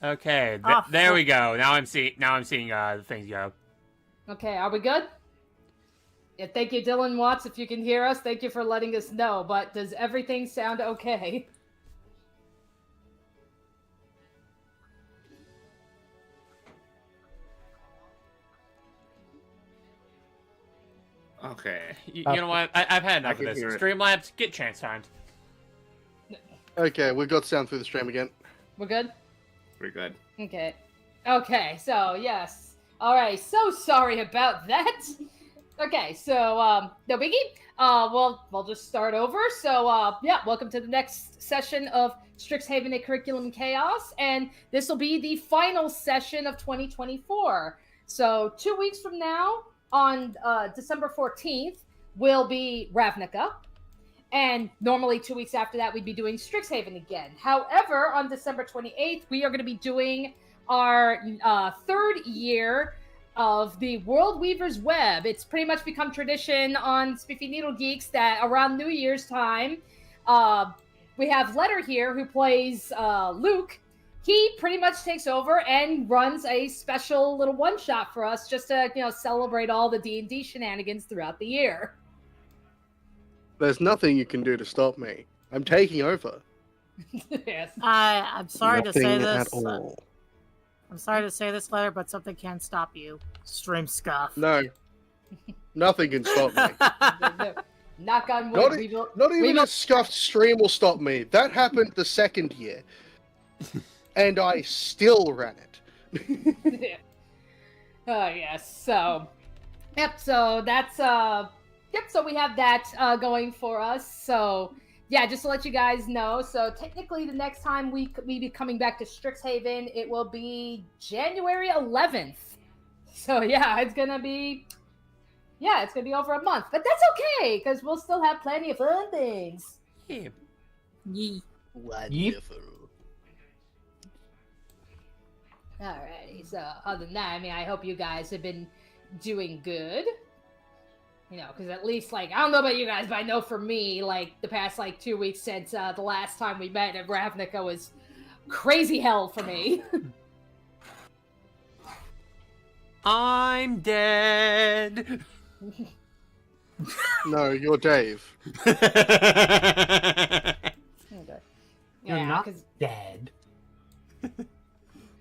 Okay, Ah, there we go. Now I'm seeing the things go. Okay, are we good? Yeah, thank you, Dylan Watts. If you can hear us, thank you for letting us know. But does everything sound okay? Okay. You know what? I've had enough of can this. hear it. Streamlabs, get transtimed. Okay, we've got sound through the stream again. We're good? We're good. Okay. Okay, so, yes. Alright, so sorry about that. Okay, so, no biggie. We'll just start over. So, yeah, welcome to the next session of Strixhaven A Curriculum Chaos, and this will be the final session of 2024. So, 2 weeks from now, on December 14th, will be Ravnica. And normally 2 weeks after that, we'd be doing Strixhaven again. However, on December 28th, we are going to be doing our third year of the World Weaver's Web. It's pretty much become tradition on Spiffy Needle Geeks that around New Year's time, we have Letter here who plays Luke. He pretty much takes over and runs a special little one-shot for us just to, celebrate all the D&D shenanigans throughout the year. There's nothing you can do to stop me. I'm taking over. Yes. I'm sorry to say Nothing this. at all. I'm sorry to say this, Letter, but something can't stop you. Stream scuff. No. Nothing can stop me. Knock on wood. Not even a scuffed stream will stop me. That happened the second year. And I still ran it. Oh, yes. So, yep. So that's, so we have that going for us. So, yeah, just to let you guys know. So, technically, the next time we be coming back to Strixhaven, it will be January 11th. So, yeah, it's going to be over a month. But that's okay, because we'll still have plenty of fun things. Yeah. Yee. Wonderful. Alrighty, so other than that, I mean, I hope you guys have been doing good. Because at least, I don't know about you guys, but I know for me, the past, 2 weeks since the last time we met at Ravnica was crazy hell for me. I'm dead. No, you're Dave. Okay. You're Yeah, not 'cause- dead.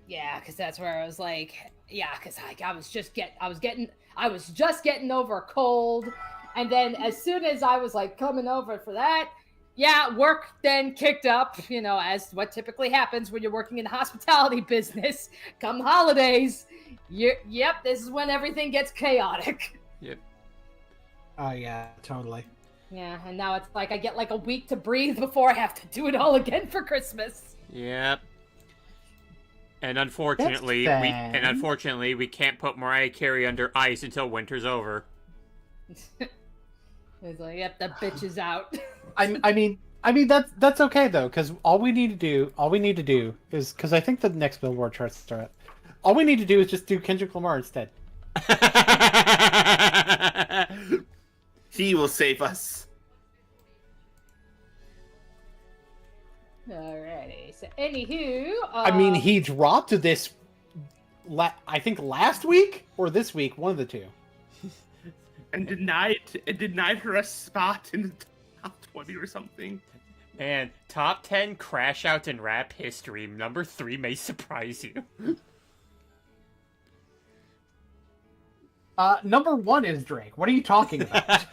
Yeah, because that's where I was because I was just getting over a cold, and then as soon as I was coming over for that, work then kicked up, as what typically happens when you're working in the hospitality business. Come holidays, this is when everything gets chaotic. Yep. Oh yeah, totally. Yeah, and now it's I get a week to breathe before I have to do it all again for Christmas. Yep. And unfortunately, we can't put Mariah Carey under ice until winter's over. It's yep, the bitch is out. I mean that's okay though, because all we need to do is, because I think the next Billboard charts start. All we need to do is just do Kendrick Lamar instead. He will save us. Alrighty, so anywho... I mean, he dropped this, I think last week or this week, one of the two. And denied her a spot in the top 20 or something. And top 10 crash outs in rap history. Number 3 may surprise you. Number 1 is Drake. What are you talking about?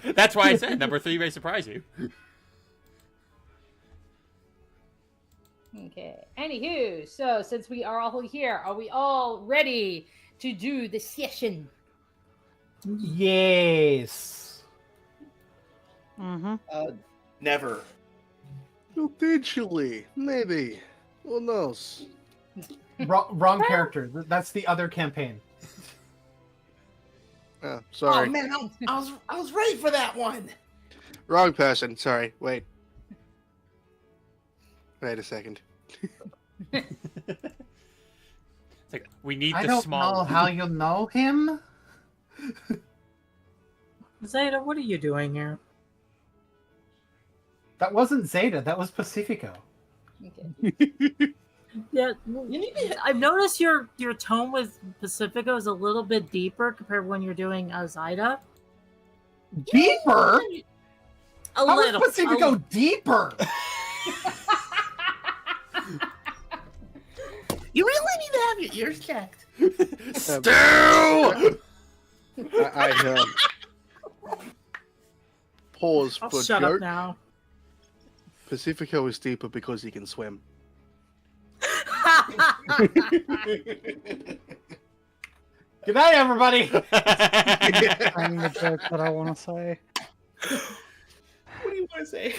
That's why I said number 3 may surprise you. Okay, anywho, so since we are all here, are we all ready to do the session? Yes. Mm-hmm. Never. Eventually, maybe. Who knows? Wrong character. That's the other campaign. Oh, sorry. Oh man, I was ready for that one. Wrong person. Sorry. Wait a second. It's we need I the don't small. know how you know him. Zeta, what are you doing here? That wasn't Zeta. That was Pacifico. Okay. Yeah, You need to. I've noticed your tone with Pacifico is a little bit deeper compared to when you're doing Zyda. Deeper? A How little. is Pacifico deeper? You really need to have your ears checked. Still. I pause I'll for shut up joke. now. Pacifico is deeper because he can swim. Good night, everybody. Saying the joke that I want to say. What do you want to say?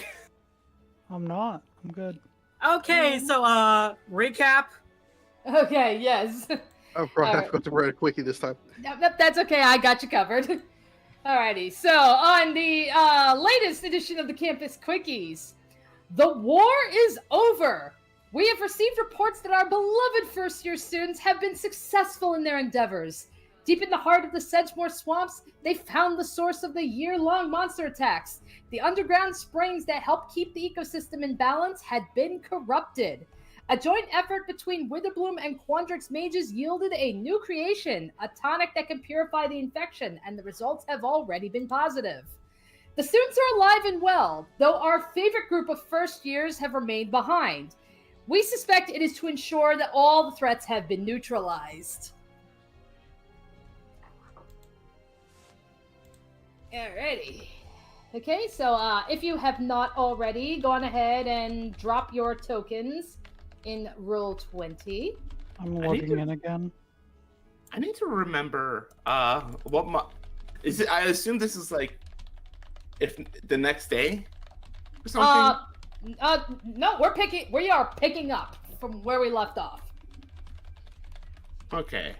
I'm not. I'm good. Okay, so recap. Okay, yes. Oh, right, All I forgot to write a quickie this time. Nope, that's okay. I got you covered. Alrighty. So on the latest edition of the Campus Quickies, the war is over. We have received reports that our beloved first-year students have been successful in their endeavors. Deep in the heart of the Sedgemoor swamps, they found the source of the year-long monster attacks. The underground springs that help keep the ecosystem in balance had been corrupted. A joint effort between Witherbloom and Quandrix mages yielded a new creation, a tonic that can purify the infection, and the results have already been positive. The students are alive and well, though our favorite group of first years have remained behind. We suspect it is to ensure that all the threats have been neutralized. Alrighty. Okay, so if you have not already, go on ahead and drop your tokens in roll 20. I'm I need logging to- in again. I need to remember what my is it. I assume this is like if the next day or something. No, we are picking up from where we left off. Okay.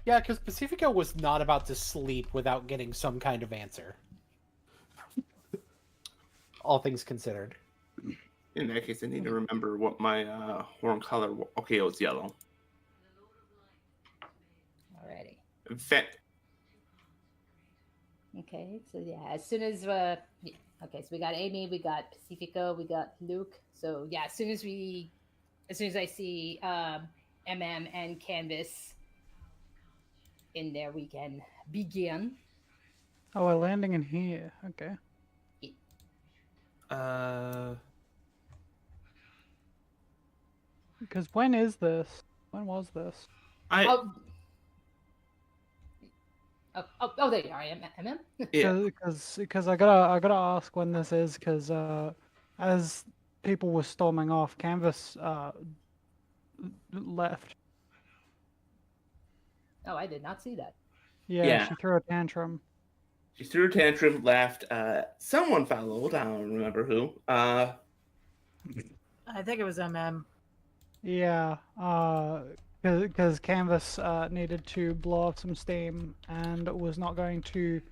Yeah, because Pacifico was not about to sleep without getting some kind of answer. All things considered. In that case, I need to remember what my horn color. Okay, it was yellow. Alrighty. Okay, so yeah, as soon as okay, so we got Amy, we got Pacifico, we got Luke. So yeah, as soon as I see MM and Canvas in there, we can begin. Oh, we're landing in here. Okay. Because when is this? When was this? Oh, there you are, MM. Yeah. Because I gotta ask when this is, because as people were storming off, Canvas left. Oh, I did not see that. Yeah, she threw a tantrum. She threw a tantrum, laughed. Someone followed. I don't remember who. I think it was MM. Yeah, because Canvas needed to blow off some steam and was not going to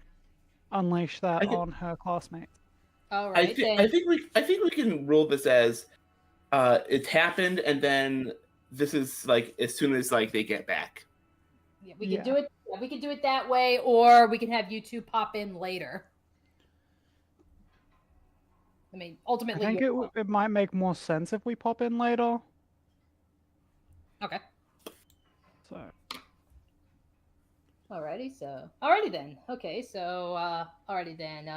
unleash that on her classmates. All I right, think we can rule this as it happened, and then this is like as soon as like they get back. yeah, we can do it. Yeah, we can do it that way, or we can have you two pop in later. I mean, I ultimately, think it might make more sense if we pop in later. Okay. So Alrighty then. Okay, so alrighty then.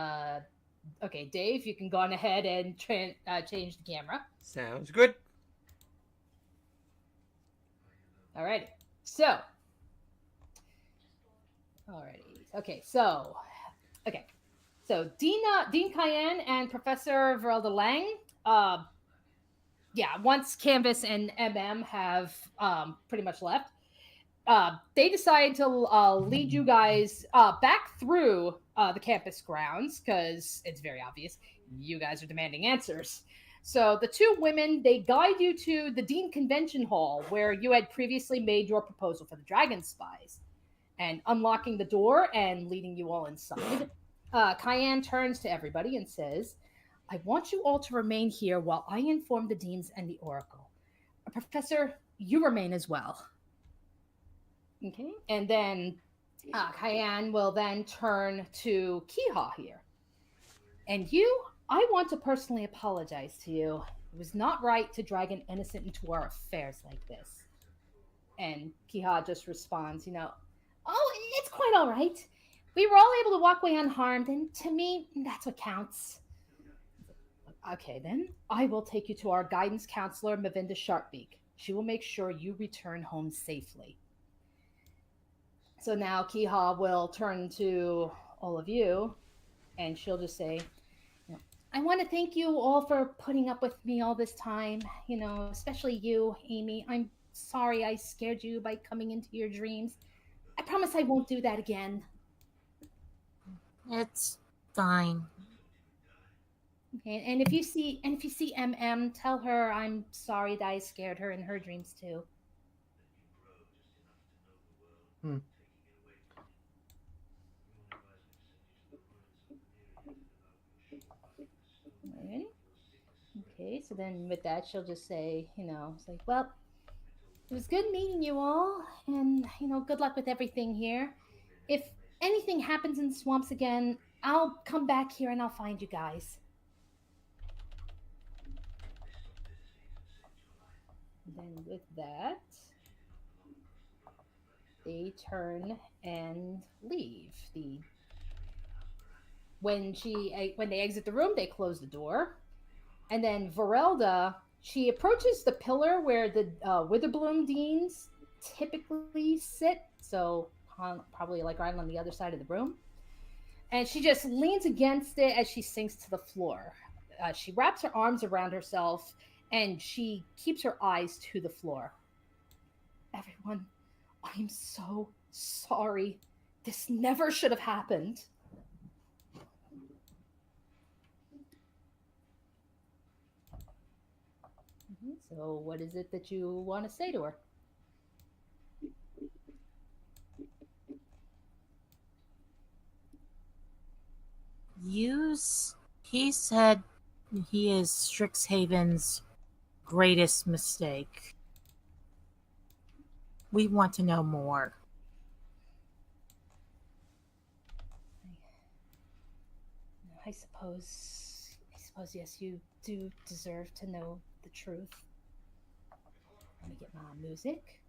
Okay, Dave, you can go on ahead and change the camera. Sounds good. Alrighty. So. Alrighty. Okay, so. So Dean Cayenne and Professor Verelda Lang. Yeah, once Canvas and MM have pretty much left, they decide to lead you guys back through the campus grounds because it's very obvious you guys are demanding answers. So the two women, they guide you to the Dean Convention Hall where you had previously made your proposal for the Dragon Spies. And unlocking the door and leading you all inside, Cayenne turns to everybody and says, I want you all to remain here while I inform the deans and the oracle. Professor, you remain as well. Okay, and then Cayenne will then turn to Kiha here. And you, I want to personally apologize to you. It was not right to drag an innocent into our affairs like this. And Kiha just responds, oh, it's quite all right. We were all able to walk away unharmed, and to me, that's what counts. Okay, then, I will take you to our guidance counselor, Mavinda Sharpbeak. She will make sure you return home safely. So now Kiha will turn to all of you, and she'll just say, I want to thank you all for putting up with me all this time, especially you, Amy. I'm sorry I scared you by coming into your dreams. I promise I won't do that again. It's fine. Okay, and if you see MM, tell her I'm sorry that I scared her in her dreams too. Alright. Okay, so then with that, she'll just say, it's like, well, it was good meeting you all, and, good luck with everything here. If anything happens in swamps again, I'll come back here and I'll find you guys. And then with that, they turn and leave. When they exit the room, they close the door. And then Varelda, she approaches the pillar where the Witherbloom Deans typically sit, so probably like right on the other side of the room. And she just leans against it as she sinks to the floor. She wraps her arms around herself, and she keeps her eyes to the floor. Everyone, I'm so sorry. This never should have happened. So what is it that you want to say to her? He said he is Strixhaven's greatest mistake. We want to know more. I suppose yes, you do deserve to know the truth. Let me get my music.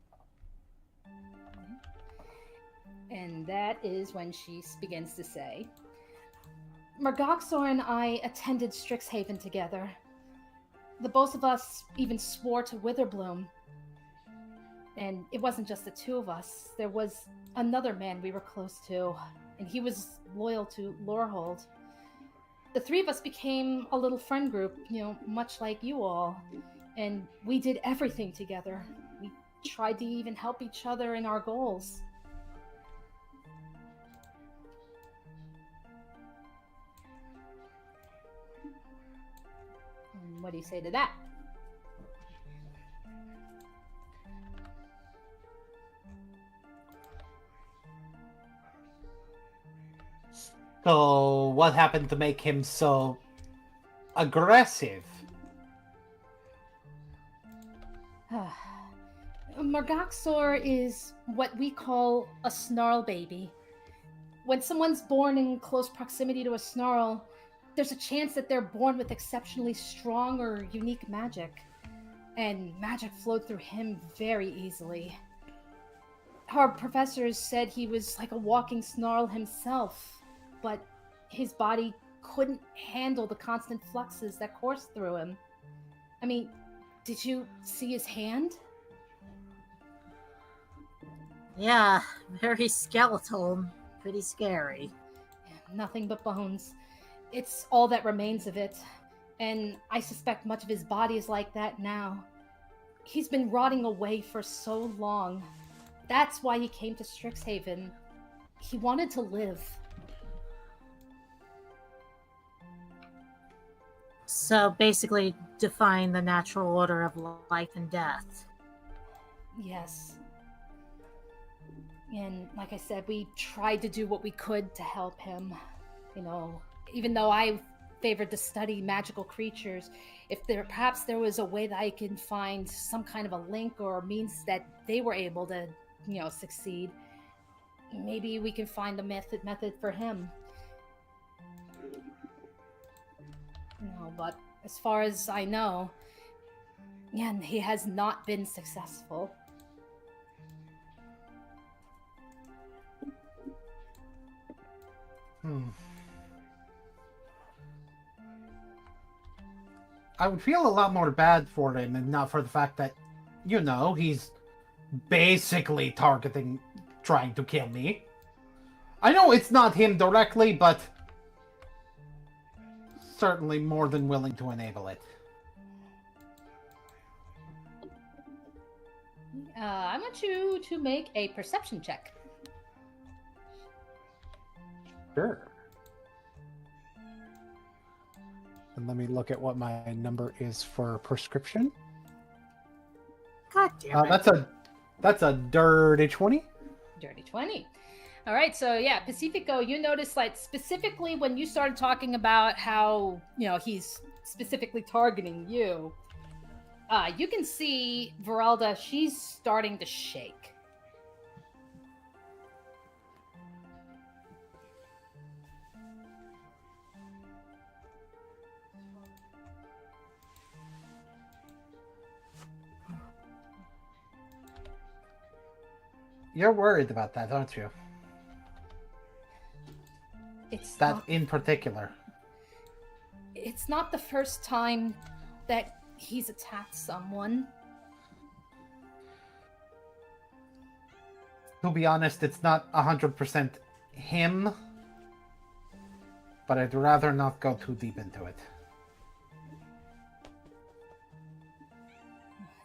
And that is when she begins to say, Mergoxor and I attended Strixhaven together. The both of us even swore to Witherbloom. And it wasn't just the two of us. There was another man we were close to, and he was loyal to Lorehold. The three of us became a little friend group, much like you all. And we did everything together. We tried to even help each other in our goals. And what do you say to that? So, what happened to make him so aggressive? Mergoxor is what we call a snarl baby. When someone's born in close proximity to a snarl, there's a chance that they're born with exceptionally strong or unique magic. And magic flowed through him very easily. Our professors said he was like a walking snarl himself, but his body couldn't handle the constant fluxes that coursed through him. I mean, did you see his hand? Yeah, very skeletal. Pretty scary. Nothing but bones. It's all that remains of it. And I suspect much of his body is like that now. He's been rotting away for so long. That's why he came to Strixhaven. He wanted to live. So basically define the natural order of life and death. Yes. And like I said, we tried to do what we could to help him. Even though I favored to study magical creatures, if perhaps there was a way that I can find some kind of a link or means that they were able to, succeed, maybe we can find a method for him. No, but as far as I know, yeah, he has not been successful. I would feel a lot more bad for him, and not for the fact that, he's basically trying to kill me. I know it's not him directly, but certainly more than willing to enable it. I want you to make a perception check. Sure. And let me look at what my number is for prescription. God damn it. That's a dirty 20. Dirty 20. All right, so yeah, Pacifico, you noticed, like, specifically when you started talking about how, he's specifically targeting you, you can see Veralda, she's starting to shake. You're worried about that, aren't you? In particular. It's not the first time that he's attacked someone. To be honest, it's not 100% him, but I'd rather not go too deep into it.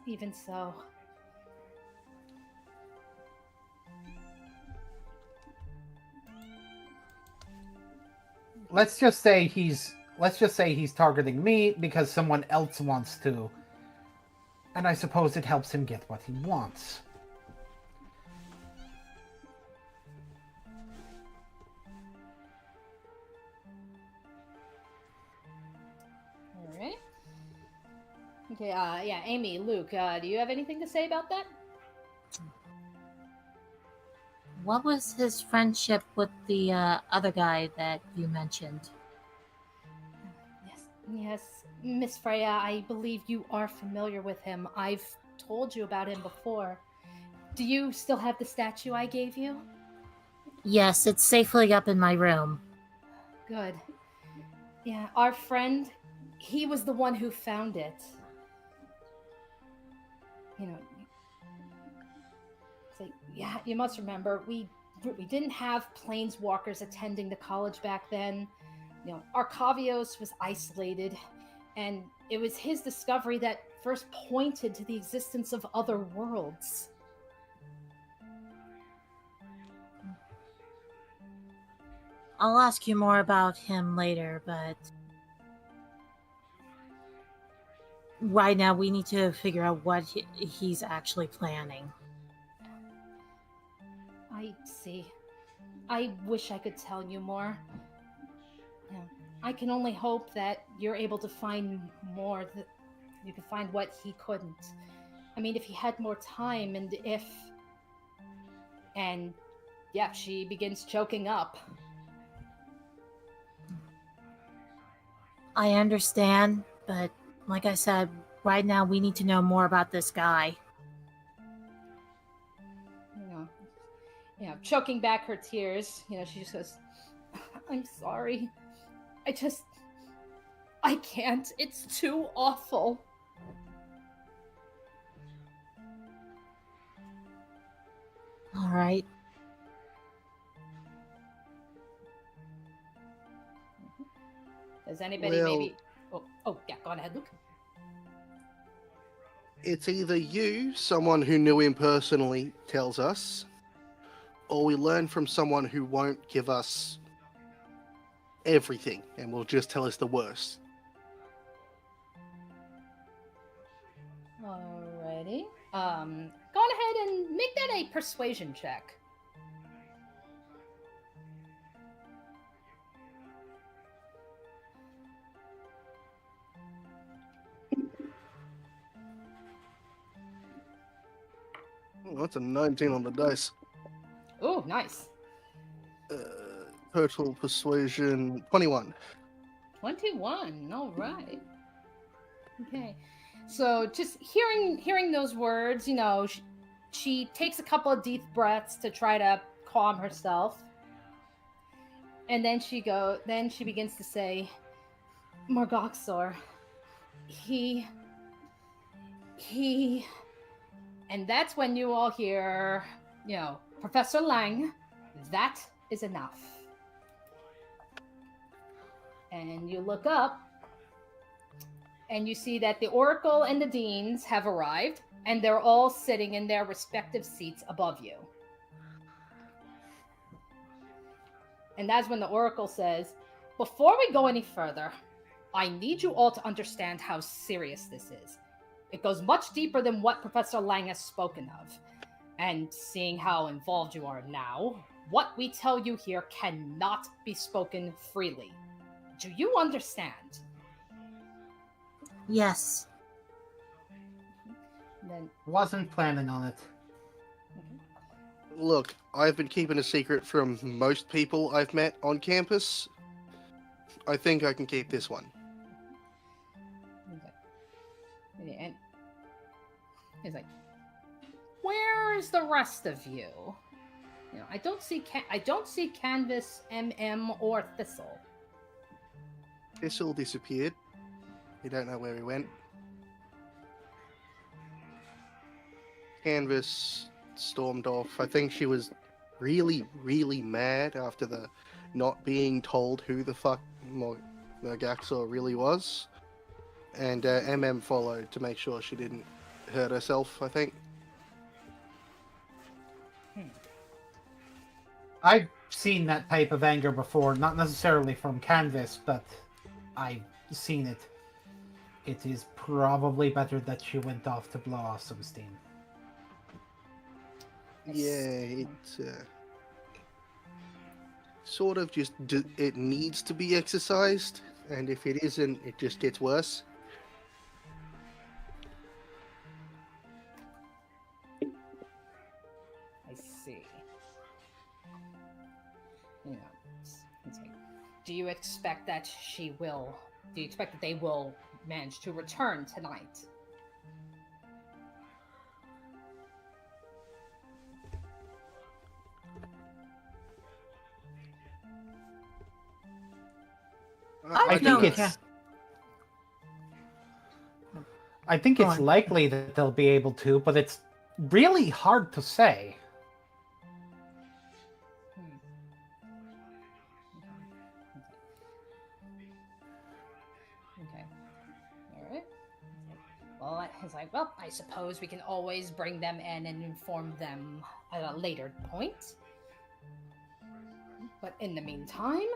Even so. Let's just say he's targeting me because someone else wants to. And I suppose it helps him get what he wants. All right. Okay, yeah, Amy, Luke, do you have anything to say about that? What was his friendship with the other guy that you mentioned? Yes, Miss Freya, I believe you are familiar with him. I've told you about him before. Do you still have the statue I gave you? Yes, it's safely up in my room. Good. Yeah, our friend, he was the one who found it. Yeah, you must remember, we didn't have planeswalkers attending the college back then. Arcavios was isolated, and it was his discovery that first pointed to the existence of other worlds. I'll ask you more about him later, but right now we need to figure out what he's actually planning. I see. I wish I could tell you more. I can only hope that you're able to find more, that you can find what he couldn't. I mean, if he had more time, and yeah, she begins choking up. I understand, but like I said, right now we need to know more about this guy. Choking back her tears, she just goes, I'm sorry. I can't. It's too awful. All right. Does anybody maybe... Oh, yeah, go on ahead, Luke. It's either you, someone who knew him personally, tells us, or we learn from someone who won't give us everything and will just tell us the worst. Alrighty. Go on ahead and make that a persuasion check. Oh, that's a 19 on the dice. Oh, nice. Total persuasion 21. 21. All right. Okay. So just hearing those words, you know, she takes a couple of deep breaths to try to calm herself. And then she begins to say, Morgoxor, he, and that's when you all hear, you know, Professor Lang, that is enough. And you look up, and you see that the Oracle and the Deans have arrived, and they're all sitting in their respective seats above you. And that's when the Oracle says, before we go any further, I need you all to understand how serious this is. It goes much deeper than what Professor Lang has spoken of. And seeing how involved you are now, what we tell you here cannot be spoken freely. Do you understand? Yes. Then, Wasn't planning on it. Look, I've been keeping a secret from most people I've met on campus. I think I can keep this one. and he's like, "Where's the rest of you? You know, I don't see Canvas, MM, or Thistle." Thistle disappeared. We don't know where he went. Canvas stormed off. I think she was really, really mad after the not being told who the fuck Morgaxor really was. And MM followed to make sure she didn't hurt herself, I think. I've seen that type of anger before, not necessarily from Canvas, but I've seen it. It is probably better that she went off to blow off some steam. Yeah, it sort of just it needs to be exercised, and if it isn't, it just gets worse. I see. You know, it's like, do you expect that they will manage to return tonight? I think it's likely that they'll be able to, but it's really hard to say. Okay. All right. Well, he's like, well, I suppose we can always bring them in and inform them at a later point. But in the meantime,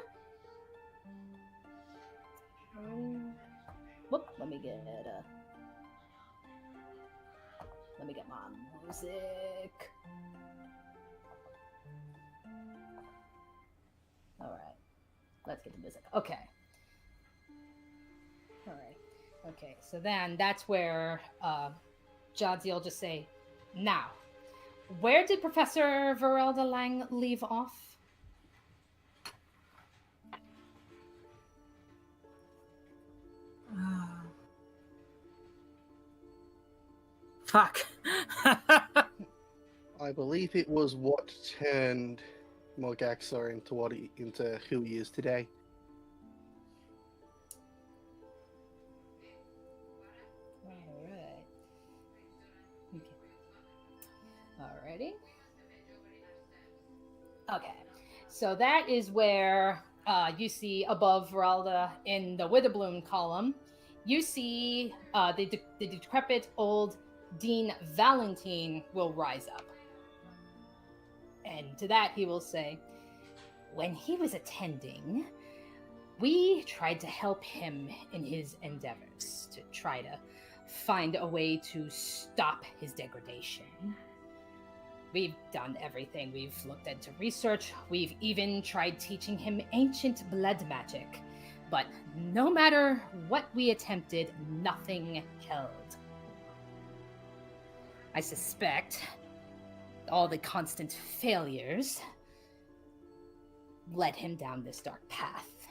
let me get my music. All right, let's get the music. Okay. All right. Okay. So then that's where Jadzia will just say, "Now, where did Professor Verelda Lang leave off?" Fuck. I believe it was what turned Morgaxor into who he is today. Alright. Okay. Alrighty. Okay. So that is where you see above Veralda in the Witherbloom column, you see the decrepit old Dean Valentine will rise up. And to that he will say, when he was attending, we tried to help him in his endeavors to try to find a way to stop his degradation. We've done everything. We've looked into research. We've even tried teaching him ancient blood magic. But no matter what we attempted, nothing held. I suspect all the constant failures led him down this dark path.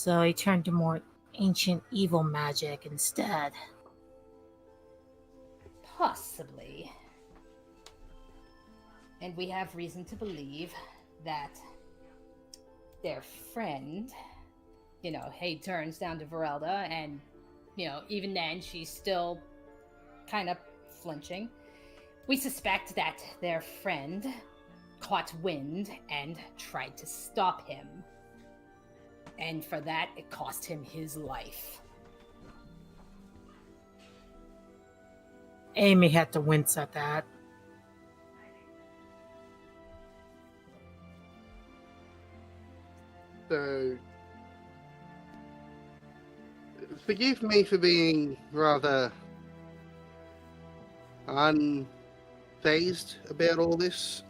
So he turned to more ancient evil magic instead. Possibly. And we have reason to believe that their friend, he turns down to Verelda, and, even then she's still kind of flinching. We suspect that their friend caught wind and tried to stop him. And for that, it cost him his life. Amy had to wince at that. So, forgive me for being rather unfazed about all this.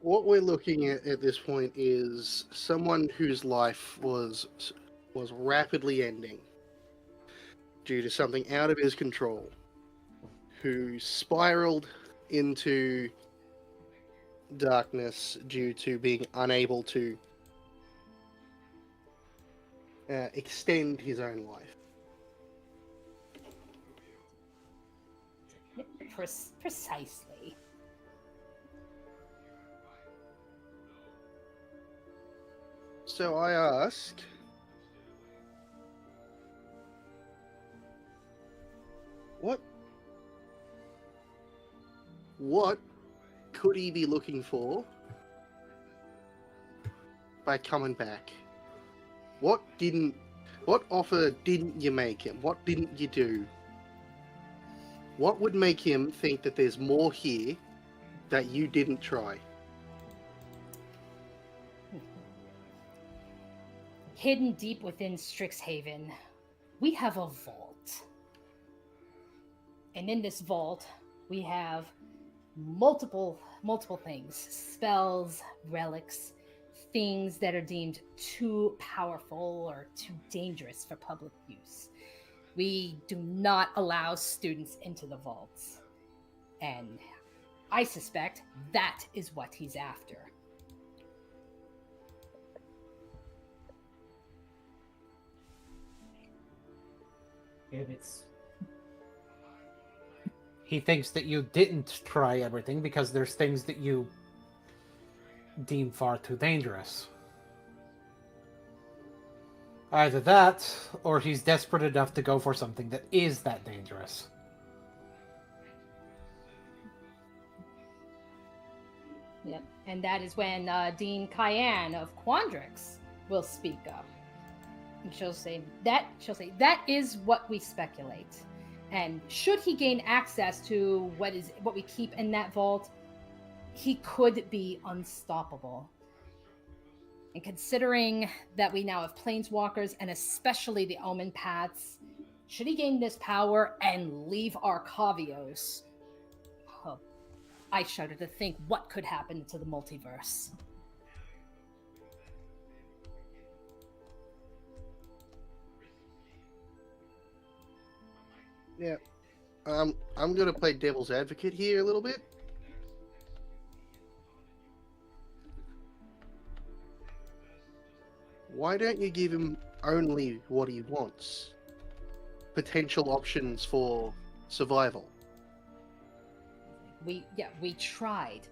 What we're looking at this point is someone whose life was rapidly ending due to something out of his control, who spiraled into darkness due to being unable to extend his own life. Precisely. So I ask, what could he be looking for by coming back? What offer didn't you make him? What didn't you do? What would make him think that there's more here that you didn't try? Hidden deep within Strixhaven, we have a vault. And in this vault, we have multiple things. Spells, relics, things that are deemed too powerful or too dangerous for public use. We do not allow students into the vaults. And I suspect that is what he's after. He thinks that you didn't try everything because there's things that you deem far too dangerous. Either that, or he's desperate enough to go for something that is that dangerous. Yep. And that is when Dean Cayenne of Quandrix will speak up. And she'll say, that is what we speculate. And should he gain access to what we keep in that vault, he could be unstoppable. And considering that we now have planeswalkers, and especially the Omen Paths, should he gain this power and leave Arcavios, I shudder to think what could happen to the multiverse. Yeah. I'm going to play devil's advocate here a little bit. Why don't you give him only what he wants? Potential options for survival. We tried.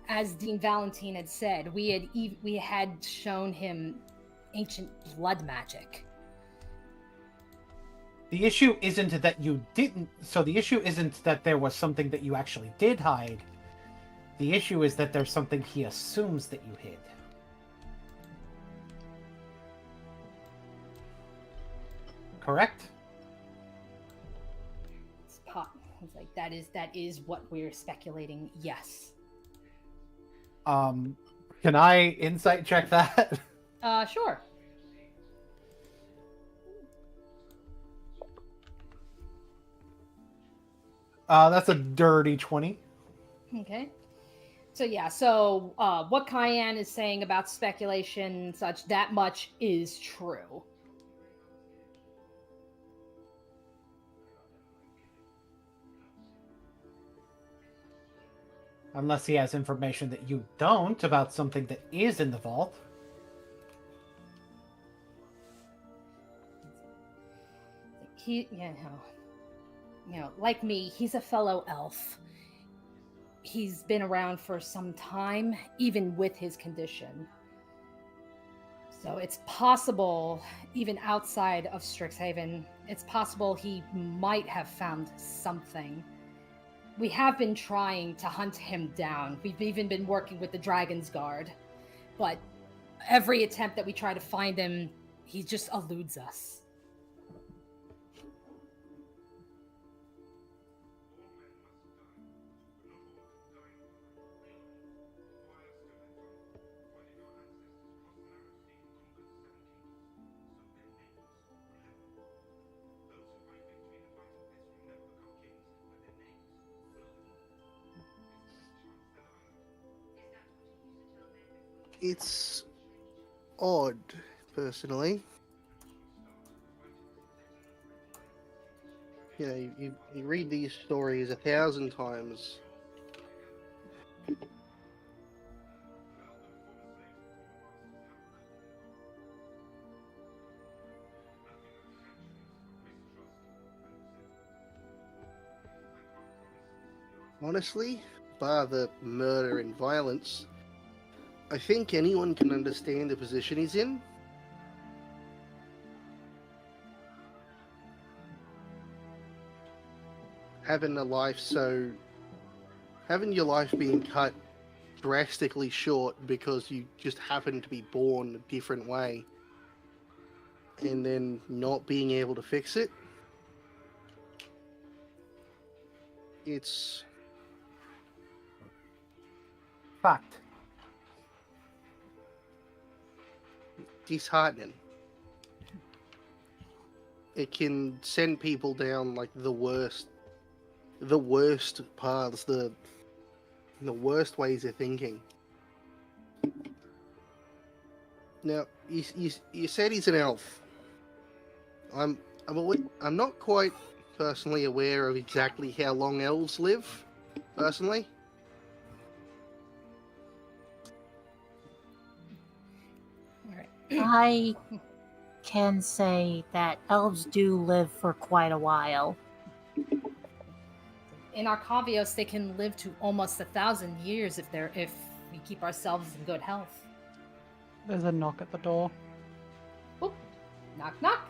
As Dean Valentine had said, we had shown him ancient blood magic. The issue isn't that you didn't... So the issue isn't that there was something that you actually did hide. The issue is that there's something he assumes that you hid. Correct? It's like that is what we're speculating. Yes. Can I insight check that? Sure. That's a dirty 20. Okay. So what Cayenne is saying about speculation and such, that much is true. Unless he has information that you don't about something that is in the vault. He, like me, he's a fellow elf. He's been around for some time, even with his condition. So it's possible, even outside of Strixhaven, it's possible he might have found something. We have been trying to hunt him down. We've even been working with the Dragon's Guard. But every attempt that we try to find him, he just eludes us. It's odd, personally. You know, you read these stories 1,000 times. Honestly, bar the murder and violence, I think anyone can understand the position he's in. Having your life being cut drastically short because you just happen to be born a different way, and then not being able to fix it. It's Fact. disheartening. It can send people down like the worst paths, the worst ways of thinking. Now, you said he's an elf. I'm not quite personally aware of exactly how long elves live, personally. I can say that elves do live for quite a while. In Arcavios, they can live to almost 1,000 years if we keep ourselves in good health. There's a knock at the door. Oop. Knock, knock.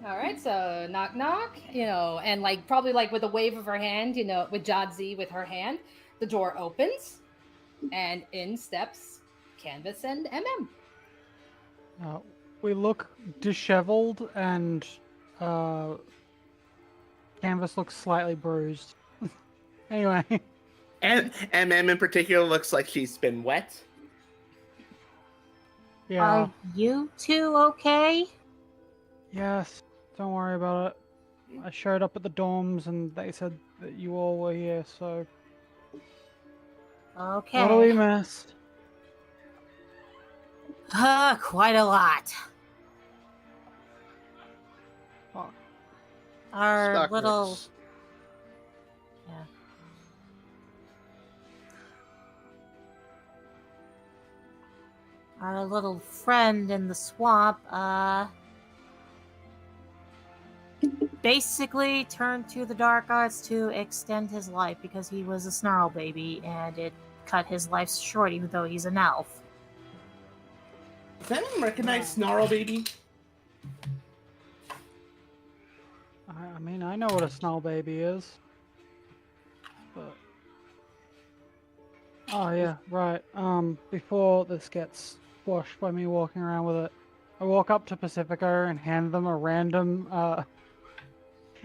All right, so knock, knock. And probably with a wave of her hand, with Jadzi with her hand, the door opens, and in steps Canvas and MM. We look disheveled, and Canvas looks slightly bruised. Anyway. And MM in particular looks like she's been wet. Yeah. Are you two okay? Yes. Don't worry about it. I showed up at the dorms, and they said that you all were here, so... Okay. What do we miss? Quite a lot. Fuck. Our Stock little... mix. Yeah. Our little friend in the swamp, basically turned to the dark arts to extend his life because he was a snarl baby, and it cut his life short even though he's an elf. Does anyone recognize Snarl Baby? I mean, I know what a snarl baby is. But... Oh yeah, right. Before this gets squashed by me walking around with it, I walk up to Pacifico and hand them a random,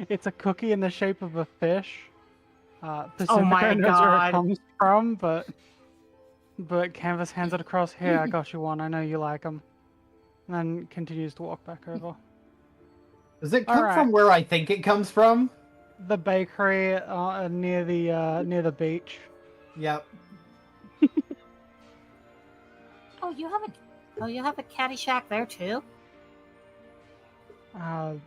it's a cookie in the shape of a fish. Pacifico my knows where God. it comes from, but Canvas hands it across. Here, I got you one. I know you like them. And then continues to walk back over. Does it come Alright. from where I think it comes from? The bakery near the beach. Yep. Oh, you have a caddy shack there too? Time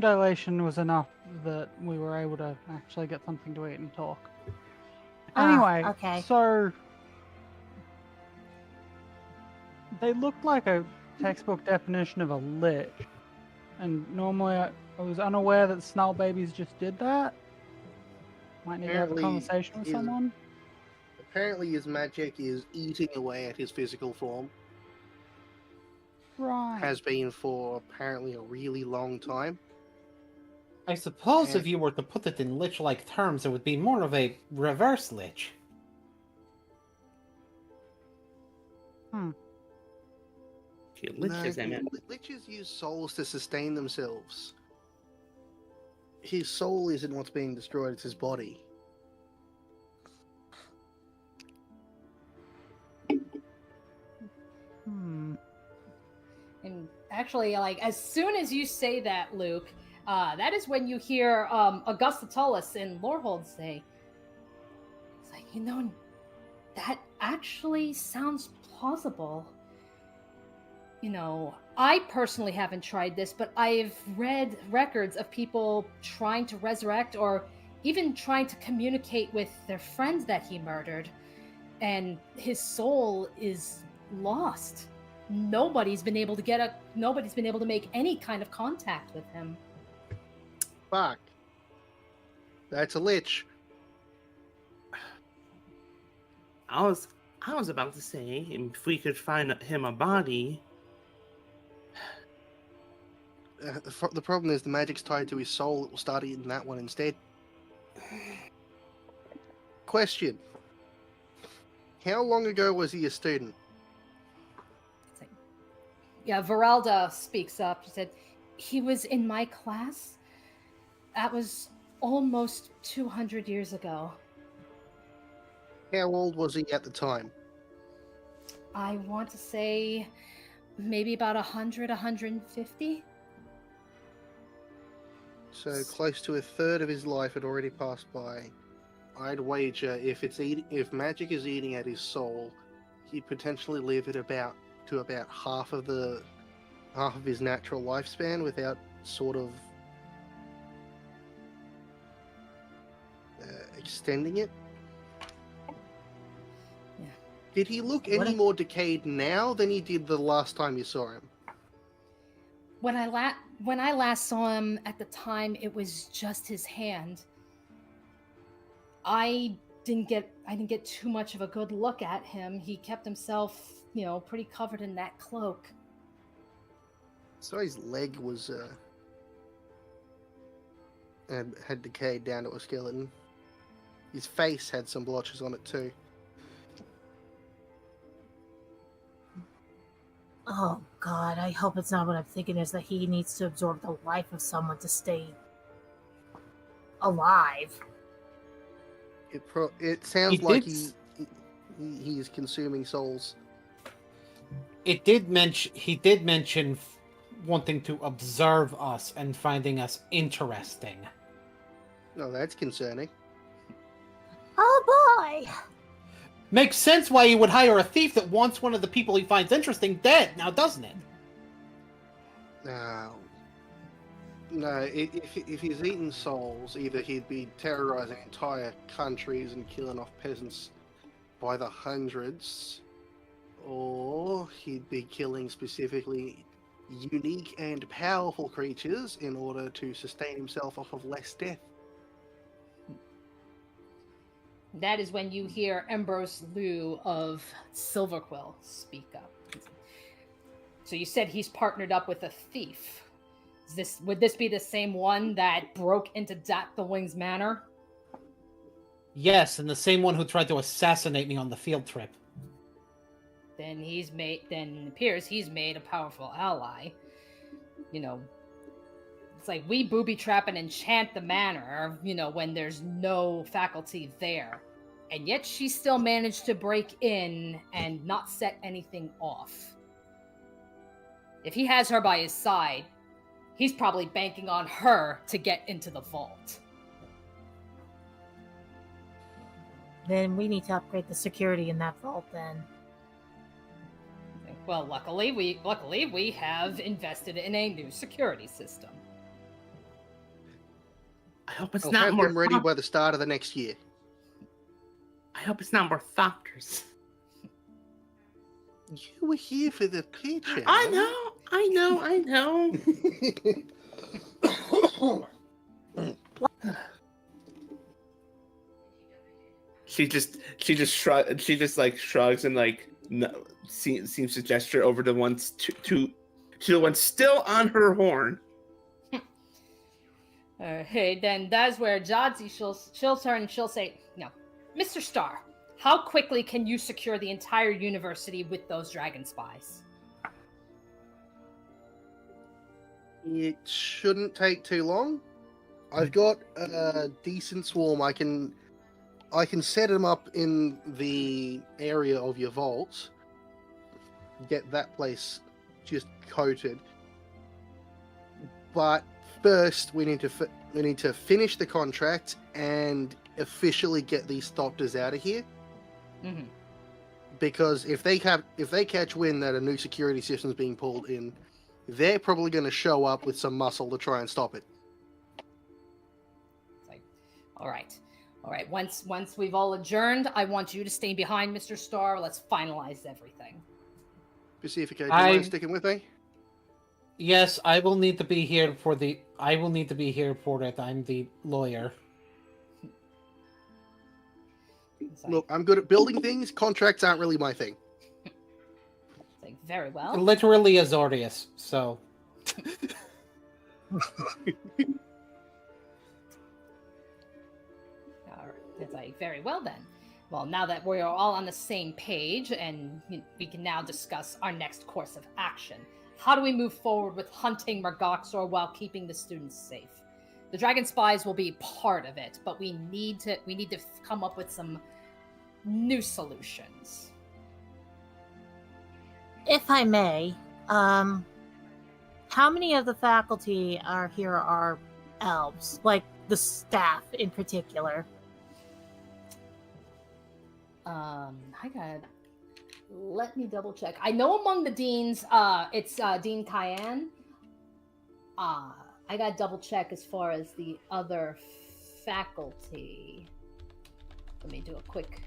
dilation was enough that we were able to actually get something to eat and talk. Anyway, okay. so they look like a textbook definition of a lich, and normally I was unaware that Snarl babies just did that. Might need to have a Apparently, conversation with his- someone. Apparently, his magic is eating away at his physical form. Right. Has been for apparently a really long time. I suppose if And- you were to put it in lich-like terms, it would be more of a reverse lich. Okay, liches, I meant. Liches use souls to sustain themselves. His soul isn't what's being destroyed, it's his body. Hmm. And actually, like, as soon as you say that, Luke, that is when you hear Augusta Tullis and Lorehold say, it's like, that actually sounds plausible. I personally haven't tried this, but I've read records of people trying to resurrect or even trying to communicate with their friends that he murdered, and his soul is lost. Nobody's been able to make any kind of contact with him. Fuck. That's a lich. I was about to say, if we could find him a body. The problem is the magic's tied to his soul. It will start eating that one instead. Question. How long ago was he a student? It's like, yeah, Veralda speaks up. She said, he was in my class. That was almost 200 years ago. How old was he at the time? I want to say maybe about 100, 150. So close to a third of his life had already passed by. I'd wager if magic is eating at his soul, he'd potentially live at about half of his natural lifespan without sort of extending it. Yeah. Did he look any more decayed now than he did the last time you saw him? When I last saw him at the time, it was just his hand. I didn't get too much of a good look at him. He kept himself, pretty covered in that cloak. So his leg was had decayed down to a skeleton. His face had some blotches on it too. Oh God, I hope it's not what I'm thinking is that he needs to absorb the life of someone to stay alive. It sounds He like did he is consuming souls. He did mention wanting to observe us and finding us interesting. No, that's concerning. Oh boy! Makes sense why he would hire a thief that wants one of the people he finds interesting dead, now doesn't it? No, if he's eating souls, either he'd be terrorizing entire countries and killing off peasants by the hundreds, or he'd be killing specifically unique and powerful creatures in order to sustain himself off of less death. That is when you hear Ambrose Liu of Silverquill speak up. So you said he's partnered up with a thief. Would this be the same one that broke into Wing's manor? Yes, and the same one who tried to assassinate me on the field trip. Then it appears he's made a powerful ally. It's like we booby trap and enchant the manor, when there's no faculty there. And yet she still managed to break in and not set anything off. If he has her by his side, he's probably banking on her to get into the vault. Then we need to upgrade the security in that vault then. Well, luckily we have invested in a new security system. I hope it's I'll not have more them ready by the start of the next year. I hope it's not more factors. You were here for the picture. I know. She just shrugs and like seems to gesture over the ones to the one still on her horn. Hey, then that's where Jadzi she'll turn and she'll say, "No, Mr. Star, how quickly can you secure the entire university with those dragon spies?" It shouldn't take too long. I've got a decent swarm. I can set them up in the area of your vault. Get that place just coated. But first, we need to finish the contract and officially get these doctors out of here. Mm-hmm. Because if they catch wind that a new security system is being pulled in, they're probably going to show up with some muscle to try and stop it. It's like, all right. Once we've all adjourned, I want you to stay behind, Mr. Star. Let's finalize everything. Pacifica, do you mind sticking with me? Yes, I will need to be here for it. I'm the lawyer. It's like, Look, I'm good at building things. Contracts aren't really my thing. it's like, very well. Literally Azorius, so. It's like, very well then. Well, now that we're all on the same page and we can now discuss our next course of action. How do we move forward with hunting Mergoxor while keeping the students safe? The dragon spies will be part of it, but we need to come up with some new solutions. If I may, how many of the faculty are elves? Like the staff in particular? Let me double check. I know among the deans, it's Dean Cayenne. I gotta double check as far as the other faculty. Let me do a quick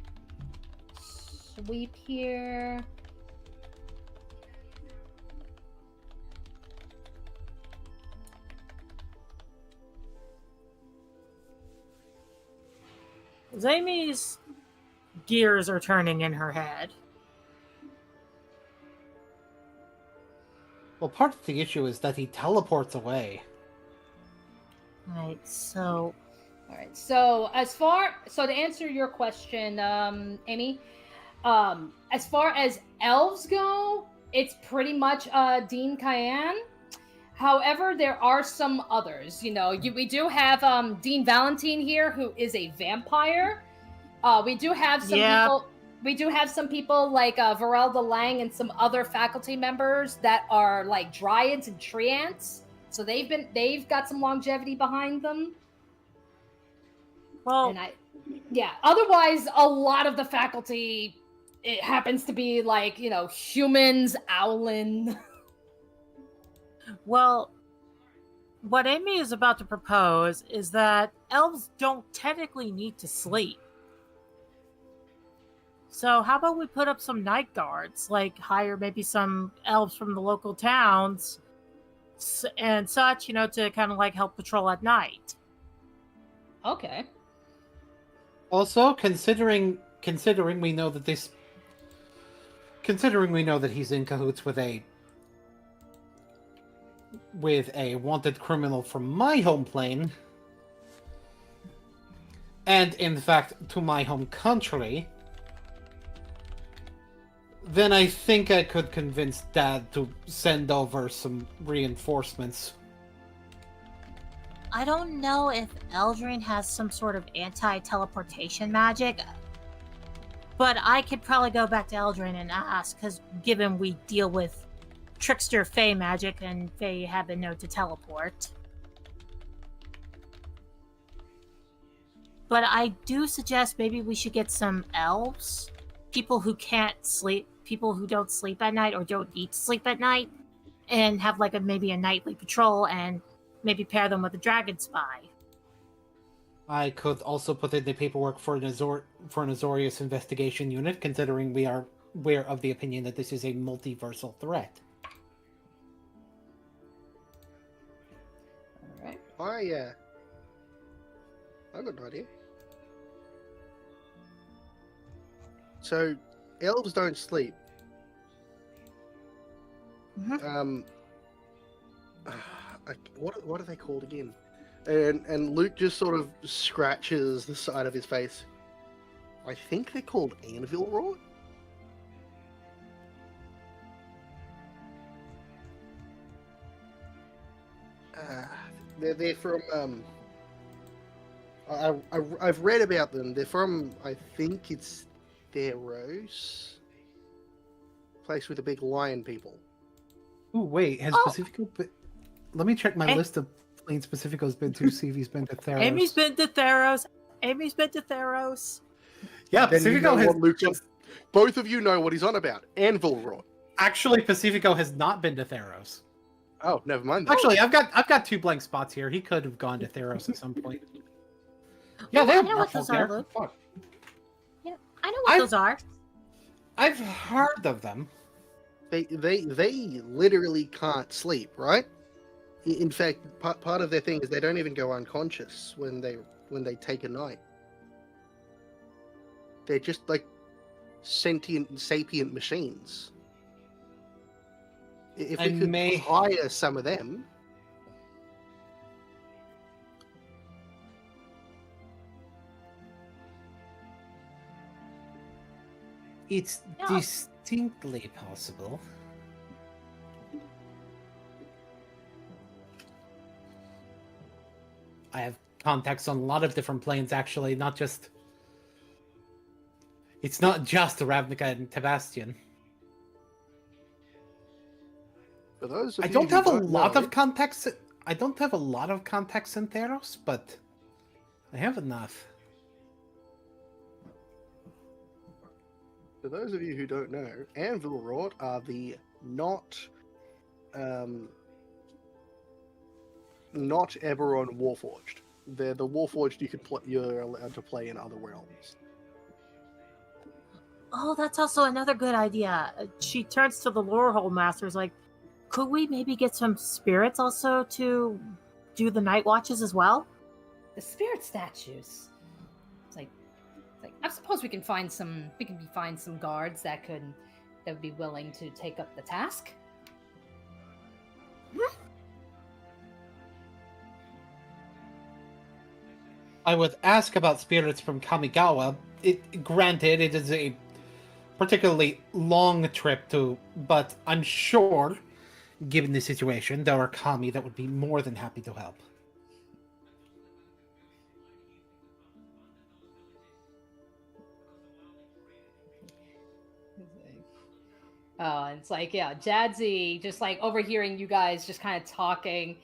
sweep here. Amy's gears are turning in her head. Well, part of the issue is that he teleports away. Right, so... Alright, so to answer your question, Amy, as far as elves go, it's pretty much Dean Cayenne. However, there are some others. We do have Dean Valentine here, who is a vampire. We do have some people. We do have some people like Varel de Lang and some other faculty members that are like dryads and treants. So they've got some longevity behind them. Well, otherwise, a lot of the faculty, it happens to be like, humans, owlin. Well, what Amy is about to propose is that elves don't technically need to sleep. So how about we put up some night guards, like hire maybe some elves from the local towns and such, to kind of like help patrol at night. Okay. Also, considering we know that he's in cahoots with a wanted criminal from my home plane, and in fact to my home country, then I think I could convince Dad to send over some reinforcements. I don't know if Eldrin has some sort of anti-teleportation magic, but I could probably go back to Eldrin and ask, because given we deal with trickster Fey magic and Fey have been known to teleport. But I do suggest maybe we should get some elves, people who can't sleep, people who don't sleep at night or don't need to sleep at night, and have like maybe a nightly patrol and maybe pair them with a dragon spy. I could also put in the paperwork for an Azorius investigation unit, considering we are of the opinion that this is a multiversal threat. All right. I got an idea. So, elves don't sleep. Mhm. What are they called again? And Luke just sort of scratches the side of his face. I think they're called anvil rot. They're from I've read about them. They're from, I think it's Theros, place with the big lion people. Ooh, wait, has Pacifico been... Let me check my list of planes Pacifico's been to, see if he's been to Theros. Amy's been to Theros. Amy's been to Theros. Yeah, Then you Pacifico know has... what Luke's on. Both of you know what he's on about. Anvil rot. Actually, Pacifico has not been to Theros. Oh, never mind. Then. Actually, I've got 2 blank spots here. He could have gone to Theros at some point. Yeah, they I have know what muffled those are, there. Luke. Fuck. Yeah, I know what those are. I've heard of them. They literally can't sleep, right? In fact, part of their thing is they don't even go unconscious when they take a night. They're just like sapient machines. If we could hire some of them. It's distinctly possible. I have contacts on a lot of different planes, actually, not just... It's not just Ravnica and Sebastian. For those of I you don't who have a don't lot know, of contacts. I don't have a lot of contacts in Theros, but I have enough. For those of you who don't know, Anvil Rot are the not Eberron Warforged. They're the Warforged you're allowed to play in other realms. Oh, that's also another good idea. She turns to the Lorehold Masters like, could we maybe get some spirits also to do the night watches as well? The spirit statues. It's like I suppose we can find some guards that would be willing to take up the task. I would ask about spirits from Kamigawa. Granted, it is a particularly long trip but I'm sure, given the situation, there are Kami that would be more than happy to help. Oh, and it's like, yeah, Jadzi, just like overhearing you guys just kind of talking,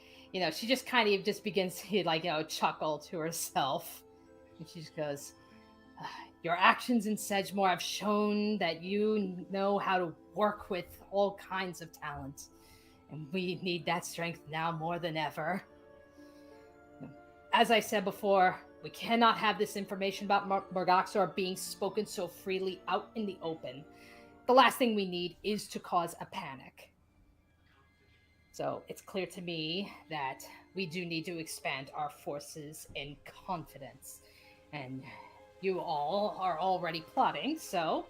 she just kind of just begins to chuckle to herself. And she just goes, your actions in Sedgemoor have shown that you know how to work with all kinds of talent. And we need that strength now more than ever. As I said before, we cannot have this information about Morgoxor being spoken so freely out in the open. The last thing we need is to cause a panic. So it's clear to me that we do need to expand our forces in confidence. And you all are already plotting, so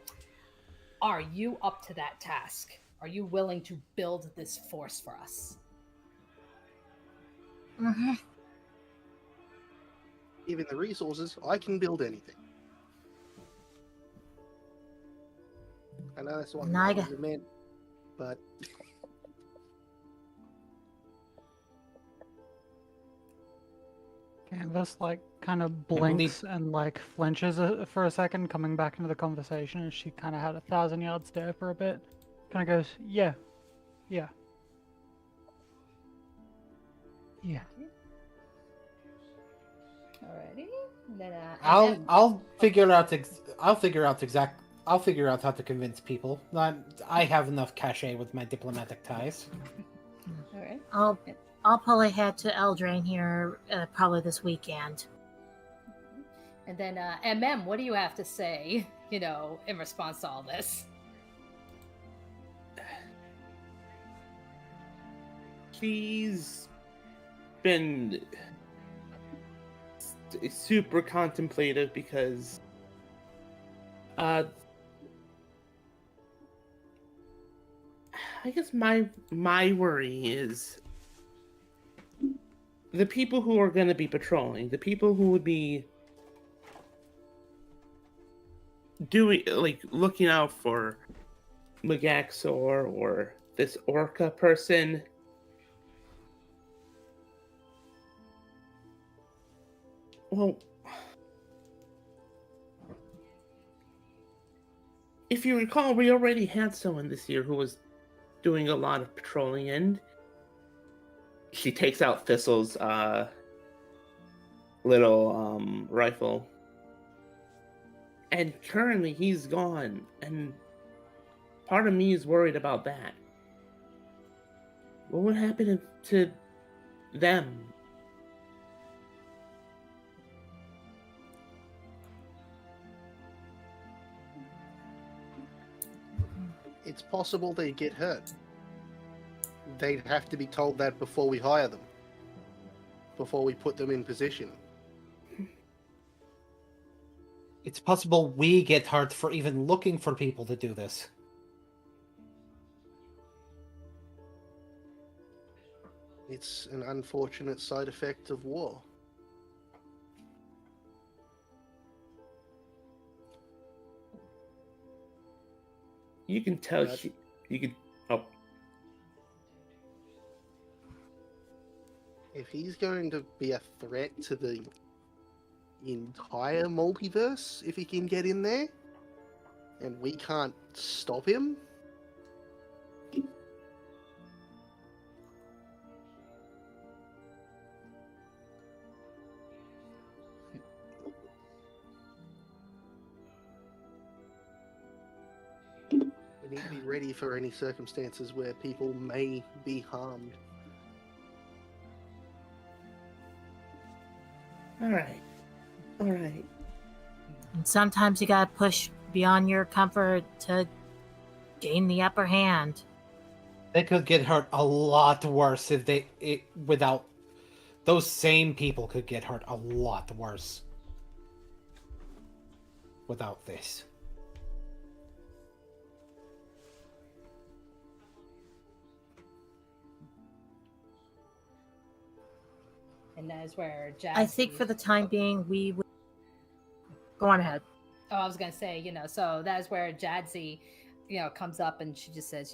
are you up to that task? Are you willing to build this force for us? Mm-hmm. Given the resources, I can build anything. I know that's what you meant, but Canvas kind of blinks and flinches for a second, coming back into the conversation, and she kind of had a 1,000-yard stare for a bit. Kind of goes, yeah. Alrighty. Then I'll figure out how to convince people. I have enough cachet with my diplomatic ties. All right. I'll probably head to Eldraine here probably this weekend. And then, MM, what do you have to say, in response to all this? He's been super contemplative because I guess my worry is the people who are going to be patrolling, the people who would be looking out for Megaxor or this Orca person. Well, if you recall, we already had someone this year who was doing a lot of patrolling, and she takes out Thistle's little rifle. And currently he's gone, and part of me is worried about that. What would happen to them? It's possible they'd get hurt. They'd have to be told that before we hire them. Before we put them in position. It's possible we get hurt for even looking for people to do this. It's an unfortunate side effect of war. You can tell That- you could. Oh, If he's going to be a threat to the entire multiverse, if he can get in there, and we can't stop him, we need to be ready for any circumstances where people may be harmed. all right. And sometimes you gotta push beyond your comfort to gain the upper hand. They could get hurt a lot worse if without those same people could get hurt a lot worse without this. And that is where Jazzy... I think for the time being, we would... Go on ahead. Oh, I was going to say, so that is where Jadzi, comes up and she just says,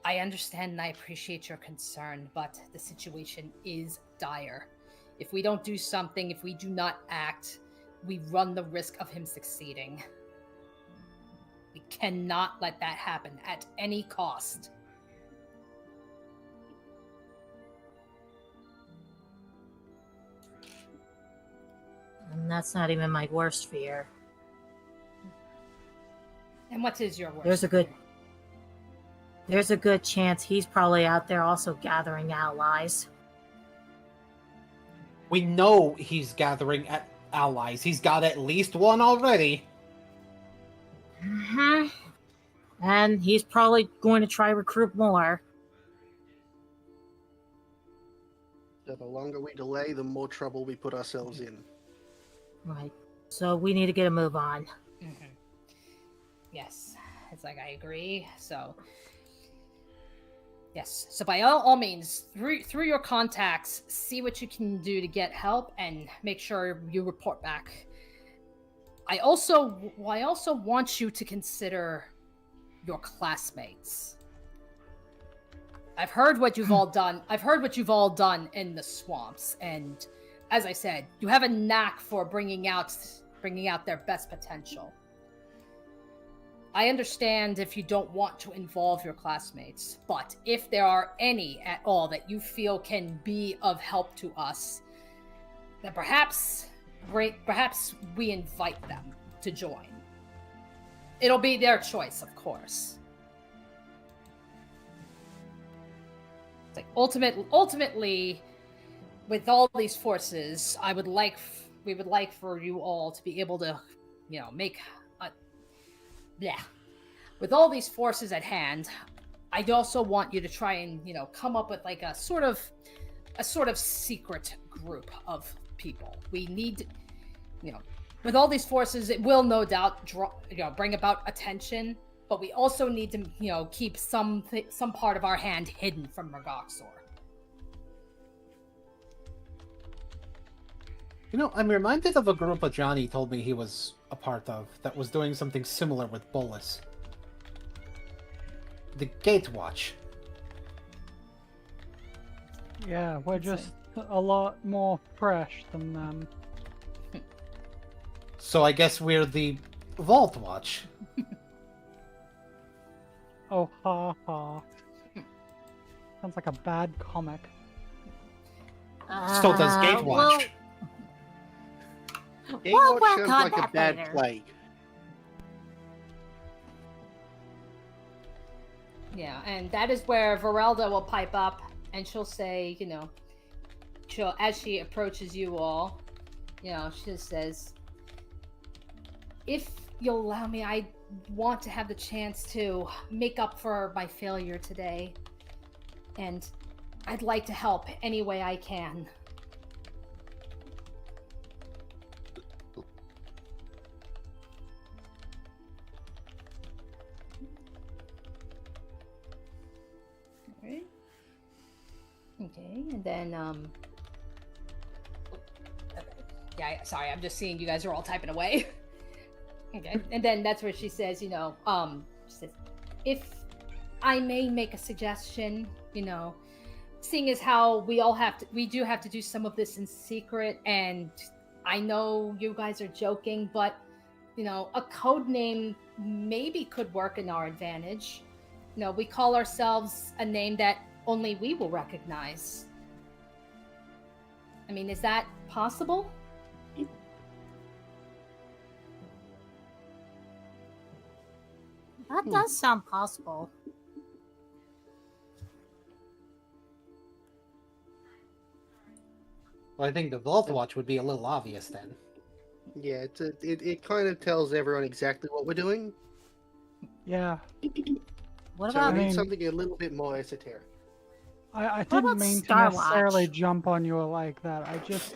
I understand and I appreciate your concern, but the situation is dire. If we don't do something, if we do not act, we run the risk of him succeeding. We cannot let that happen at any cost. And that's not even my worst fear. And what is your worst? There's a good chance he's probably out there also gathering allies. We know he's gathering allies. He's got at least one already. Mm-hmm. And he's probably going to try recruit more. So the longer we delay, the more trouble we put ourselves in. Right. So we need to get a move on. Mm-hmm. Yes, it's like I agree. So, yes. So by all means, through your contacts, see what you can do to get help and make sure you report back. I also want you to consider your classmates. I've heard what you've all done. I've heard what you've all done in the swamps, and as I said, you have a knack for bringing out their best potential. I understand if you don't want to involve your classmates, but if there are any at all that you feel can be of help to us, then perhaps we invite them to join. It'll be their choice, of course. It's like ultimately, with all these forces, I would like we would like for you all to be able to, make a... Yeah. With all these forces at hand, I'd also want you to try and, come up with like a sort of secret group of people. We need, with all these forces, it will no doubt bring about attention, but we also need to, keep some part of our hand hidden from Mergoxor. I'm reminded of a group that Johnny told me he was a part of that was doing something similar with Bolus. The Gatewatch. Yeah, we're just a lot more fresh than them. So I guess we're the Vault Watch. Oh, ha ha. Sounds like a bad comic. So does Gatewatch. We'll Gatewatch work sounds on like a that bad later. plague. Yeah, and that is where Varelda will pipe up, and she'll say, as she approaches you all, she says, if you'll allow me, I want to have the chance to make up for my failure today, and I'd like to help any way I can. Alright. Okay, and then, okay. Yeah, sorry, I'm just seeing you guys are all typing away. Okay, and then that's where she says, she says, if I may make a suggestion, seeing as how we do have to do some of this in secret, and I know you guys are joking, but, a code name maybe could work in our advantage. We call ourselves a name that only we will recognize. I mean, is that possible? That does sound possible. Well, I think the Vault Watch would be a little obvious then. Yeah, it kind of tells everyone exactly what we're doing. Yeah. What So about we need something a little bit more esoteric. I What didn't about mean to Star necessarily Watch? jump on you like that. I just...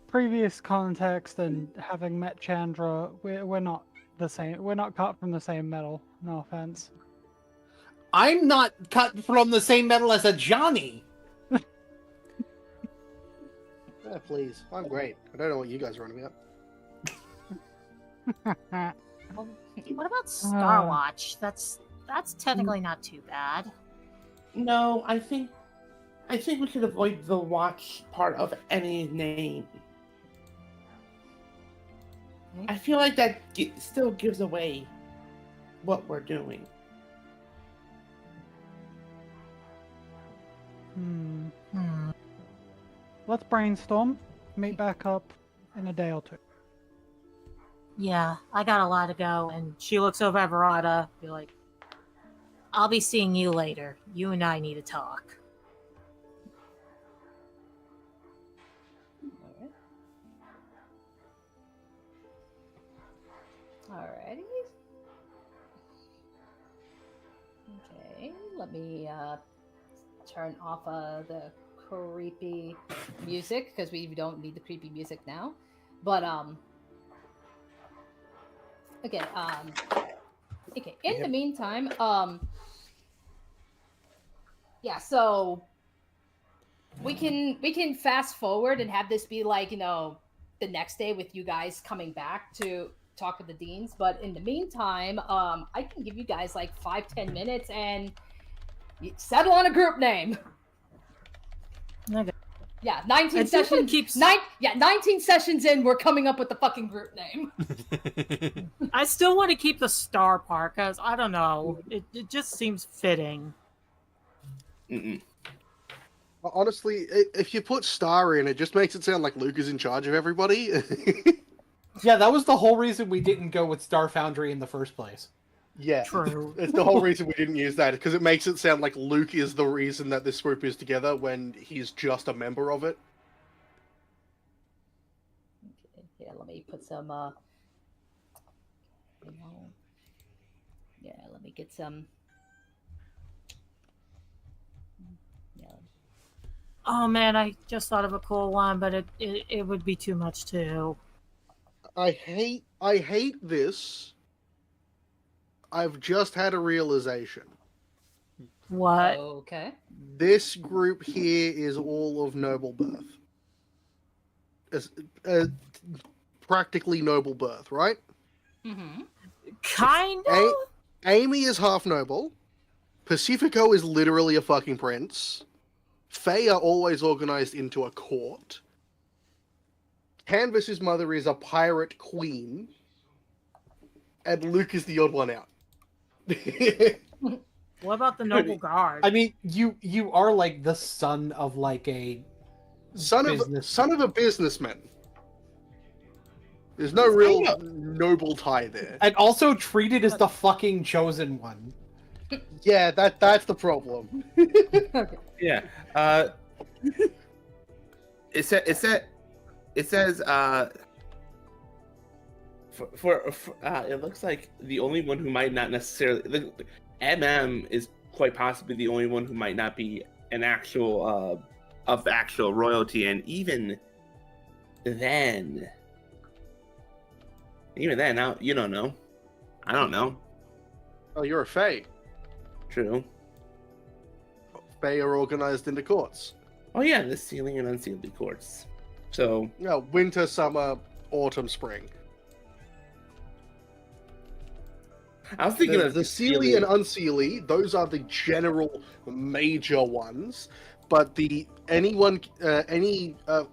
Previous context and having met Chandra, we're not the same. We're not cut from the same metal. No offense. I'm not cut from the same metal as a Johnny! Yeah, please. I'm great. I don't know what you guys are on about. what about Star Watch? That's technically not too bad. No, I think we should avoid the watch part of any name. I feel like that still gives away what we're doing. Let's brainstorm. Meet back up in a day or two. Yeah, I got a lot to go, and she looks over at Verada, be like, I'll be seeing you later. You and I need to talk. Alrighty. Okay, let me turn off the creepy music because we don't need the creepy music now. But okay, okay. In the meantime, yeah. So we can fast forward and have this be like the next day with you guys coming back to talk with the deans. But in the meantime, I can give you guys like 5-10 minutes and settle on a group name. Okay. Yeah, 19 sessions. 19 sessions in, we're coming up with the fucking group name. I still want to keep the star part because I don't know. It just seems fitting. Honestly, if you put Star in, it just makes it sound like Luke is in charge of everybody. Yeah, that was the whole reason we didn't go with Star Foundry in the first place. Yeah, True. It's the whole reason we didn't use that, because it makes it sound like Luke is the reason that this group is together when he's just a member of it. Yeah, let me put some. Yeah, let me get some. Yeah. Oh man, I just thought of a cool one, but it would be too much too. I hate this. I've just had a realization. What? Okay. This group here is all of noble birth. Practically noble birth, right? Mm-hmm. Kind of. Amy is half noble. Pacifico is literally a fucking prince. Faye are always organized into a court. Canvas's mother is a pirate queen. And Luke is the odd one out. What about the noble guard? I mean, you are like the son of like a son of a businessman. There's no real noble tie there. and also treated as the fucking chosen one. Yeah, that's the problem. Yeah. It says for it looks like the only one who might not necessarily MM is quite possibly the only one who might not be an actual of actual royalty, and even then now you don't know. I don't know. Oh, you're a Fae. True. Fae are organized into courts. Oh yeah, the sealing and unsealing courts. So No, winter, summer, autumn, spring. I was thinking of The Sealy and Unsealy, those are the general major ones. But a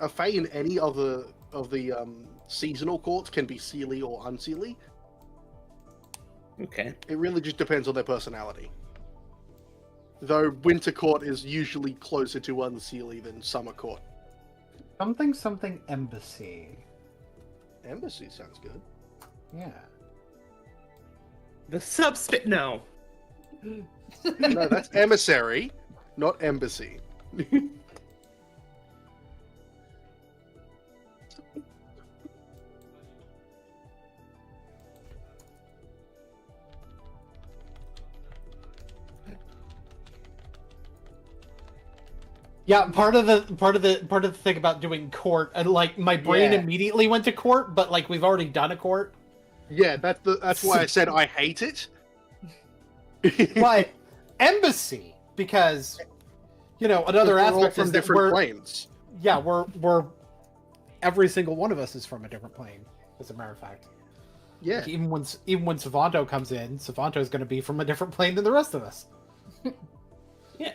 Fae in any other of the seasonal courts can be Sealy or Unsealy. Okay. It really just depends on their personality. Though Winter Court is usually closer to Unsealy than Summer Court. Something embassy. Embassy sounds good. Yeah. The subspace. No. No, that's emissary, not embassy. Yeah, part of the thing about doing court, and like my brain Yeah. immediately went to court, but like we've already done a court. Yeah, that's why I said I hate it. But embassy, because another We're all aspect from is that different planes. yeah, we're every single one of us is from a different plane, as a matter of fact. Yeah, Like, even when Savanto comes in, Savanto is going to be from a different plane than the rest of us. Yeah.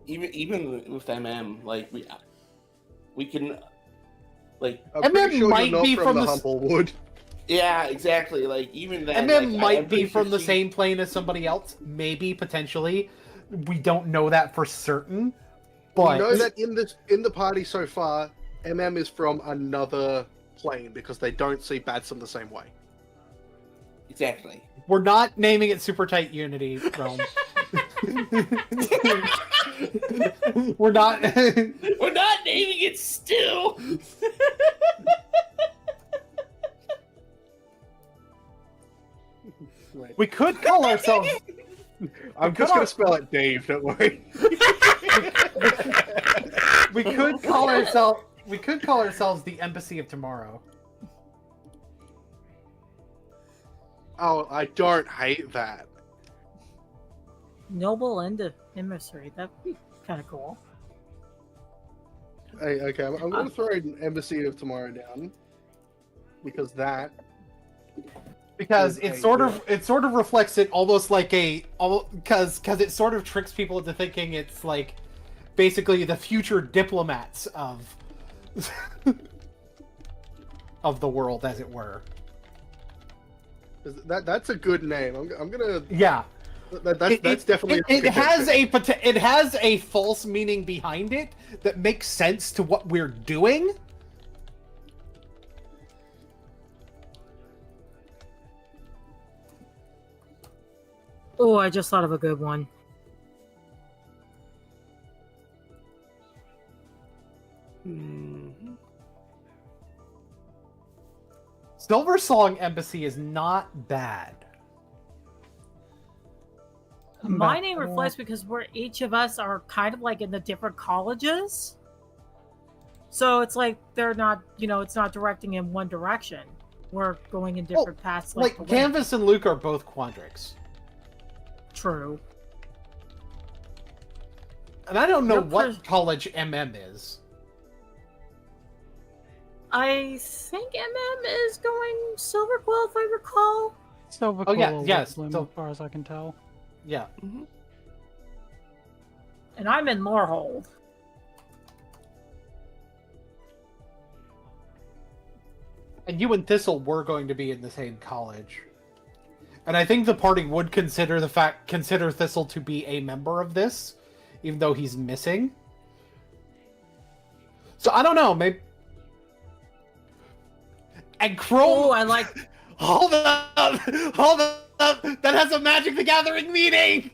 Even with MM, like we can like I'm pretty sure might you're not be from from the the Humblewood. yeah, exactly. Like even then, MM like, might I'm be pretty from sure the she- same plane as somebody else, maybe potentially. We don't know that for certain, but We know that in the party so far, MM is from another plane because they don't see Batsum the same way. Exactly. we're not naming it Super Tight Unity Realm. We're not. We're not naming it still. We could call ourselves. I'm just gonna spell it Dave. Don't worry. We could call ourselves. We could call ourselves the Embassy of Tomorrow. Oh, I don't hate that. Noble and emissary. That'd be kind of cool. Hey, okay, I'm gonna throw an Embassy of Tomorrow down because that. Because it sort of reflects it almost like because it sort of tricks people into thinking it's like basically the future diplomats of of the world, as it were. That's a good name. I'm gonna. Yeah, That's definitely. it has a false meaning behind it that makes sense to what we're doing. Oh, I just thought of a good one. Silver Song Embassy is not bad. My name reflects because each of us are kind of like in the different colleges. So it's like they're not, it's not directing in one direction. We're going in different paths. Like Canvas and Luke are both Quandrix. True. And I don't know what college MM is. I think MM is going Silver Quill, if I recall. Silver Quill, yes, as far as I can tell. Yeah. Mm-hmm. And I'm in Moorhold. And you and Thistle were going to be in the same college. And I think the party would consider Thistle to be a member of this, even though he's missing. So I don't know, maybe. And Chrome. Oh, I like. Hold up! Hold up! That has a Magic the Gathering meeting.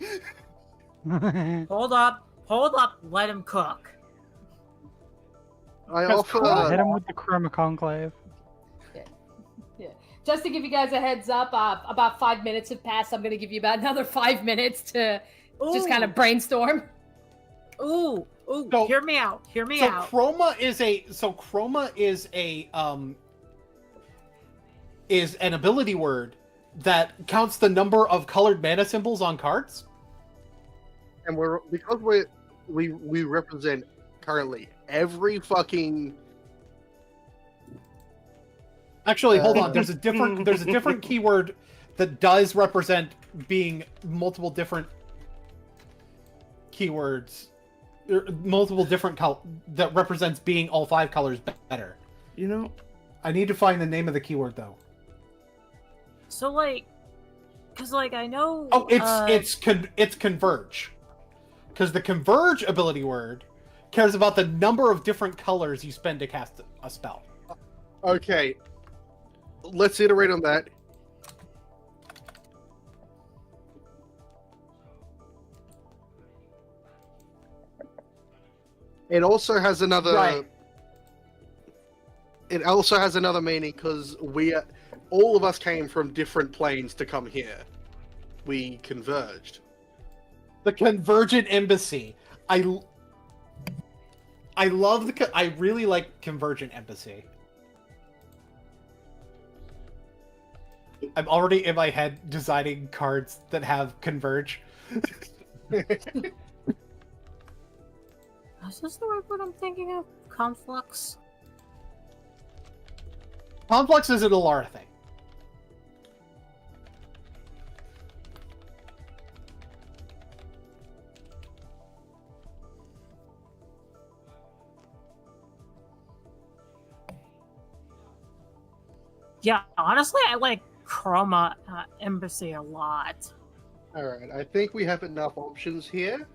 Hold up! Let him cook. I offer. Hit him with the Chroma Conclave. Yeah. Just to give you guys a heads up, about 5 minutes have passed. I'm going to give you about another 5 minutes to just kind of brainstorm. Ooh, So- hear me out. Hear me So out. Chroma is an ability word that counts the number of colored mana symbols on cards. And because we represent currently every fucking. Actually, hold on. There's a different keyword that does represent being multiple different keywords, that represents being all 5 colors better. You know, I need to find the name of the keyword though. So because I know. Oh, it's converge, because the converge ability word cares about the number of different colors you spend to cast a spell. Okay, let's iterate on that. It also has another. Right. It also has another meaning because all of us came from different planes to come here. We converged. The Convergent Embassy. I love I really like Convergent Embassy. I'm already in my head designing cards that have converge. Is this the right word I'm thinking of? Conflux? Complex is an Alara thing. Yeah, honestly, I like Chroma Embassy a lot. Alright, I think we have enough options here.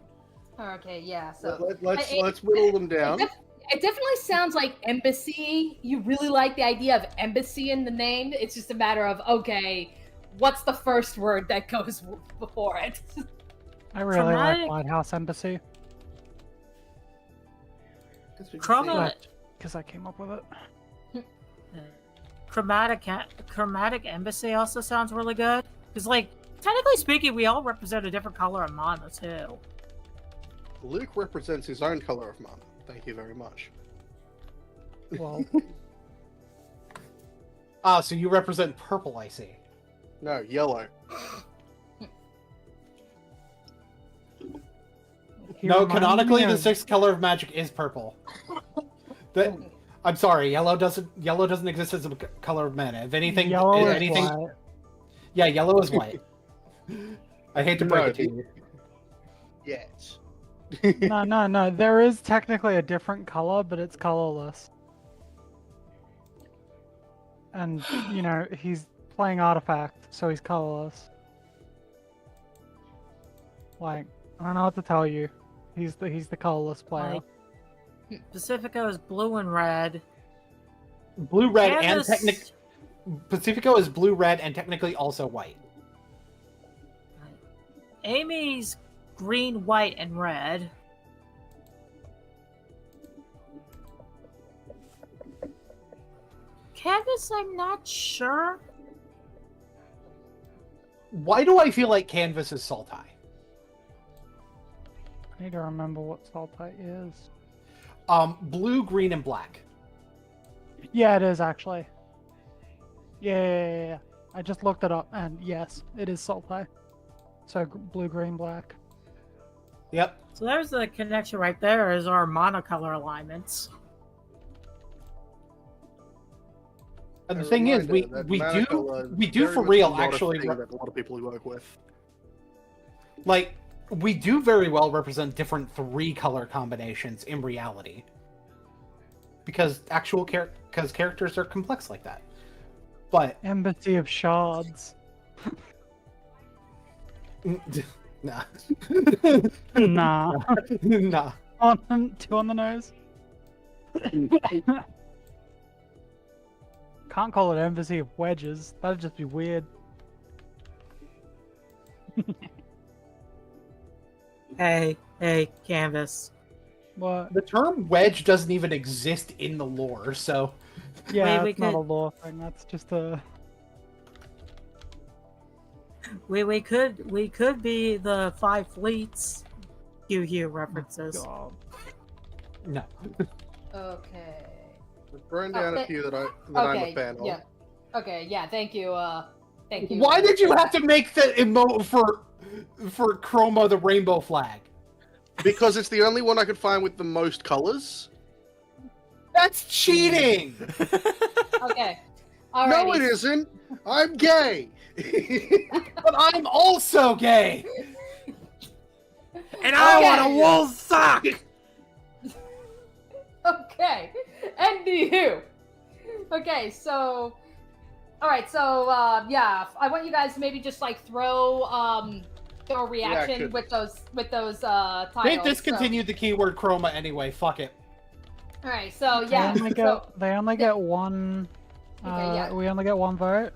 Okay, yeah. So Let's whittle them down. It definitely sounds like embassy. You really like the idea of embassy in the name. It's just a matter of, okay, what's the first word that goes before it? I really like Chromatic- Lighthouse Embassy Chroma, because I came up with it. Chromatic Embassy also sounds really good. Because, technically speaking, we all represent a different color of mana, too. Luke represents his own color of mana. Thank you very much. Well, So you represent purple, I see. No, yellow. No, canonically, the 6th color of magic is purple. I'm sorry, yellow doesn't exist as a color of mana. If anything, yellow is anything, white. yeah, yellow is white. I hate to break it to you. Yes. No. There is technically a different color, but it's colorless. And, he's playing Artifact, so he's colorless. I don't know what to tell you. He's the colorless player. Pacifico is blue and red. Blue, red, Canvas- and Pacifico is blue, red, and technically also white. Amy's green, white, and red. Canvas, I'm not sure. Why do I feel like Canvas is Sultai? I need to remember what Sultai is. Blue, green, and black. Yeah, it is actually. Yeah. I just looked it up, and yes, it is Sultai. So blue, green, black. Yep. So there's the connection right there, is our monocolor alignments. And the thing is, we do for real actually that a lot of people work with. Like, we do very well represent different 3-color combinations in reality, because characters are complex like that. But Embassy of Shards. nah, Nah. nah. 2 on the nose. Can't call it Embassy of Wedges. That'd just be weird. Hey, Canvas. What? The term wedge doesn't even exist in the lore, so Yeah, we it's not a could- lore thing. That's just a. We could be the 5 fleets. Hugh references. God. no. Okay. I've thrown down a few that I'm a fan of. Yeah. Okay. Yeah. Thank you. Thank you. Why did you have to make the emote for Chroma the rainbow flag? Because it's the only one I could find with the most colors. That's cheating. Okay. No, Alrighty. it isn't. I'm gay. But I'm also gay. And I Okay. want a wool sock! Okay. NDU. Okay, so alright, so yeah, I want you guys to maybe just like throw a reaction with those titles. They discontinued the keyword chroma anyway. Fuck it. Alright, so yeah. They only get one. Okay, yeah. We only get one vote.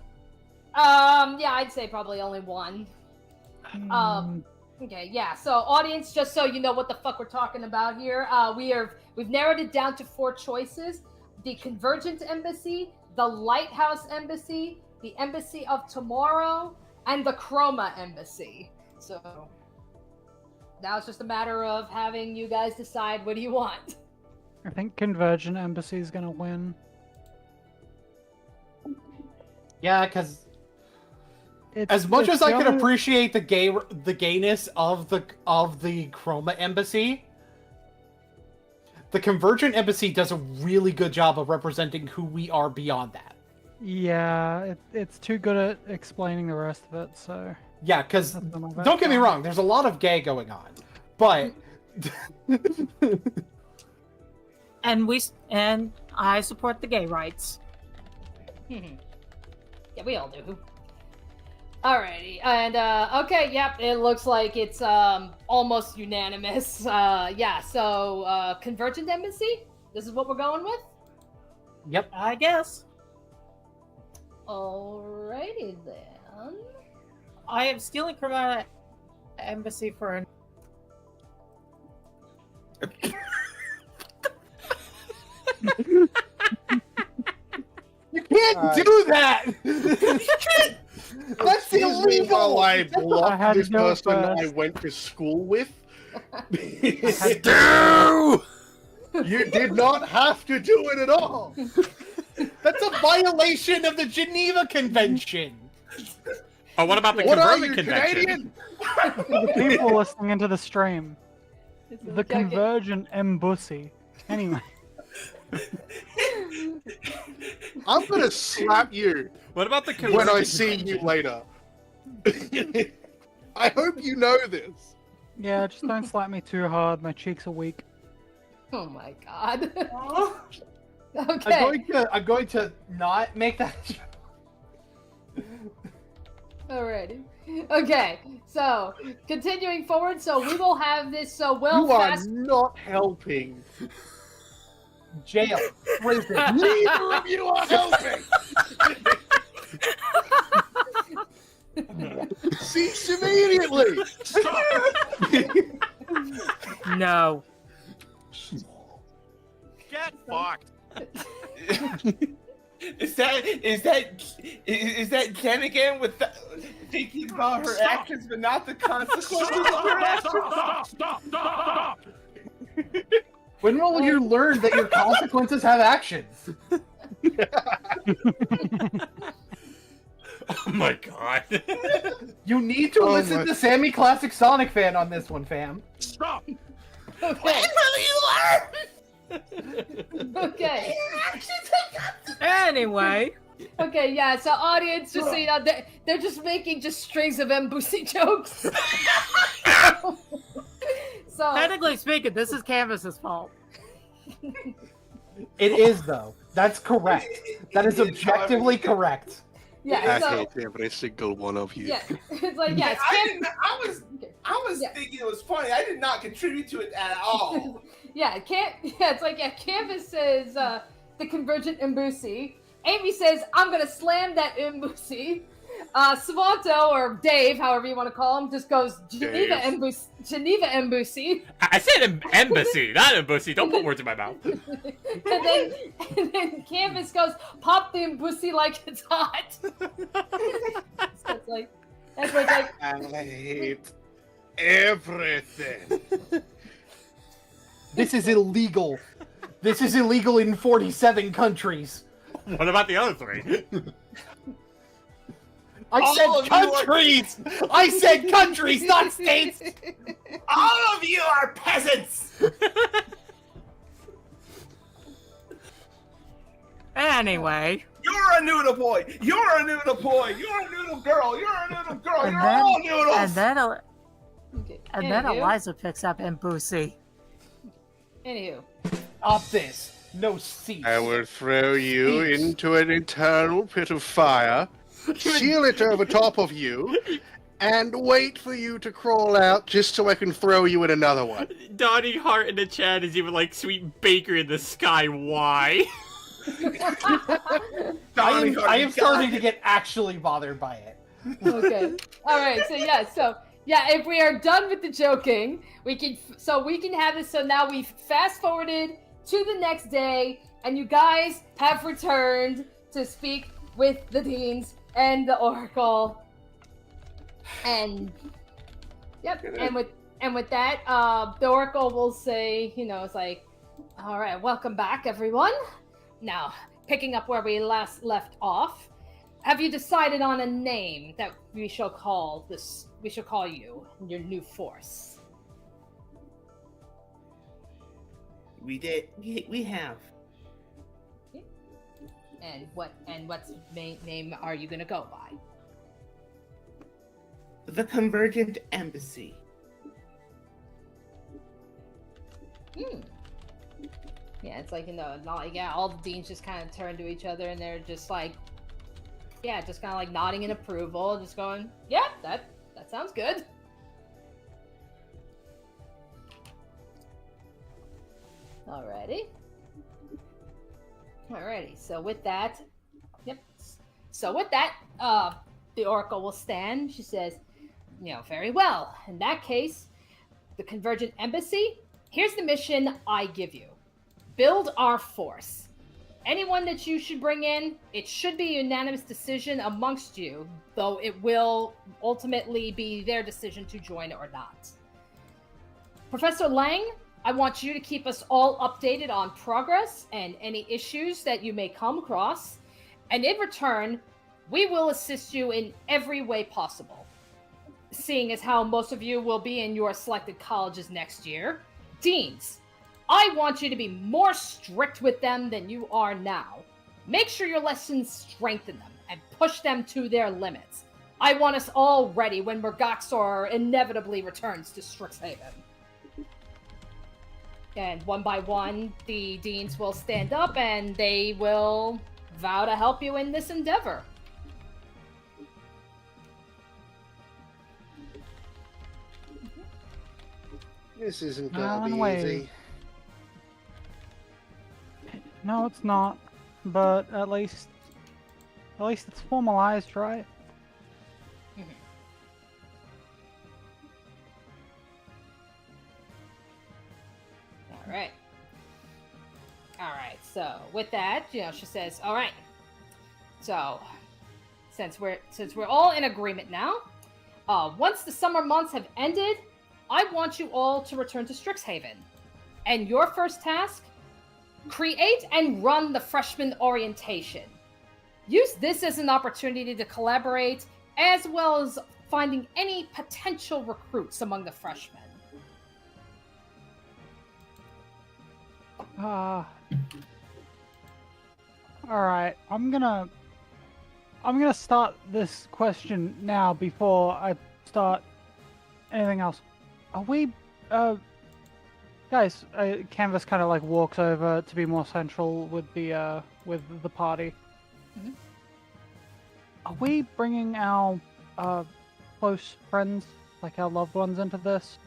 Yeah, I'd say probably only one. Hmm. Okay, yeah. So, audience, just so you know what the fuck we're talking about here, we've narrowed it down to 4 choices: the Convergent Embassy, the Lighthouse Embassy, the Embassy of Tomorrow, and the Chroma Embassy. So now it's just a matter of having you guys decide what do you want. I think Convergent Embassy is gonna win. Yeah, because as much as I can only- appreciate the gayness of the Chroma Embassy, the Convergent Embassy does a really good job of representing who we are beyond that. Yeah, it's too good at explaining the rest of it. So Yeah, because that's my vote. don't get me wrong, there's a lot of gay going on, but And I support the gay rights. Yeah, we all do. Alrighty, and okay, yep, it looks like it's almost unanimous. Yeah, so Convergent Embassy, this is what we're going with? yep. I guess. Alrighty then. I am stealing Chroma Embassy for an. You can't do that! That's Excuse me illegal! while I I had block to this do it person I first. went to school with. Do! You did not have to do it at all. That's a violation of the Geneva Convention! Oh, what about the What are you, Convergent Convention? Canadian? The people listening into the stream, the Okay. Convergent Embassy. Anyway, I'm gonna slap you What about the when I Convergent see you Convention? later. I hope you know this. yeah, just don't slap me too hard. My cheeks are weak. Oh my god. I'm Okay. going to not make that. Alrighty. Okay. So continuing forward, so we will have this. So we'll You are fast. not helping. Jail. Prison. Neither of you are helping. Cease immediately. Get fucked. Is that Jen again with thinking about her actions but not the consequences of her actions? Stop! When will you learn that your consequences have actions? Oh my god. You need to listen to Sammy Classic Sonic Fan on this one, fam. Stop! Okay. Okay. Anyway. Okay, yeah, so audience, just so you know, they're just making just strings of Mbusi jokes. So Technically speaking, this is Canvas's fault. It is, though. That's correct. That is objectively correct. yeah, I so hate every single one of you. yeah, it's like yeah, I was thinking it was funny. I did not contribute to it at all. it's like Canvas says the convergent Mbusi. Amy says I'm gonna slam that Mbusi. Savanto or Dave, however you want to call him, just goes Geneva Mbusi. I said embassy, not embassy. Don't put words in my mouth. and then Canvas goes pop the Mbusi like it's hot. So it's like that's where it's like I hate everything. This is illegal. This is illegal in 47 countries. What about the other 3? I said countries! I said countries, not states! All of you are peasants. Anyway. You're a noodle boy. You're a noodle boy. You're a noodle girl. You're a noodle girl. You're all noodles. And then Eliza picks up Mbusi. Anywho. Stop this. No seats. I will throw you into an eternal pit of fire, seal it over top of you, and wait for you to crawl out just so I can throw you in another one. Donnie Hart in the chat is even like Sweet Baker in the Sky. Why? I am starting to get actually bothered by it. Okay. All right. So if we are done with the joking, we can have this. So now we've fast forwarded to the next day, and you guys have returned to speak with the deans and the oracle. And and with that, the oracle will say, it's like, all right, welcome back, everyone. Now, picking up where we last left off, have you decided on a name that we shall call this? We shall call you your new force. We did. We have. And what's name are you gonna go by? The Convergent Embassy. Yeah, it's like, not like, all the deans just kind of turn to each other and they're just like, just kind of like nodding in approval, just going, yeah, that sounds good. Alrighty. So with that, the oracle will stand. She says, very well. In that case, the Convergent Embassy, here's the mission I give you. Build our force. Anyone that you should bring in, it should be a unanimous decision amongst you, though it will ultimately be their decision to join or not. Professor Lang, I want you to keep us all updated on progress and any issues that you may come across. And in return, we will assist you in every way possible. Seeing as how most of you will be in your selected colleges next year, deans, I want you to be more strict with them than you are now. Make sure your lessons strengthen them and push them to their limits. I want us all ready when Murgaxor inevitably returns to Strixhaven. And one by one, the deans will stand up and they will vow to help you in this endeavor. This isn't gonna be easy. No, it's not. But at least it's formalized, right? All right. So with that, she says, all right, So, since we're all in agreement now, once the summer months have ended, I want you all to return to Strixhaven. And your first task: create and run the freshman orientation. Use this as an opportunity to collaborate, as well as finding any potential recruits among the freshmen. Alright, I'm gonna start this question now before I start anything else. Are we, guys, Canvas kind of like walks over to be more central with the party. Mhm. Are we bringing our, close friends, like our loved ones into this?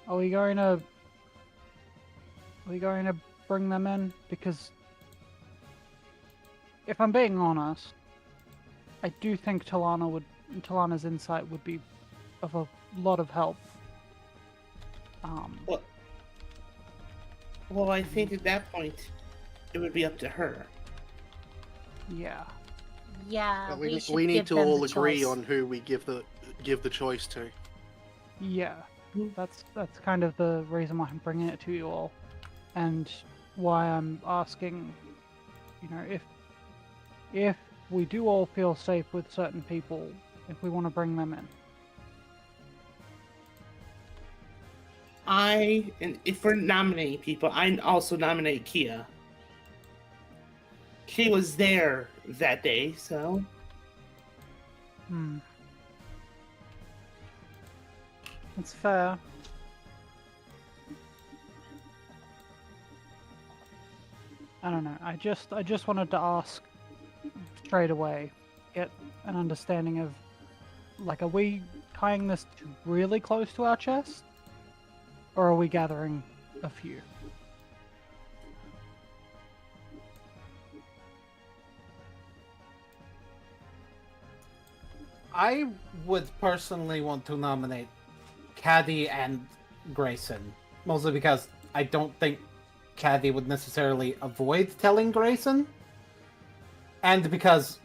Are we going to bring them in? Because if I'm being honest, I do think Talana's insight would be of a lot of help. Well, I think at that point, it would be up to her. Yeah. Yeah, But we should we need give to them all the agree choice. on who we give the choice to. Yeah. That's kind of the reason why I'm bringing it to you all, and why I'm asking, you know, if we do all feel safe with certain people, if we want to bring them in. And if we're nominating people, I also nominate Kia. She was there that day, so. That's fair. I don't know. I just wanted to ask straight away, get an understanding of, like, are we tying this really close to our chest, or are we gathering a few? I would personally want to nominate Caddy and Grayson, mostly because I don't think Caddy would necessarily avoid telling Grayson, and because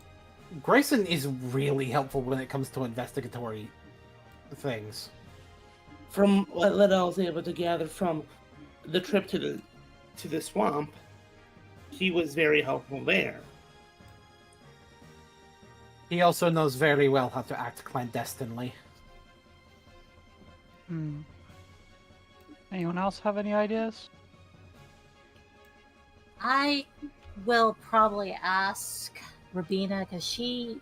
Grayson is really helpful when it comes to investigatory things. From what little I was able to gather from the trip to the swamp, he was very helpful there. He also knows very well how to act clandestinely. Anyone else have any ideas? I will probably ask Rabina because she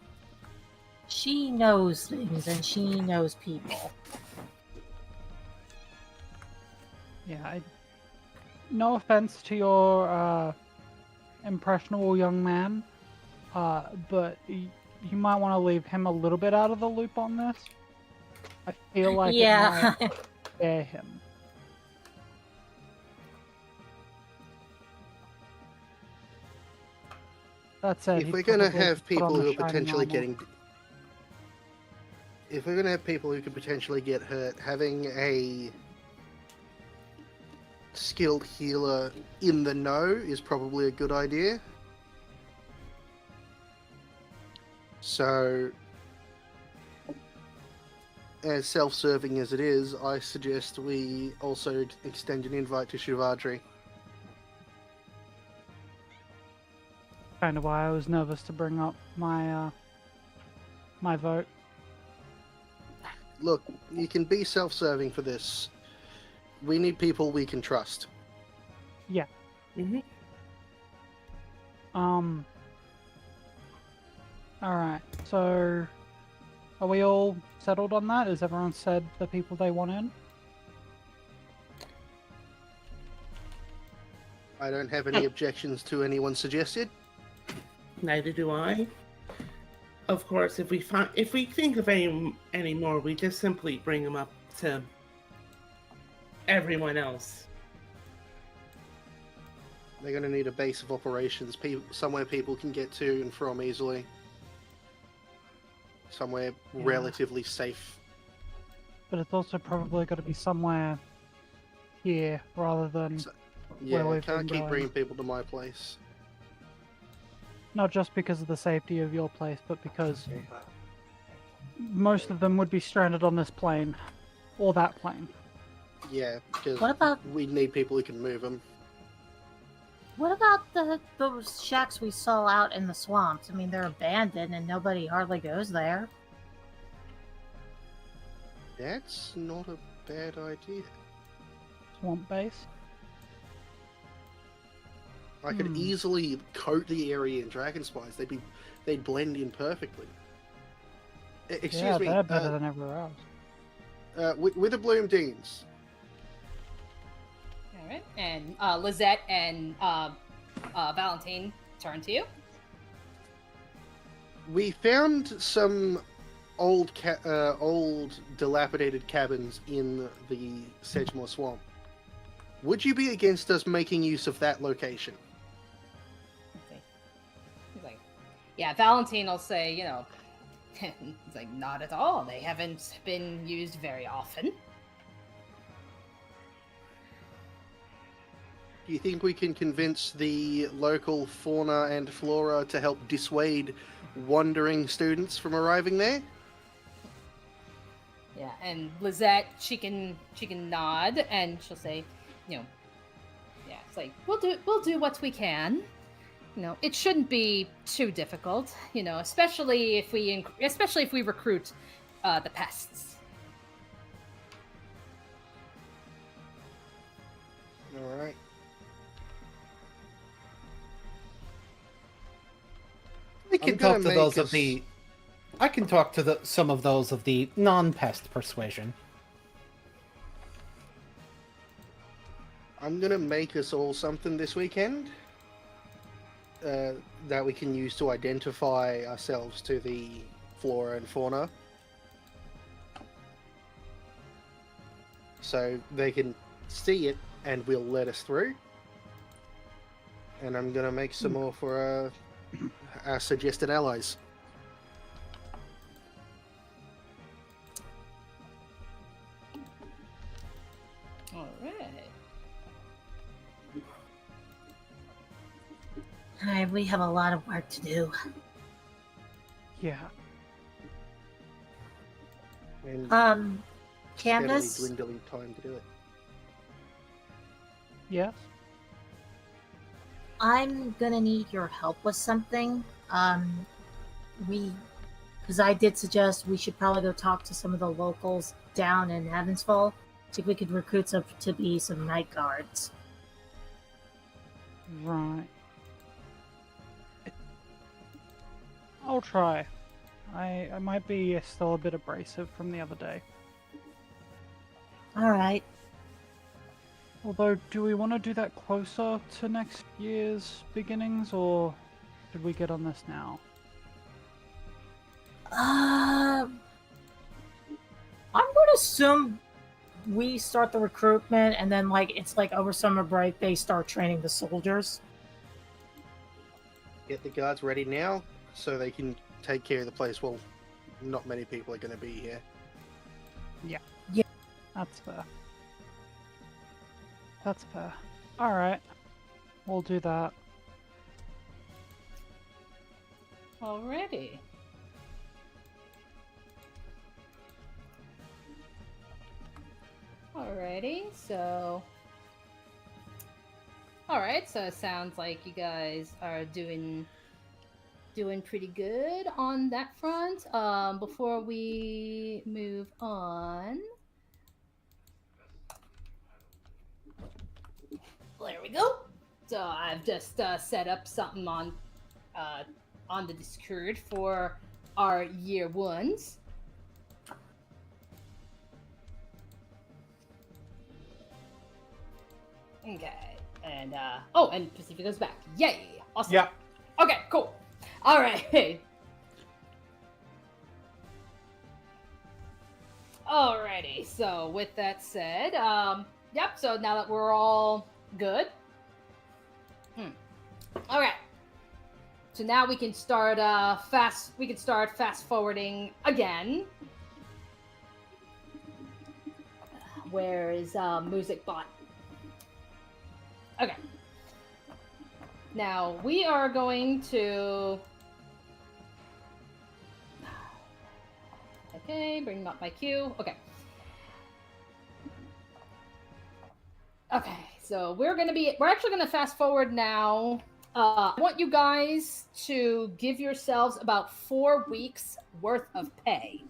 knows things and she knows people. Yeah, no offense to your impressionable young man, but you might want to leave him a little bit out of the loop on this. I feel like it might scare him. That said, If we're going to have people who are potentially getting... If we're going to have people who could potentially get hurt, having a skilled healer in the know is probably a good idea. So, as self-serving as it is, I suggest we also extend an invite to Shivadri. Kind of why I was nervous to bring up my my vote. Look, you can be self-serving for this. We need people we can trust. Yeah. Alright, so are we all settled on that? Has everyone said the people they want in? I don't have any objections to anyone suggested. Neither do I. Of course, if we think of any more, we just simply bring them up to everyone else. They're going to need a base of operations, somewhere people can get to and from easily. Somewhere relatively safe. But it's also probably got to be somewhere here rather than Yeah, where I we've can't been keep going. bringing people to my place. Not just because of the safety of your place, but because most of them would be stranded on this plane. Or that plane. Yeah, because What about we need people who can move them. those shacks we saw out in the swamps? I mean, they're abandoned and nobody hardly goes there. That's not a bad idea. Swamp base. I could easily coat the area in dragon spice. They'd blend in perfectly. Excuse me. They're better than everywhere else. Witherbloom Deans. All right, and Lizette and Valentine turn to you. We found some old dilapidated cabins in the Sedgemoor Swamp. Would you be against us making use of that location? He's like, yeah, Valentine will say, you know, he's like, not at all. They haven't been used very often. Do you think we can convince the local fauna and flora to help dissuade wandering students from arriving there? Yeah, and Lizette, she can nod and she'll say, you know, yeah, it's like we'll do what we can. You know, it shouldn't be too difficult. You know, especially if we recruit the pests. All right. I can talk to those of the. I can talk to some of those of the non-pest persuasion. I'm gonna make us all something this weekend that we can use to identify ourselves to the flora and fauna, so they can see it and will let us through. And I'm gonna make some more for our suggested allies. All right. Alright, we have a lot of work to do. Yeah. And Canvas, steadily dwindling time to do it. Yes. I'm gonna need your help with something. Because I did suggest we should probably go talk to some of the locals down in Evansville, see if we could recruit some to be some night guards. Right. I'll try. I might be still a bit abrasive from the other day. Alright. Although, do we want to do that closer to next year's beginnings, or should we get on this now? I'm gonna assume we start the recruitment and then it's like over summer break they start training the soldiers. Get the guards ready now so they can take care of the place. Well, not many people are going to be here. That's fair. That's fair. Alright. We'll do that. Alrighty. Alrighty, so... Alright, so it sounds like you guys are doing pretty good on that front. Before we move on... There we go. So I've just set up something on the Discord for our year ones. Okay, and and Pacifico's back. Yay! Awesome. Yeah. Okay, cool. All right. Alrighty. So with that said, yep. So now that we're all good. Okay. So now we can start fast forwarding again. Where is music bot? Okay. Now we are going to. Okay, bring up my queue. Okay. Okay, so we're actually gonna fast forward now. I want you guys to give yourselves about 4 weeks worth of pay.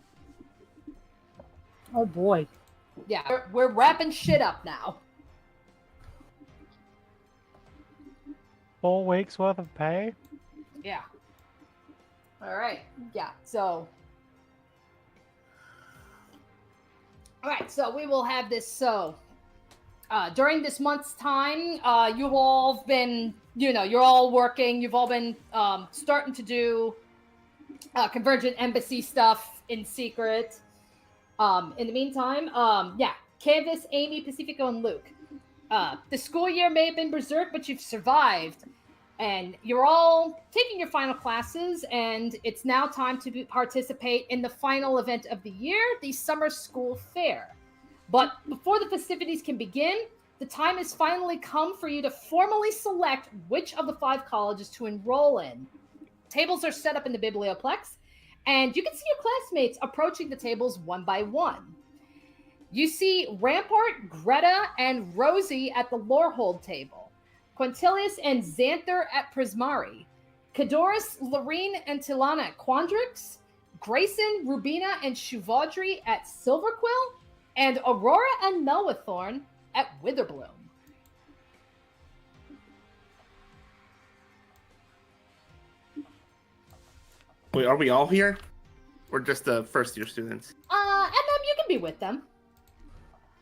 Oh boy. Yeah, we're wrapping shit up now. 4 weeks worth of pay? Yeah. All right. Yeah. So. All right. So we will have this. So. During this month's time, you've all been, you're all working. You've all been starting to do Convergent Embassy stuff in secret. In the meantime, Canvas, Amy, Pacifico, and Luke. The school year may have been berserk, but you've survived. And you're all taking your final classes, and it's now time to participate in the final event of the year, the Summer School Fair. But before the festivities can begin, the time has finally come for you to formally select which of the 5 colleges to enroll in. Tables are set up in the Biblioplex, and you can see your classmates approaching the tables one by one. You see Rampart, Greta, and Rosie at the Lorehold table, Quintilius and Xanther at Prismari, Cadoris, Lorene, and Tilana at Quandrix, Grayson, Rubina, and Shuvaudry at Silverquill, and Aurora and Melwathorn at Witherbloom. Wait, are we all here? Or just the first year students? And then you can be with them.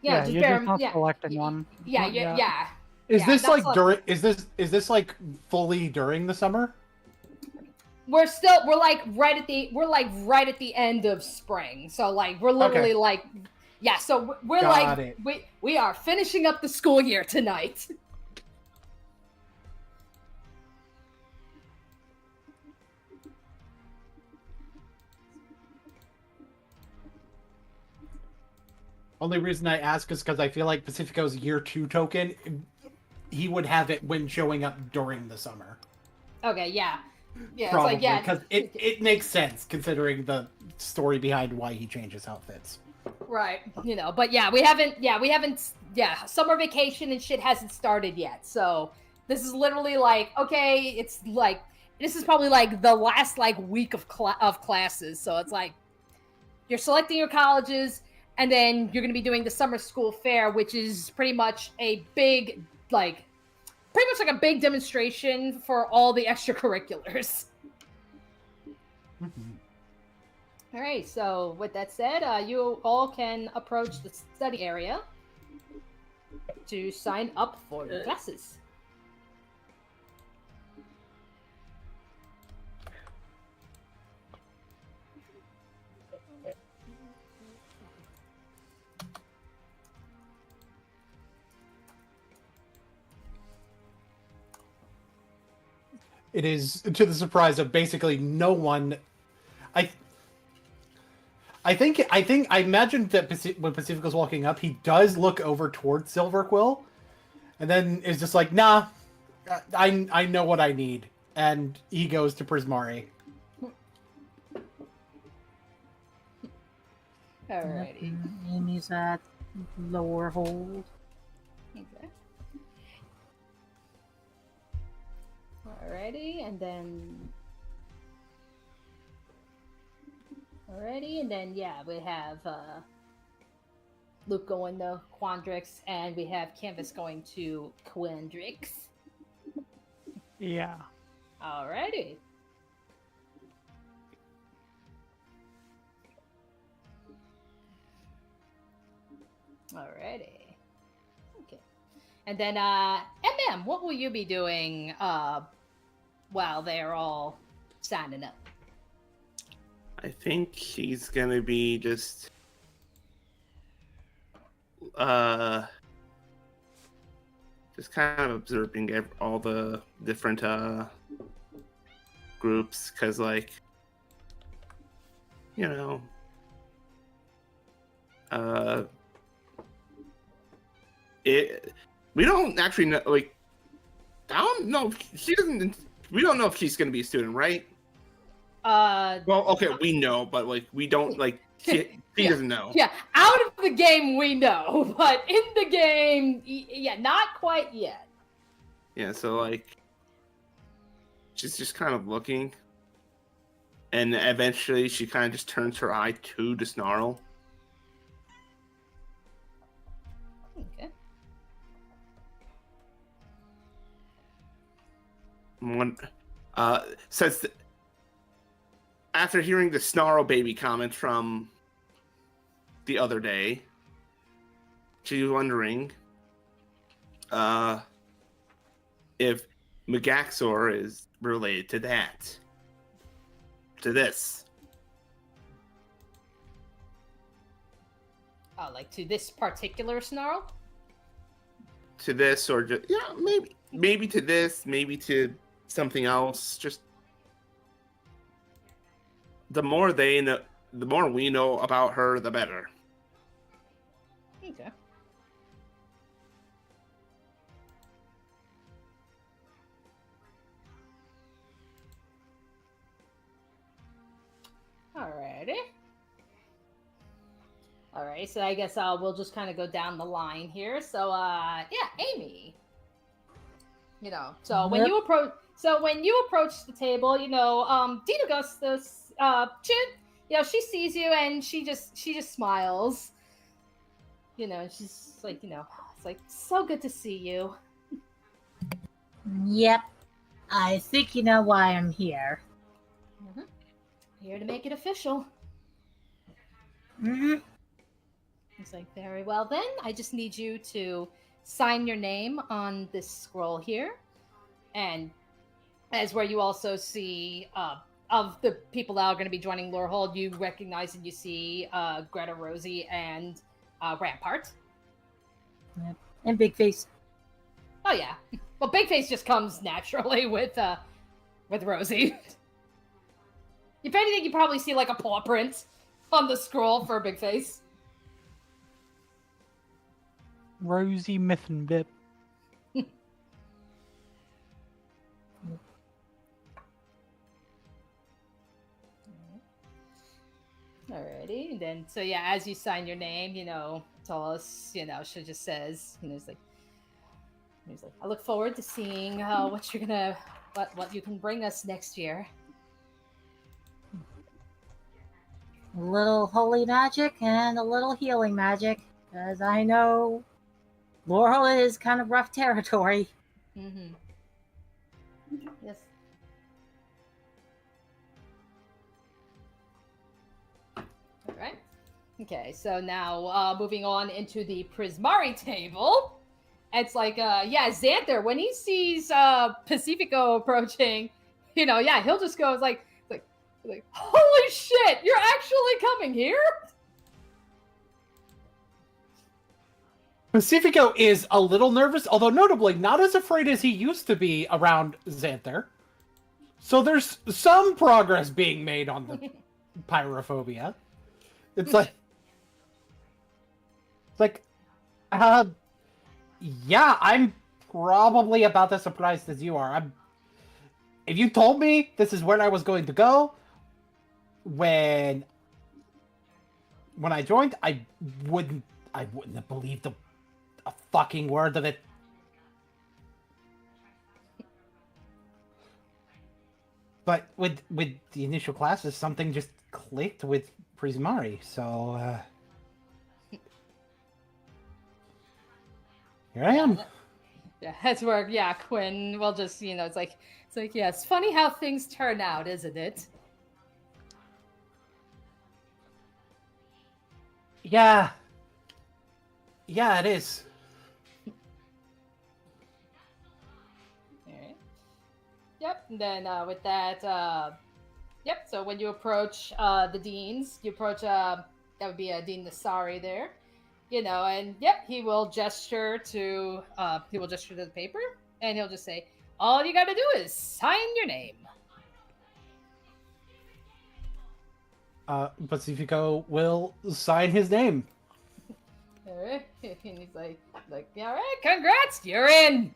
Yeah, you're just not selecting one. Yeah. Is Yeah, this that's like what- during? Is this like fully during the summer? We're like right at the end of spring. So like we're literally like, yeah. So we're Got like it. we are finishing up the school year tonight. Only reason I ask is because I feel like Pacifico's year 2 token, he would have it when showing up during the summer. Okay, yeah. Yeah, Probably, it's like, yeah. because it makes sense considering the story behind why he changes outfits. Right. But summer vacation and shit hasn't started yet. So this is literally like, okay, it's like, this is probably like the last like week of classes. So it's like, you're selecting your colleges, and then you're going to be doing the summer school fair, which is pretty much a big, a big demonstration for all the extracurriculars. Mm-hmm. All right, so with that said, you all can approach the study area to sign up for your classes. It is to the surprise of basically no one. I imagine that when Pacifico's walking up, he does look over towards Silverquill, and then is just like, nah, I know what I need, and he goes to Prismari. Alrighty. Amy's at lower hold. Okay. Alrighty, and then we have Luke going to Quandrix, and we have Canvas going to Quandrix. Yeah. Alrighty. Alrighty. Okay. And then, MM, what will you be doing while they're all signing up? I think he's gonna be just kind of observing all the different groups, because like, we don't actually know, like, I don't know. She doesn't. We don't know if she's gonna be a student, right? Well, okay, we know, but like we don't like. She doesn't know. Yeah, out of the game we know, but in the game, yeah, not quite yet. Yeah, so like, she's just kind of looking, and eventually she kind of just turns her eye to the snarl. Okay. Says after hearing the snarl baby comment from the other day, she was wondering if Megaxor is related to that. To this. Like to this particular snarl? To this, or just, yeah, maybe to this, maybe to something else. Just the more they know, the more we know about her, the better. Okay. Alrighty. Alright, so I guess we'll just kind of go down the line here. So, yeah, Amy. You know, so when you approach the table, you know, Dean Augustus, you know, she sees you and she just smiles. You know, and she's like, you know, it's like, so good to see you. Yep. I think you know why I'm here. Mm-hmm. Here to make it official. Mm-hmm. It's like, very well then. I just need you to sign your name on this scroll here. And as where you also see, of the people that are going to be joining Lorehold, you recognize and you see Greta Rosie and Rampart. Yep. And Big Face. Oh yeah. Well, Big Face just comes naturally with Rosie. If anything, you probably see like a paw print on the scroll for Big Face. Rosie Mithenbit. Alrighty, and then so yeah, as you sign your name, you know, Tullus, you know, she just says, you know, he's like, I look forward to seeing what you're gonna, what you can bring us next year. A little holy magic and a little healing magic, because I know Laurel is kind of rough territory. Mm-hmm. Yes. All right. Okay, so now moving on into the Prismari table. It's like, yeah, Xanther, when he sees Pacifico approaching, you know, yeah, he'll just go, like, holy shit, you're actually coming here? Pacifico is a little nervous, although notably not as afraid as he used to be around Xanther. So there's some progress being made on the pyrophobia. It's like, yeah, I'm probably about as surprised as you are. If you told me this is where I was going to go when I joined, I wouldn't have believed a fucking word of it. But with the initial classes, something just clicked with Prismari, so here I am. Yeah, that's where, yeah, Quinn will just, you know, it's like, yeah, it's funny how things turn out, isn't it? Yeah, it is. Alright. Yep, and then with that, yep, so when you approach the deans, you approach, that would be Dean Nasari there, you know, and yep, he will gesture to the paper, and he'll just say, all you gotta do is sign your name. Pacifico will sign his name. Alright, and he's like, yeah, alright, congrats, you're in!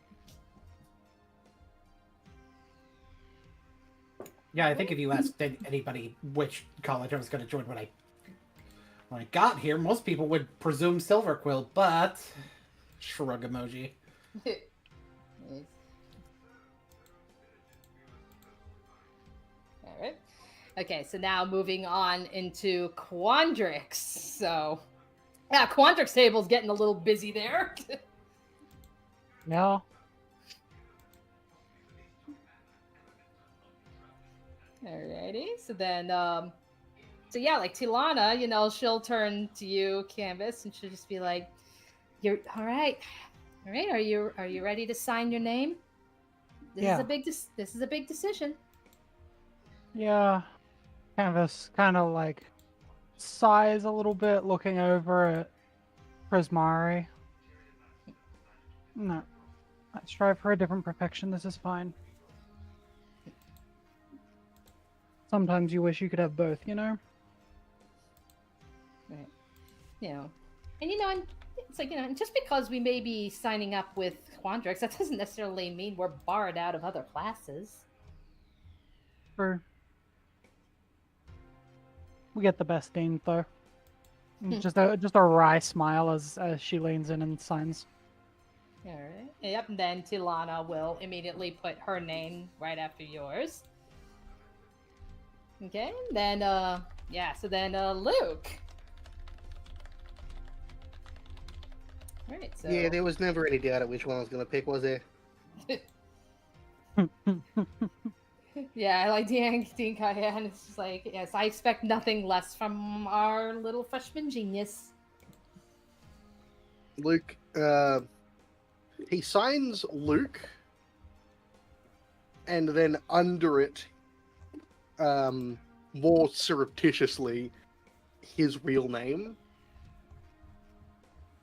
Yeah, I think if you asked anybody which college I was going to join when I got here, most people would presume Silverquill, but shrug emoji. Nice. All right. Okay, so now moving on into Quandrix. So, yeah, Quandrix table's getting a little busy there. Yeah. Alrighty. So then, so yeah, like Tilana, you know, she'll turn to you, Canvas, and she'll just be like, "You're all right. All right. Are you ready to sign your name? This Yeah. is a big this is a big decision." Yeah. Canvas kind of like sighs a little bit, looking over at Prismari. No. I strive for a different perfection. This is fine. Sometimes you wish you could have both, you know? Right. You know, and you know, and it's like, you know, just because we may be signing up with Quandrix, that doesn't necessarily mean we're barred out of other classes. For we get the best names though. Just a wry smile as she leans in and signs. All right. Yep. And then Tilana will immediately put her name right after yours. Okay. And then, yeah. So then, Luke. All right. So Yeah, there was never any doubt at which one I was going to pick, was there? yeah, like Dean Cayenne is just like, yes, I expect nothing less from our little freshman genius. Luke, he signs Luke, and then under it, more surreptitiously, his real name.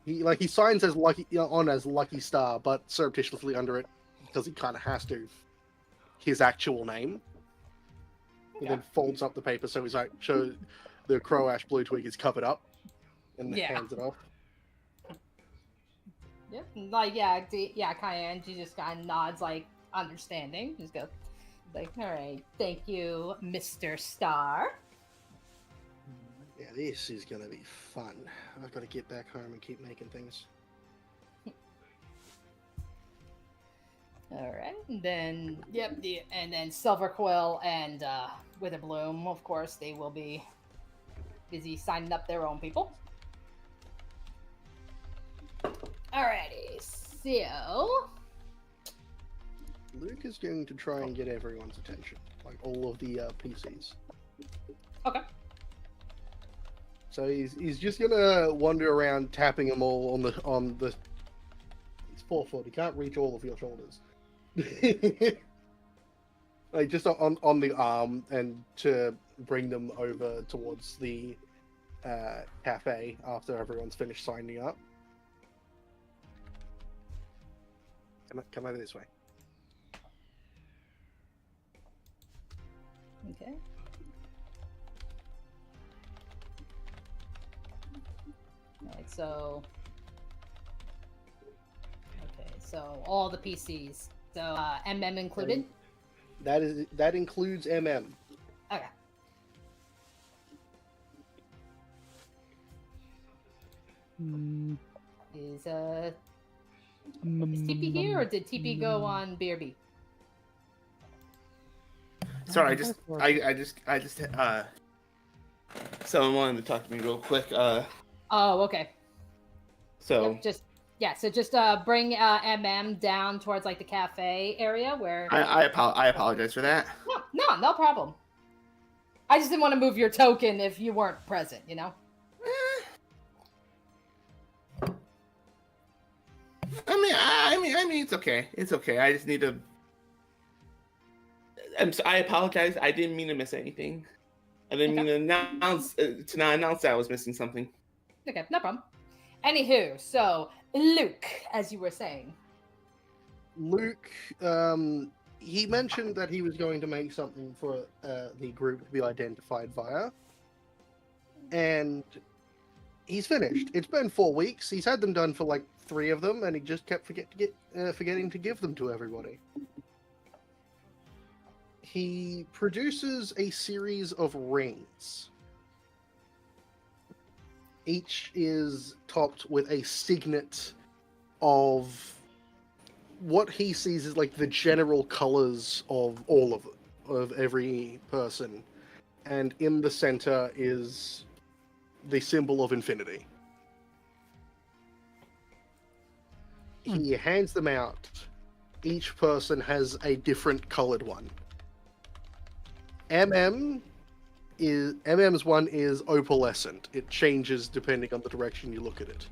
He signs as Lucky Star, but surreptitiously under it, because he kind of has to, his actual name. And then folds up the paper so he's like, show the Crow Ash Blue Twig is covered up, and then hands it off. Yep. Like, yeah, Cayenne, she just kind of nods, like, understanding. Just goes, like, all right, thank you, Mr. Star. Yeah, this is going to be fun. I've got to get back home and keep making things. All right, and then, yep, and then Silverquill and Witherbloom, of course, they will be busy signing up their own people. Alrighty, so Luke is going to try and get everyone's attention, like all of the PCs. Okay. So he's just gonna wander around tapping them all on the. He's 4 foot. He can't reach all of your shoulders. Like just on the arm, and to bring them over towards the cafe after everyone's finished signing up. Come over this way. Okay. Alright, so. Okay, so all the PCs. So, MM included? That includes MM. Okay. Is TP here, or did TP go on BRB? Sorry, I just someone wanted to talk to me real quick. Oh, okay. So Yep, just bring MM down towards like the cafe area where. I apologize for that. No problem. I just didn't want to move your token if you weren't present, you know. I mean, it's okay. It's okay. I just need to. I apologize. I didn't mean to miss anything. I didn't mean to announce that I was missing something. Okay, no problem. Anywho, so Luke, as you were saying. Luke, he mentioned that he was going to make something for the group to be identified via, and he's finished. It's been 4 weeks. He's had them done for like 3 of them, and he just kept forgetting to give them to everybody. He produces a series of rings. Each is topped with a signet of what he sees as like the general colors of all of it, of every person. And in the center is the symbol of infinity. He hands them out. Each person has a different colored one. MM's one is opalescent. It changes depending on the direction you look at it.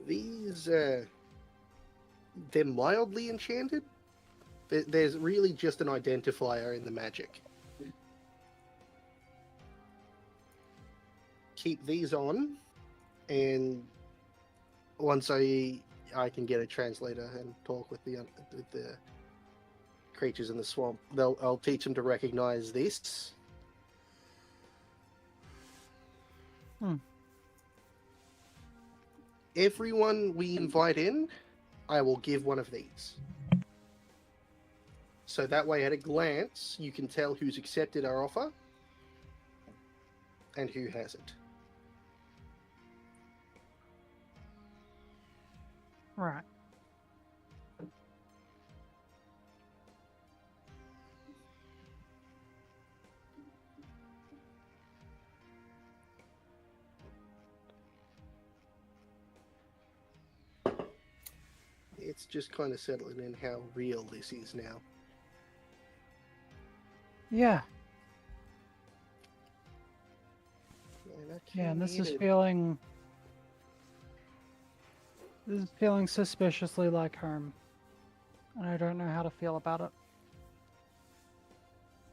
These, they're mildly enchanted. There's really just an identifier in the magic. Keep these on, and once I can get a translator and talk with the creatures in the swamp, I'll teach them to recognize this. Everyone we invite in, I will give one of these. So that way, at a glance, you can tell who's accepted our offer and who hasn't. Right. It's just kind of settling in how real this is now. Yeah. Man, Yeah, and this is feeling suspiciously like home. And I don't know how to feel about it.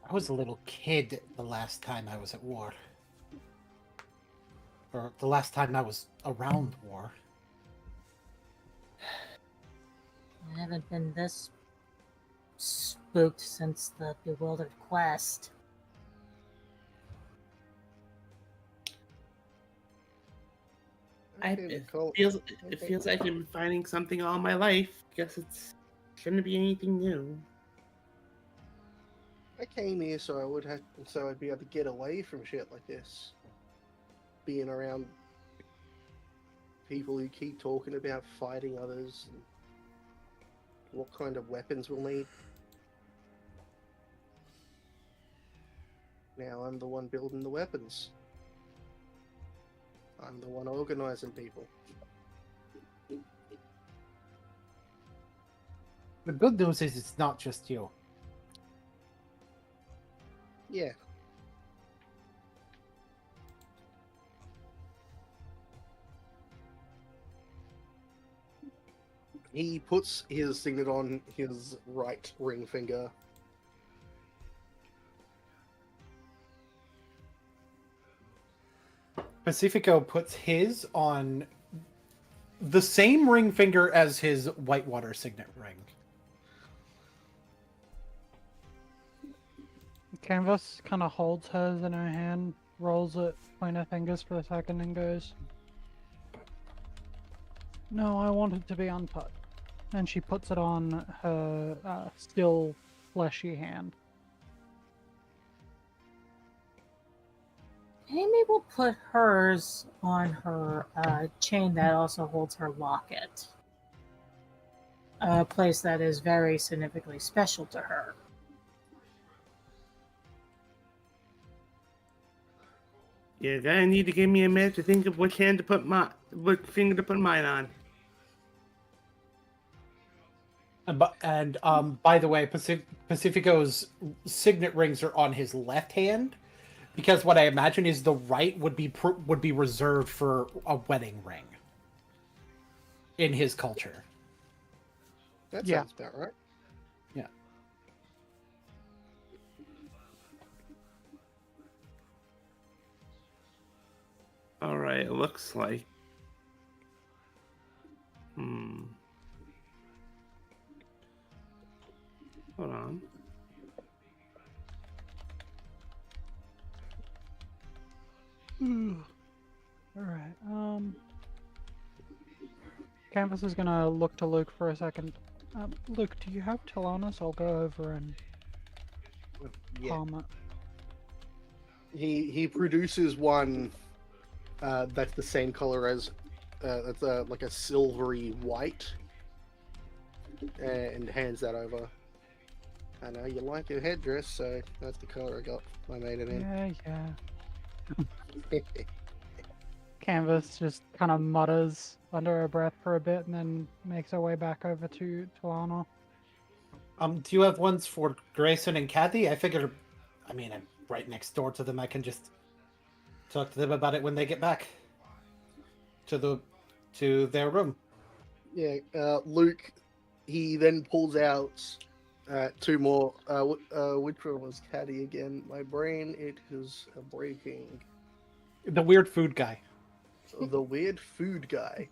I was a little kid the last time I was at war. Or the last time I was around war. I haven't been this spooked since the Bewildered Quest. It feels like I've been finding something all my life. Guess shouldn't be anything new. I came here so I'd be able to get away from shit like this. Being around people who keep talking about fighting others and what kind of weapons we'll need. Now I'm the one building the weapons. I'm the one organizing people. The good news is it's not just you. Yeah. He puts his signet on his right ring finger. Pacifico puts his on the same ring finger as his Whitewater signet ring. Canvas kind of holds hers in her hand, rolls it, point her fingers for a second, and goes, "No, I want it to be untouched." And she puts it on her still fleshy hand. Amy will put hers on her chain that also holds her locket. A place that is very significantly special to her. You're gonna need to give me a minute to think of what finger to put mine on. By the way, Pacifico's signet rings are on his left hand, because what I imagine is the right would be reserved for a wedding ring in his culture. That sounds about right. Yeah. All right, it looks like. Hold on. Alright, Canvas is gonna look to Luke for a second. Luke, do you have Tilanus? I'll go over and palm it. He produces one that's the same color as that's like a silvery white, and hands that over. I know you like your headdress, so that's the color I got. I made it in. Yeah. Canvas just kind of mutters under her breath for a bit and then makes her way back over to Talana. Do you have ones for Grayson and Kathy? I figured, I mean, I'm right next door to them. I can just talk to them about it when they get back to their room. Yeah, Luke. He then pulls out two more. Which one was Caddy again? My brain, it is breaking. The weird food guy. The weird food guy.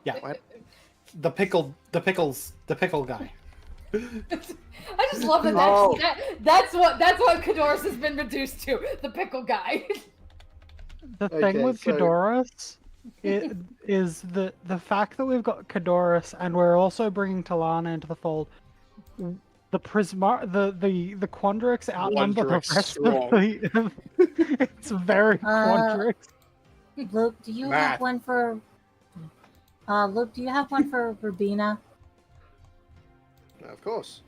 Yeah, What? the pickle guy. I just love that. Oh. That's what Kadoris has been reduced to. The pickle guy. The thing Okay, with so- Kadoris is the fact that we've got Kadoris and we're also bringing Talana into the fold. The the Quandrix outnumber the Quandrix rest strong. of the. It's very Quandrix. Luke, do you Math. have one for? Luke, do you have one for Rubina? Of course.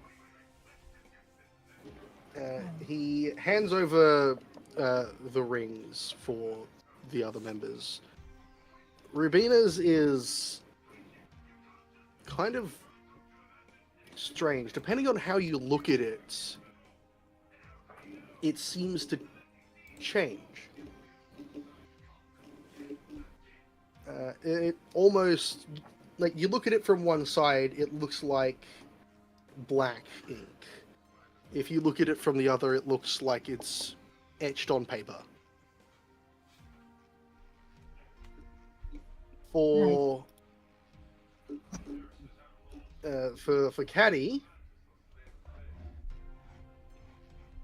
He hands over the rings for the other members. Rubina's is kind of strange. Depending on how you look at it, it seems to change. It almost, like, you look at it from one side, it looks like black ink. If you look at it from the other, it looks like it's etched on paper. For Caddy,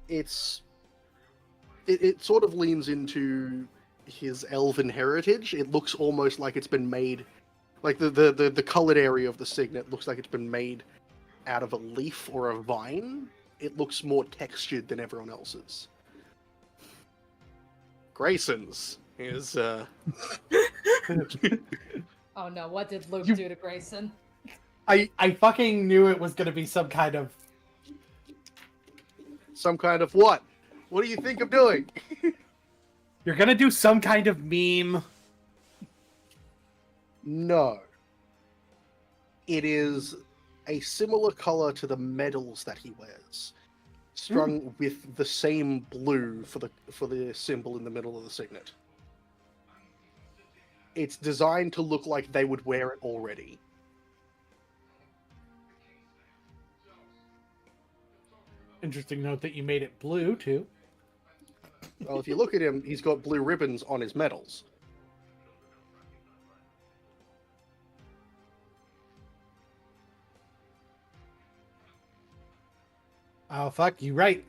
it sort of leans into his elven heritage. It looks almost like it's been made, like the colored area of the signet looks like it's been made out of a leaf or a vine. It looks more textured than everyone else's. Grayson's is Oh no! What did Luke You- do to Grayson? I fucking knew it was gonna be some kind of. some kind of what? What do you think I'm doing? You're gonna do some kind of meme. No. It is a similar color to the medals that he wears, strung with the same blue for the symbol in the middle of the signet. It's designed to look like they would wear it already. Interesting note that you made it blue too. Well, if you look at him, he's got blue ribbons on his medals. Oh fuck, you right.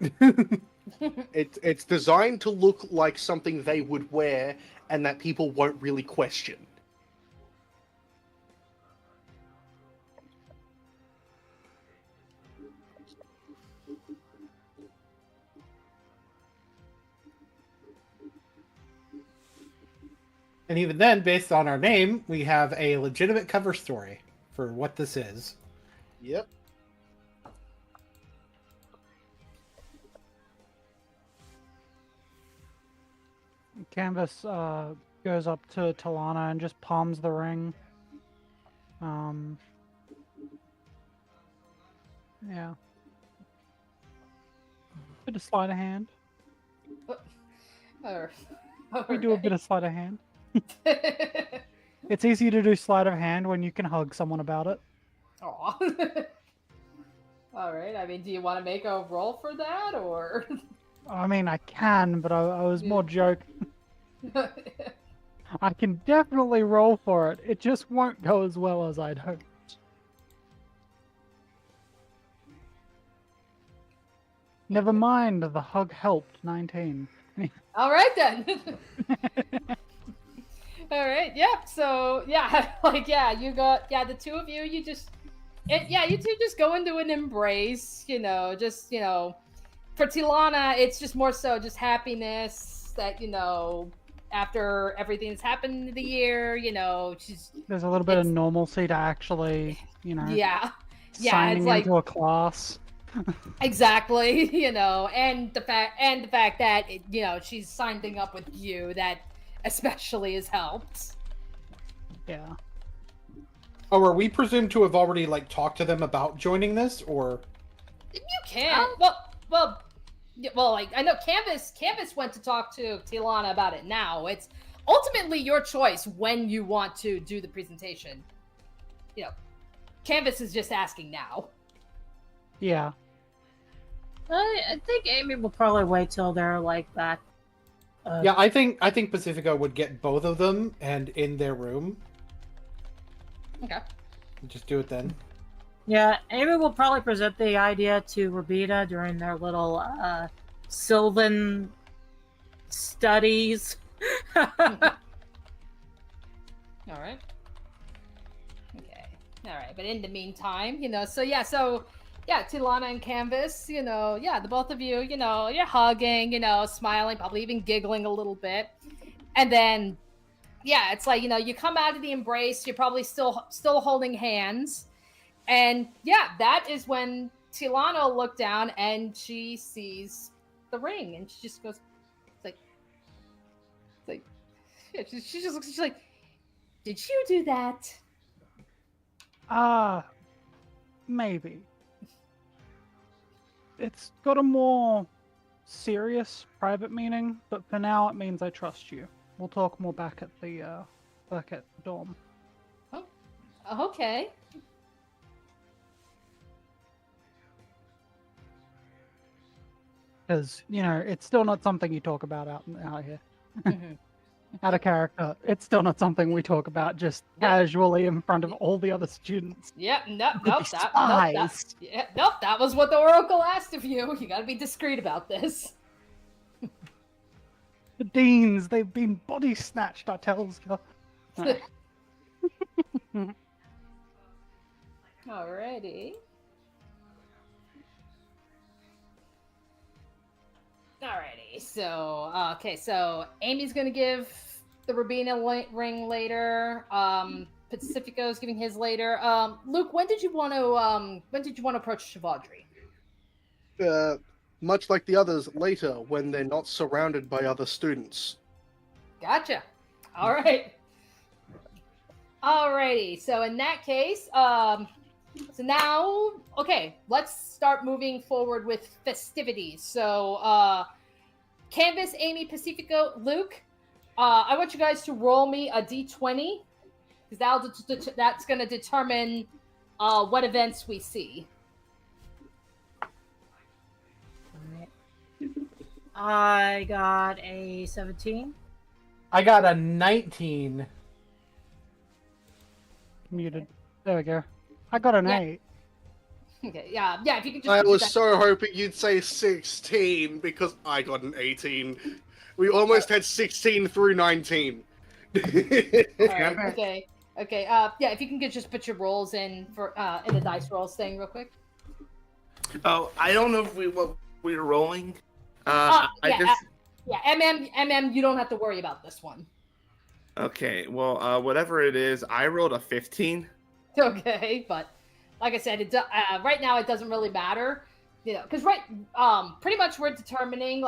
It's designed to look like something they would wear and that people won't really question. And even then, based on our name, we have a legitimate cover story for what this is. Yep. Canvas goes up to Talana and just palms the ring. Yeah. Bit of sleight of hand. We do a bit of sleight of hand. It's easy to do sleight of hand when you can hug someone about it. Aw. All right. I mean, do you want to make a roll for that, or? I mean, I can, but I was more joking. I can definitely roll for it. It just won't go as well as I'd hoped. Never mind, the hug helped. 19. All right then. All right. Yep. So yeah, you got the two of you. You two just go into an embrace. For Tilana, it's just more so just happiness that after everything that's happened in the year, There's a little bit of normalcy to actually, yeah, signing it's like into a class. exactly, and the fact that she's signing up with you, that especially has helped. Yeah. Oh, are we presumed to have already talked to them about joining this, or? You can. Well, I know Canvas went to talk to Tilana about it now. It's ultimately your choice when you want to do the presentation. Canvas is just asking now. Yeah. I think Amy will probably wait till they're back. Yeah, I think Pacifica would get both of them and in their room. Okay. Just do it then. Yeah, Amy will probably present the idea to Rabita during their little Sylvan studies. All right. Okay. All right. But in the meantime, Tilana and Canvas, the both of you, you're hugging, smiling, probably even giggling a little bit. And then, it's you come out of the embrace, you're probably still holding hands. And that is when Tilana will look down and she sees the ring and she just goes, she just looks, she's like, did you do that? Maybe. It's got a more serious private meaning, but for now it means I trust you. We'll talk more back at the dorm. Oh, okay. Because, it's still not something you talk about out here. Mm-hmm. Out of character. It's still not something we talk about just casually in front of all the other students. Yeah, that was what the Oracle asked of you. You gotta be discreet about this. The deans, they've been body snatched, I tells you. Alrighty. Alrighty, so Amy's gonna give the Rubina ring later. Pacifico's giving his later. Luke, when did you want to approach Shivadri? Much like the others, later when they're not surrounded by other students. Gotcha. All right. Alrighty. So in that case, so now, okay, let's start moving forward with festivities. So, Canvas, Amy, Pacifico, Luke, I want you guys to roll me a d20, because that's going to determine what events we see. I got a 17. I got a 19. Muted. There we go. I got an 8. Okay, yeah, if you could just... I was so hoping you'd say 16, because I got an 18. We almost had 16 through 19. Right, okay. If you can just put your rolls in for in the dice rolls thing real quick. Oh, I don't know if what we were rolling. MM, you don't have to worry about this one. Okay, well, whatever it is, I rolled a 15. Okay, but like I said, right now it doesn't really matter, because pretty much we're determining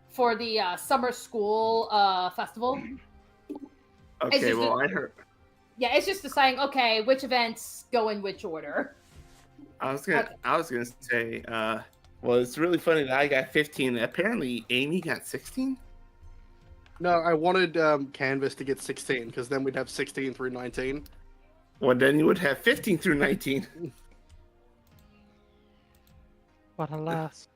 for the summer school festival. Okay, I heard. Yeah, it's just deciding which events go in which order. I was gonna say, well, it's really funny that I got 15. Apparently, Amy got 16. No, I wanted Canvas to get 16, because then we'd have 16 through 19. Well, then you would have 15 through 19. But alas.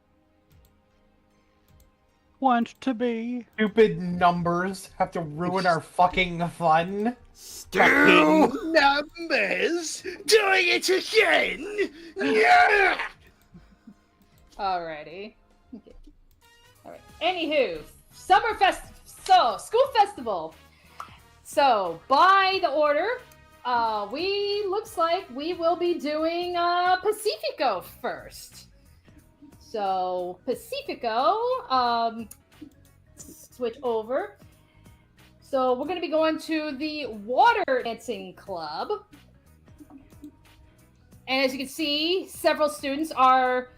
Want to be. Stupid numbers have to ruin our fucking fun. Fucking numbers! Doing it again! Yeah! Alrighty. Okay. Alright. Anywho, school festival. So by the order, looks like we will be doing Pacifico first. So Pacifico, switch over. So we're going to be going to the water dancing club. And as you can see, several students are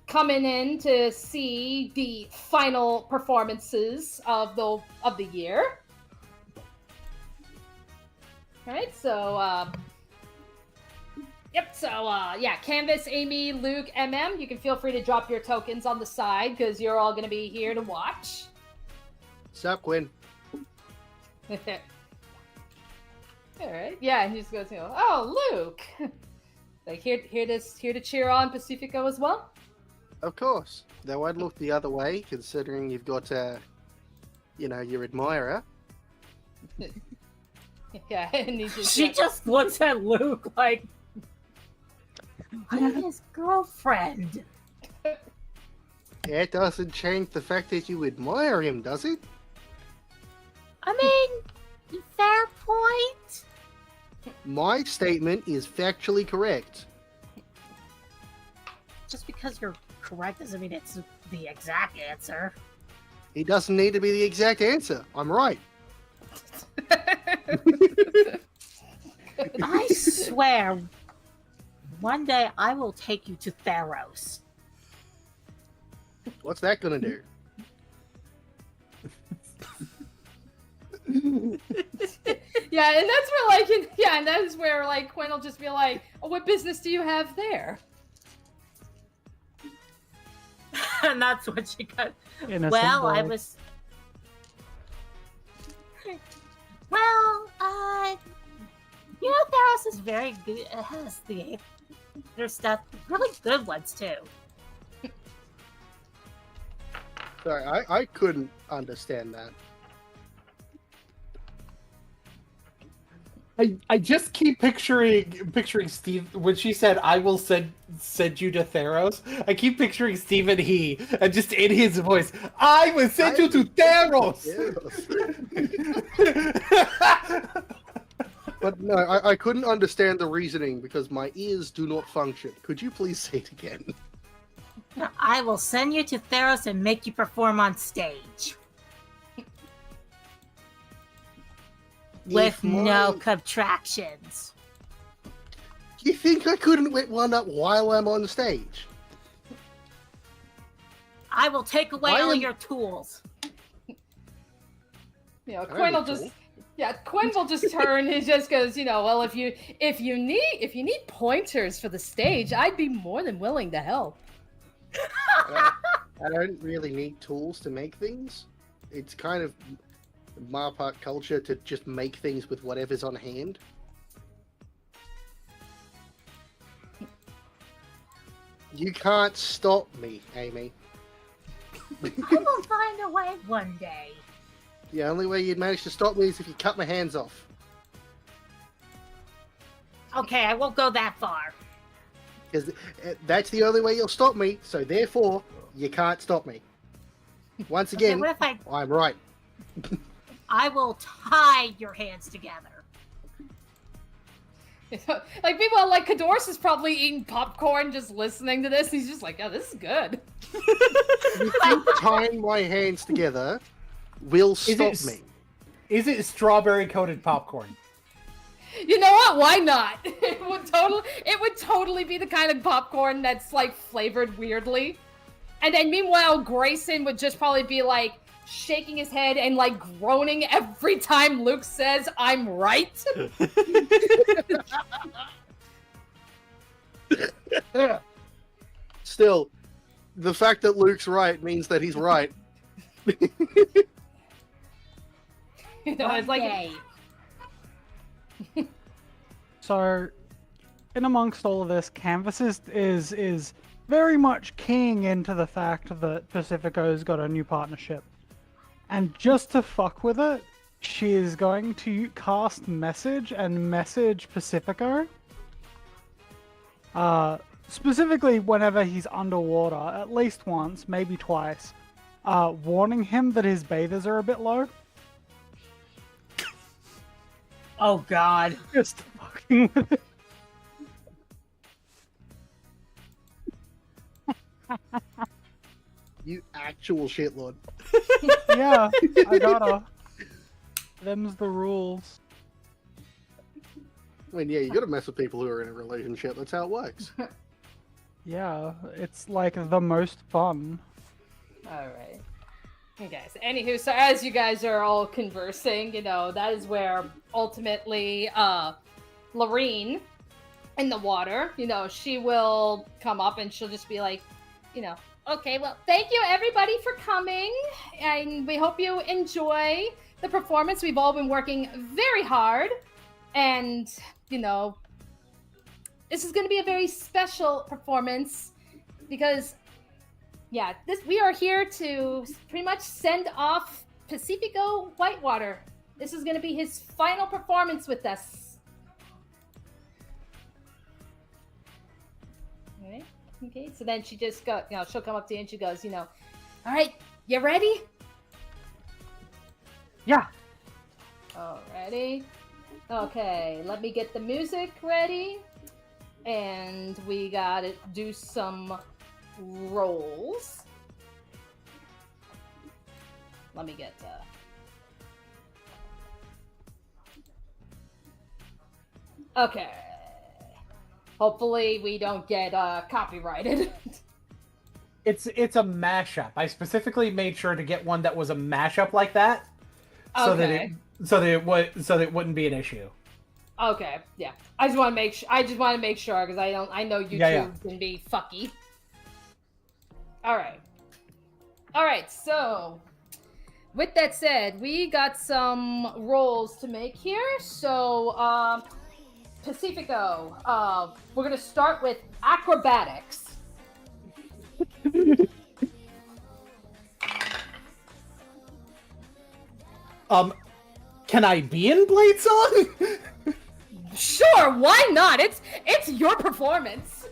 coming in to see the final performances of the year. All right, so yeah, Canvas, Amy, Luke, you can feel free to drop your tokens on the side because you're all going to be here to watch. Sup, Quinn? All right, yeah, and he just goes, oh, Luke. Like here to cheer on Pacifico as well. Of course. Though I'd look the other way, considering you've got, your admirer. Yeah, and he just She just looks at Luke like, I'm his girlfriend. It doesn't change the fact that you admire him, does it? I mean, fair point. My statement is factually correct. Just because you're correct doesn't mean it's the exact answer. It doesn't need to be the exact answer. I'm right. I swear, one day I will take you to Theros. What's that gonna do? Yeah, and that's where and that is where Quinn will just be like, oh, what business do you have there? And that's what she got. Innocent Well, boy. I was. Well, Theros is very good. It has there's stuff, really good ones too. Sorry, I couldn't understand that. I just keep picturing Steve when she said I will send you to Theros. I keep picturing Steve and and just in his voice, I will send you to Theros. But no, I couldn't understand the reasoning because my ears do not function. Could you please say it again? I will send you to Theros and make you perform on stage. With no contractions. You think I couldn't whip one up while I'm on stage? I will take away all your tools. Quinn will just Quinn will just turn. He just goes, well, if you need pointers for the stage, I'd be more than willing to help. I don't really need tools to make things. It's kind of Marpark culture to just make things with whatever's on hand. You can't stop me, Amy. I will find a way one day. The only way you'd manage to stop me is if you cut my hands off. Okay, I won't go that far. Because that's the only way you'll stop me, so therefore, you can't stop me. Once again, what if I'm right. I will tie your hands together. Meanwhile, Kadorus is probably eating popcorn just listening to this. He's just like, oh, this is good. You think tying my hands together will stop me? Is it strawberry coated popcorn? You know what? Why not? It would totally be the kind of popcorn that's flavored weirdly. And then meanwhile, Grayson would just probably be shaking his head and groaning every time Luke says, I'm right. Still, the fact that Luke's right means that he's right. It's like... So, in amongst all of this, Canvas is very much keying into the fact that Pacifico's got a new partnership. And just to fuck with it, she is going to cast Message and message Pacifico. Specifically whenever he's underwater, at least once, maybe twice, warning him that his bathers are a bit low. Oh God. Just fucking with it. You actual shitlord. Yeah, I gotta. Them's the rules. I mean, yeah, you gotta mess with people who are in a relationship. That's how it works. Yeah, it's like the most fun. All right. Okay, so anywho, so as you guys are all conversing, you know, that is where ultimately Lorene in the water, you know, she will come up and she'll just be like, you know, okay, well, thank you everybody for coming, and we hope you enjoy the performance. We've all been working very hard, and, you know, this is going to be a very special performance because, yeah, we are here to pretty much send off Pacifico Whitewater. This is going to be his final performance with us. All right. Okay, so then she just go, you know, she'll come up to you and she goes, you know, all right, you ready? Yeah. Alrighty. Okay, let me get the music ready. And we gotta do some rolls. Let me get Okay. Hopefully we don't get copyrighted. It's a mashup. I specifically made sure to get one that was a mashup like that, so Okay. that it wouldn't be an issue. Okay, yeah. I just want to make sure because I know YouTube Yeah. can be fucky. All right. So, with that said, we got some rolls to make here. So, Pacifico, we're gonna start with acrobatics. Can I be in Blade Song? Sure, why not? It's your performance.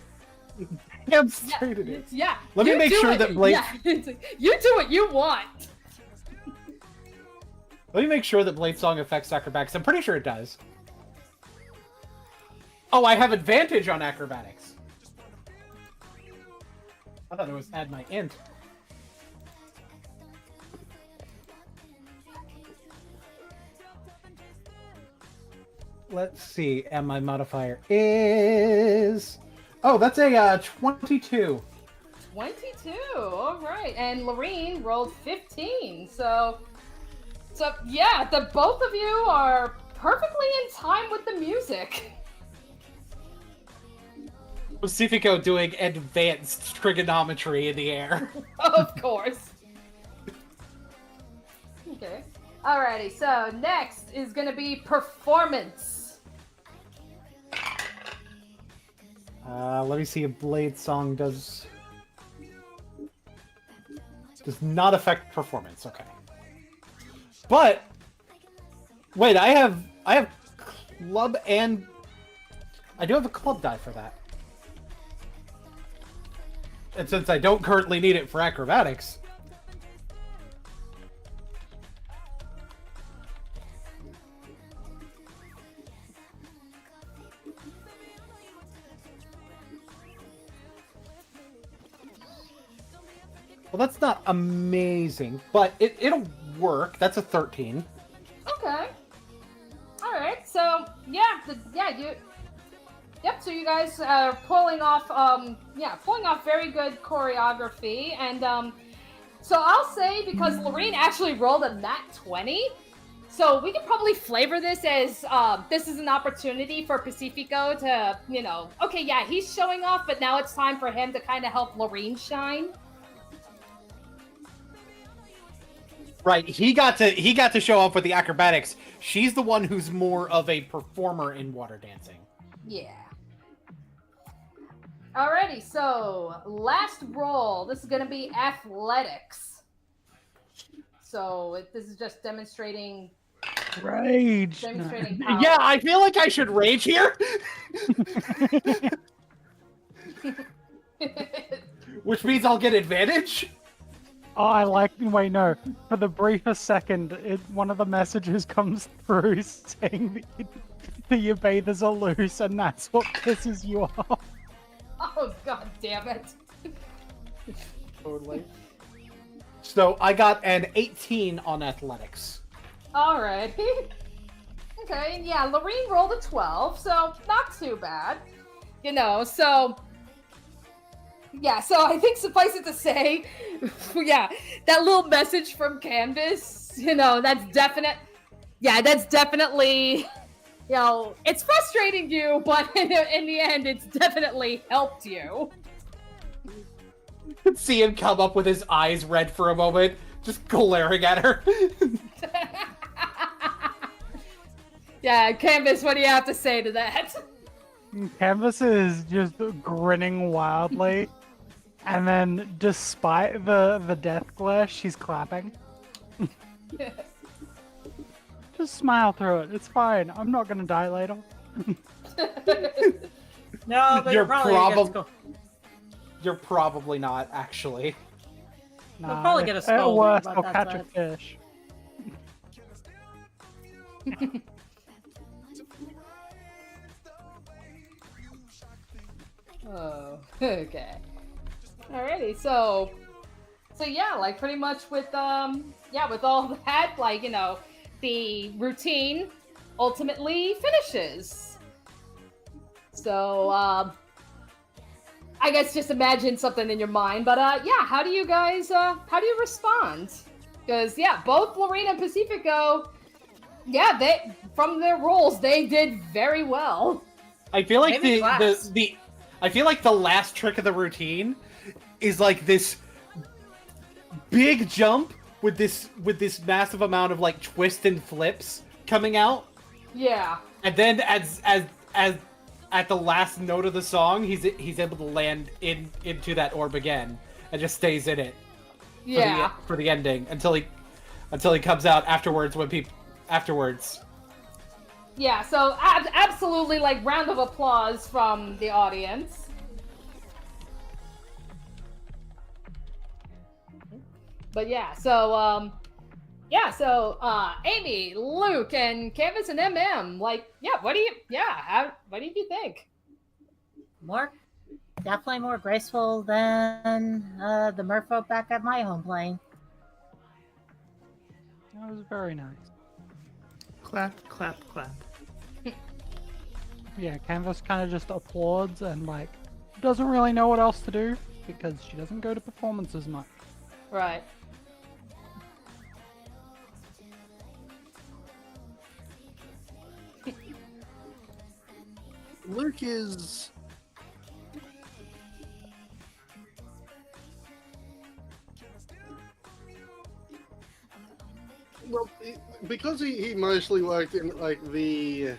Damn straight it is. Yeah. Let me you make do sure it. that Blade. Yeah, you do what you want. Let me make sure that Blade Song affects acrobatics. I'm pretty sure it does. Oh, I have advantage on acrobatics. I thought it was add my int. Let's see, and my modifier is... Oh, that's a 22. 22. All right. And Lorene rolled 15. So yeah, the both of you are perfectly in time with the music. Pacifico doing advanced trigonometry in the air. Of course. Okay. Alrighty, so next is gonna be performance. Let me see if Blade Song does not affect performance. Okay. But wait, I have club and I do have a club die for that. And since I don't currently need it for acrobatics, well, that's not amazing, but it'll work. That's a 13. Okay. Alright, so yeah, so you guys are pulling off very good choreography, and so I'll say, because Lorene actually rolled a nat 20, so we can probably flavor this as this is an opportunity for Pacifico to, you know, okay, yeah, he's showing off, but now it's time for him to kind of help Lorene shine. Right, he got to show off with the acrobatics. She's the one who's more of a performer in water dancing. Yeah. Alrighty, so last roll. This is gonna be athletics. So this is just demonstrating Rage. power. Yeah, I feel like I should rage here. Which means I'll get advantage. Oh, I like. Wait, no. For the briefest second, one of the messages comes through saying that your bathers are loose, and that's what pisses you off. Oh, god damn it. Totally. So I got an 18 on athletics. Alright. Okay, yeah, Lorene rolled a 12, so not too bad. You know, so... Yeah, so I think suffice it to say, yeah, that little message from Canvas, you know, that's definite... Yeah, that's definitely... You know, it's frustrating you, but in the end, it's definitely helped you. See him come up with his eyes red for a moment, just glaring at her. Yeah, Canvas, what do you have to say to that? Canvas is just grinning wildly, and then, despite the death glare, she's clapping. Just smile through it. It's fine. I'm not gonna die later. No, but you're probably You're probably not, actually. Nah, We'll probably get a skull. At worst, but I'll that's catch a it. fish. Oh, okay. Alrighty, so yeah, like pretty much with with all that, like, you know, the routine ultimately finishes. So I guess just imagine something in your mind, but yeah, how do you respond? Because yeah, both Lorena and Pacifico, yeah, they from their roles they did very well. I feel like Maybe I feel like the last trick of the routine is like this big jump with this massive amount of like twists and flips coming out. Yeah. And then as at the last note of the song, he's able to land into that orb again and just stays in it. Yeah. For the ending until he comes out afterwards afterwards. Yeah, so absolutely, like, round of applause from the audience. But yeah, so Amy, Luke, and Canvas and MM, like, yeah, what do you think? Definitely more graceful than the merfolk back at my home plane. That was very nice. Clap, clap, clap. Yeah, Canvas kind of just applauds and, like, doesn't really know what else to do because she doesn't go to performances much. Right. Luke is... Well, because he mostly worked in, like, the...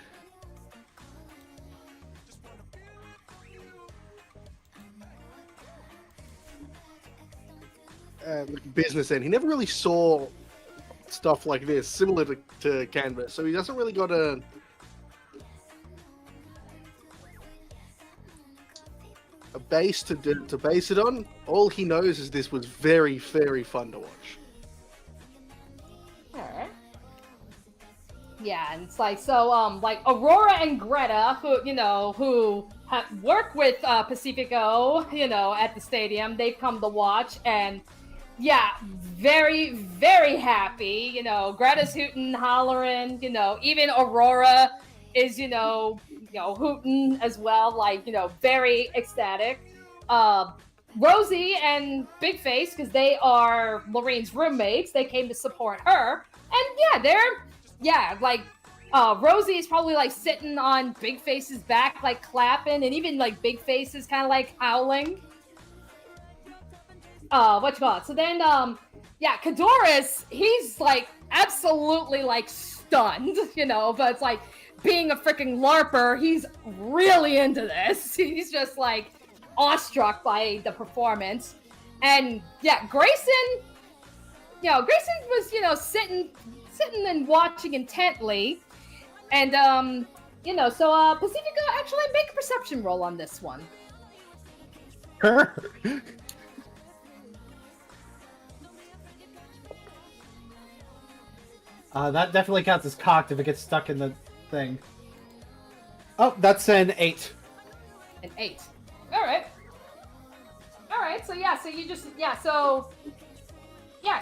business end, he never really saw stuff like this, similar to Canvas, so he doesn't really got a base to base it on. All he knows is this was very, very fun to watch. Alright. Yeah, and it's like, so, like, Aurora and Greta, who work with Pacifico, at the stadium, they've come to watch, and yeah, very, very happy. Greta's hooting, hollering, even Aurora is, hooting as well, like, very ecstatic. Rosie and Big Face, because they are Lorene's roommates, they came to support her. And Rosie is probably like sitting on Big Face's back, like clapping, and even like Big Face is kind of like howling. So then, Kadoris, he's like absolutely like stunned, but it's like being a freaking LARPer, he's really into this. He's just like awestruck by the performance. And yeah, Grayson was, sitting and watching intently. And, Pacifica, actually make a perception roll on this one. That definitely counts as cocked if it gets stuck in the thing. Oh, that's an 8. An 8. All right. All right. So yeah. So you just So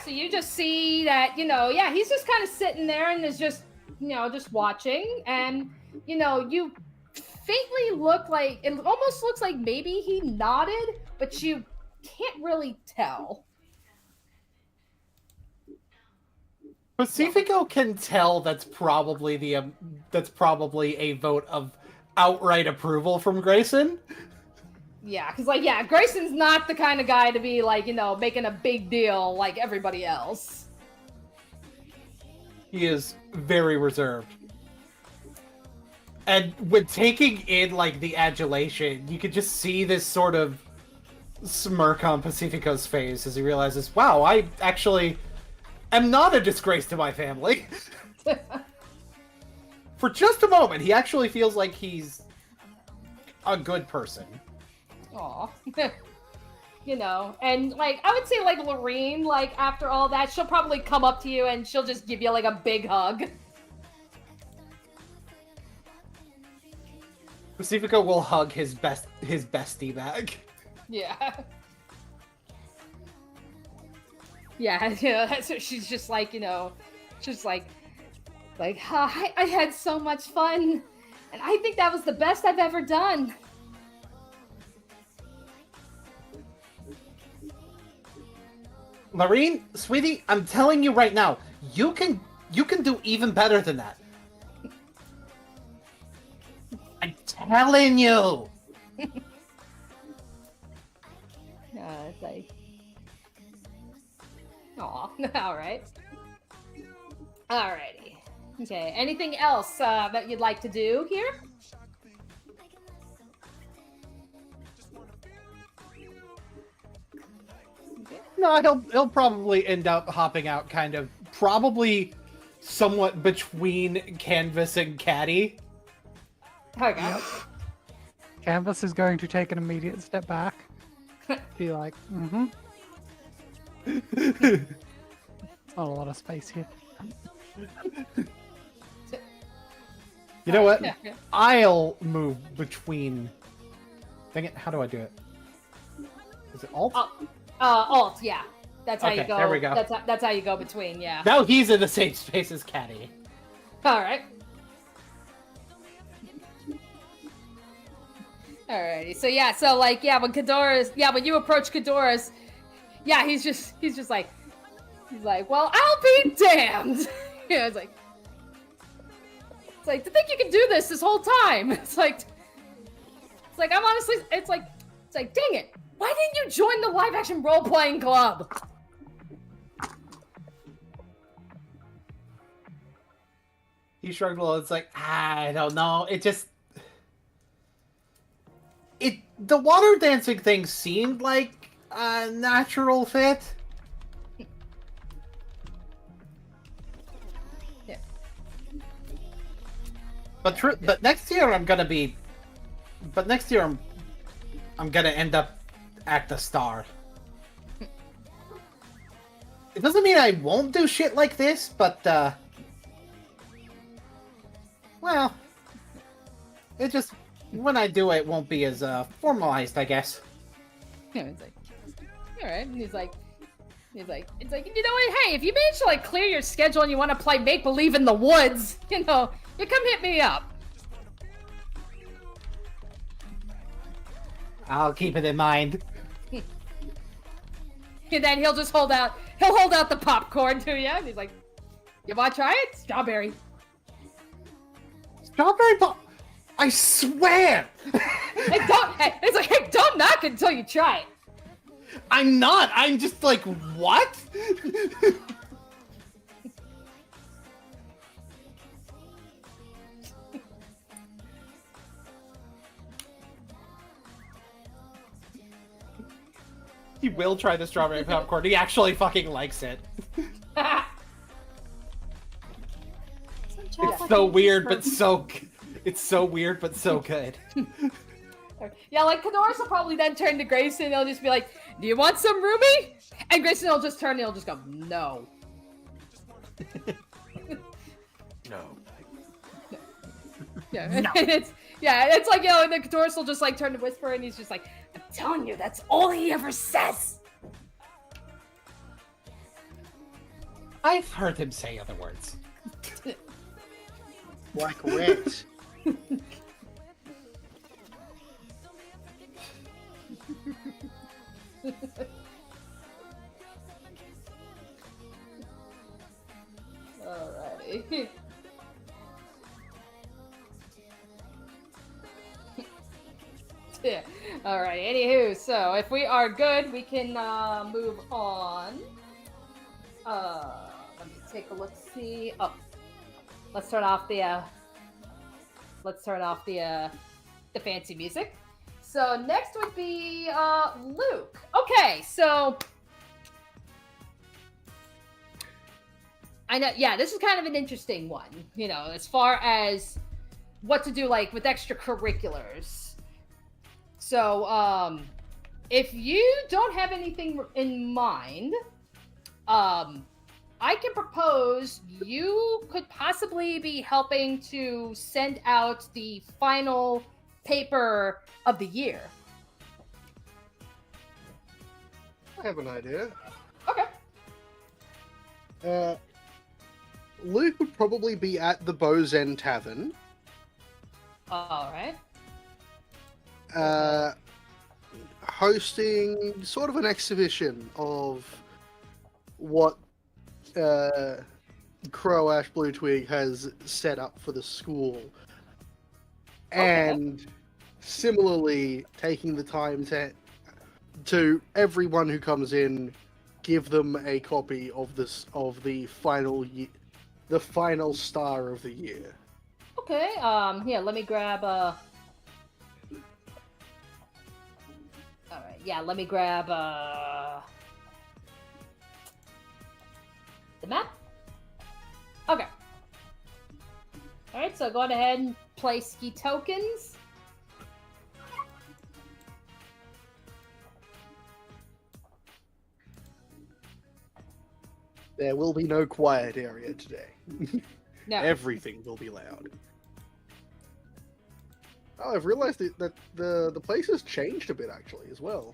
you just see that he's just kind of sitting there and is just just watching, and you faintly look like it almost looks like maybe he nodded, but you can't really tell. Pacifico can tell that's probably a vote of outright approval from Grayson. Yeah, because Grayson's not the kind of guy to be like making a big deal like everybody else. He is very reserved. And when taking in like the adulation, you could just see this sort of smirk on Pacifico's face as he realizes, wow, I actually am not a disgrace to my family. For just a moment, he actually feels like he's a good person. Aw. And like I would say like Lorene, like after all that, she'll probably come up to you and she'll just give you like a big hug. Pacifico will hug his bestie back. Yeah. Yeah, that's what she's just like, just like I had so much fun, and I think that was the best I've ever done. Lorene, sweetie, I'm telling you right now, you can do even better than that. I'm telling you. It's like, aw, all right. Alrighty. Okay, anything else that you'd like to do here? No, he'll probably end up hopping out kind of, probably somewhat between Canvas and Caddy. Okay. Yep. Canvas is going to take an immediate step back. Be like, Not a lot of space here. You know what? I'll move between... Dang it, how do I do it? Is it Alt? Alt, yeah. That's how Okay, you go. there we go. That's how you go between, yeah. Now he's in the same space as Caddy. Alright. Alrighty. When you approach Kadora's, he's just like, well, I'll be damned. It's like, to think you can do this whole time. It's like I'm honestly, it's like, dang it. Why didn't you join the live action role playing club? He shrugged a little. It's like, I don't know. The water dancing thing seemed like a natural fit. Yeah. But next year I'm gonna end up at the star. It doesn't mean I won't do shit like this, but well, it just, when I do it, it won't be as formalized, I guess. Yeah, it's like, all right. And he's like, you know what? Hey, if you manage to like clear your schedule and you want to play make believe in the woods, you come hit me up. I'll keep it in mind. And then he'll hold out the popcorn to you, and he's like, "You want to try it? Strawberry." Strawberry pop. I swear. It's like, hey, don't knock it until you try it. I'm not. I'm just like, what? He will try the strawberry popcorn. He actually fucking likes it. It's so weird, but so... It's so weird, but so good. Yeah, like, Kadoris will probably then turn to Grayson and he'll just be like, do you want some Ruby? And Grayson will just turn and he'll just go, no. No. Yeah, No. it's like, you know, the Doris will just like turn to whisper, and he's just like, I'm telling you, that's all he ever says. I've heard him say other words. Like rat. Alrighty. Yeah. Alright, anywho, so if we are good, we can move on. Let me take a look, see. Oh, let's turn off the fancy music. So next would be Luke. Okay, so I know, yeah, this is kind of an interesting one, you know, as far as what to do, like, with extracurriculars. So, if you don't have anything in mind, I can propose you could possibly be helping to send out the final paper of the year. I have an idea. Okay. Luke would probably be at the Bow's End Tavern. All right. Hosting sort of an exhibition of what Crow Ash Blue Twig has set up for the school. And similarly, taking the time to everyone who comes in, give them a copy of the final star of the year. Okay. Here, let me grab All right. Yeah, let me grab the map. Okay. All right. So go on ahead and place ski tokens. There will be no quiet area today. No. Everything will be loud. Oh, I've realized that the place has changed a bit, actually, as well.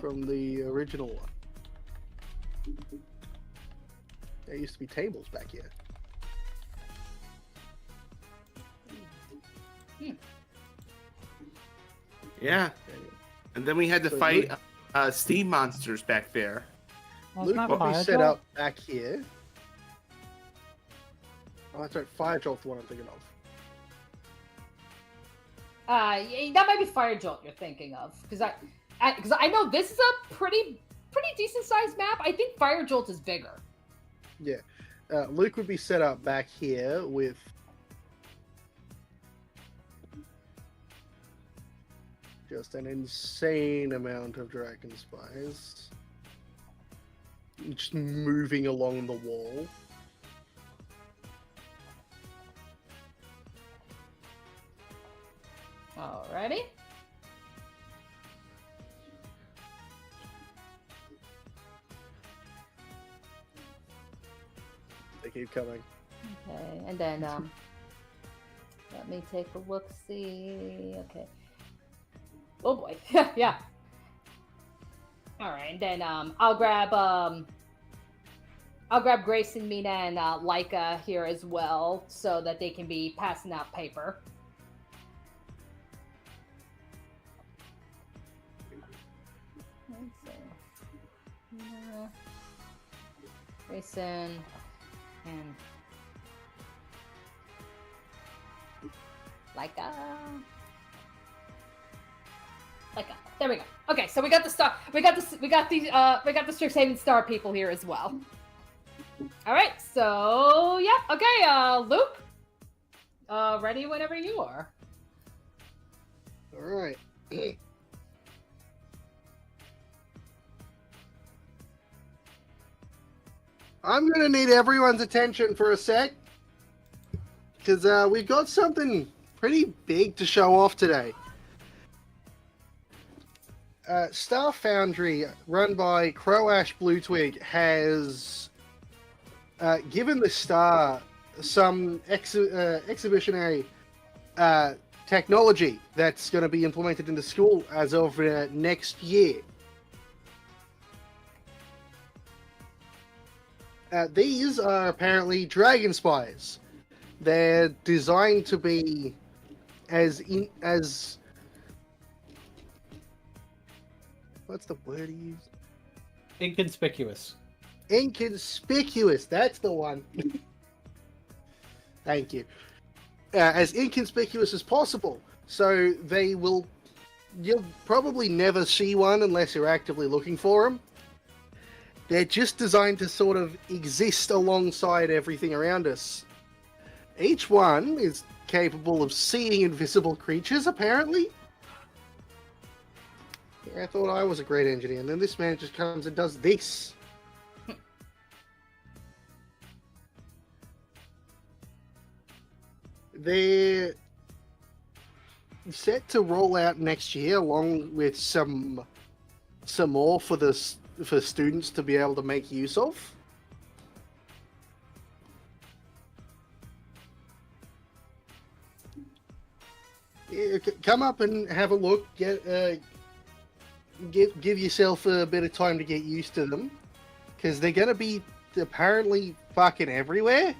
From the original one. There used to be tables back here. Yeah. And then we had to So fight steam monsters back there. Luke will be set up back here. Oh, that's right. Fire Jolt's the one I'm thinking of. Yeah, that might be Fire Jolt you're thinking of, because I know this is a pretty decent sized map. I think Fire Jolt is bigger. Yeah. Luke would be set up back here with just an insane amount of dragon spies. Just moving along the wall. Alrighty. They keep coming. Okay, and then let me take a look. See. Okay. Oh boy. Yeah. All right, and then I'll grab Grayson, Mina, and Laika here as well, so that they can be passing out paper. Let's see. Mina, Grayson, and Laika. There we go. Okay, so we got the star. We got the Strixhaven Star people here as well. All right, so yeah, okay, Luke, ready whenever you are. All right. I'm gonna need everyone's attention for a sec, because we've got something pretty big to show off today. Star Foundry, run by Crow Ash Blue Twig, has given the star some exhibitionary technology that's going to be implemented in the school as of next year. These are apparently dragon spies. They're designed to be as what's the word he used? Inconspicuous. Inconspicuous. That's the one. Thank you. As inconspicuous as possible. So you'll probably never see one unless you're actively looking for them. They're just designed to sort of exist alongside everything around us. Each one is capable of seeing invisible creatures, apparently. I thought I was a great engineer, and then this man just comes and does this. They're set to roll out next year, along with some more for students to be able to make use of. Yeah, come up and have a look. Give yourself a bit of time to get used to them, because they're going to be apparently fucking everywhere.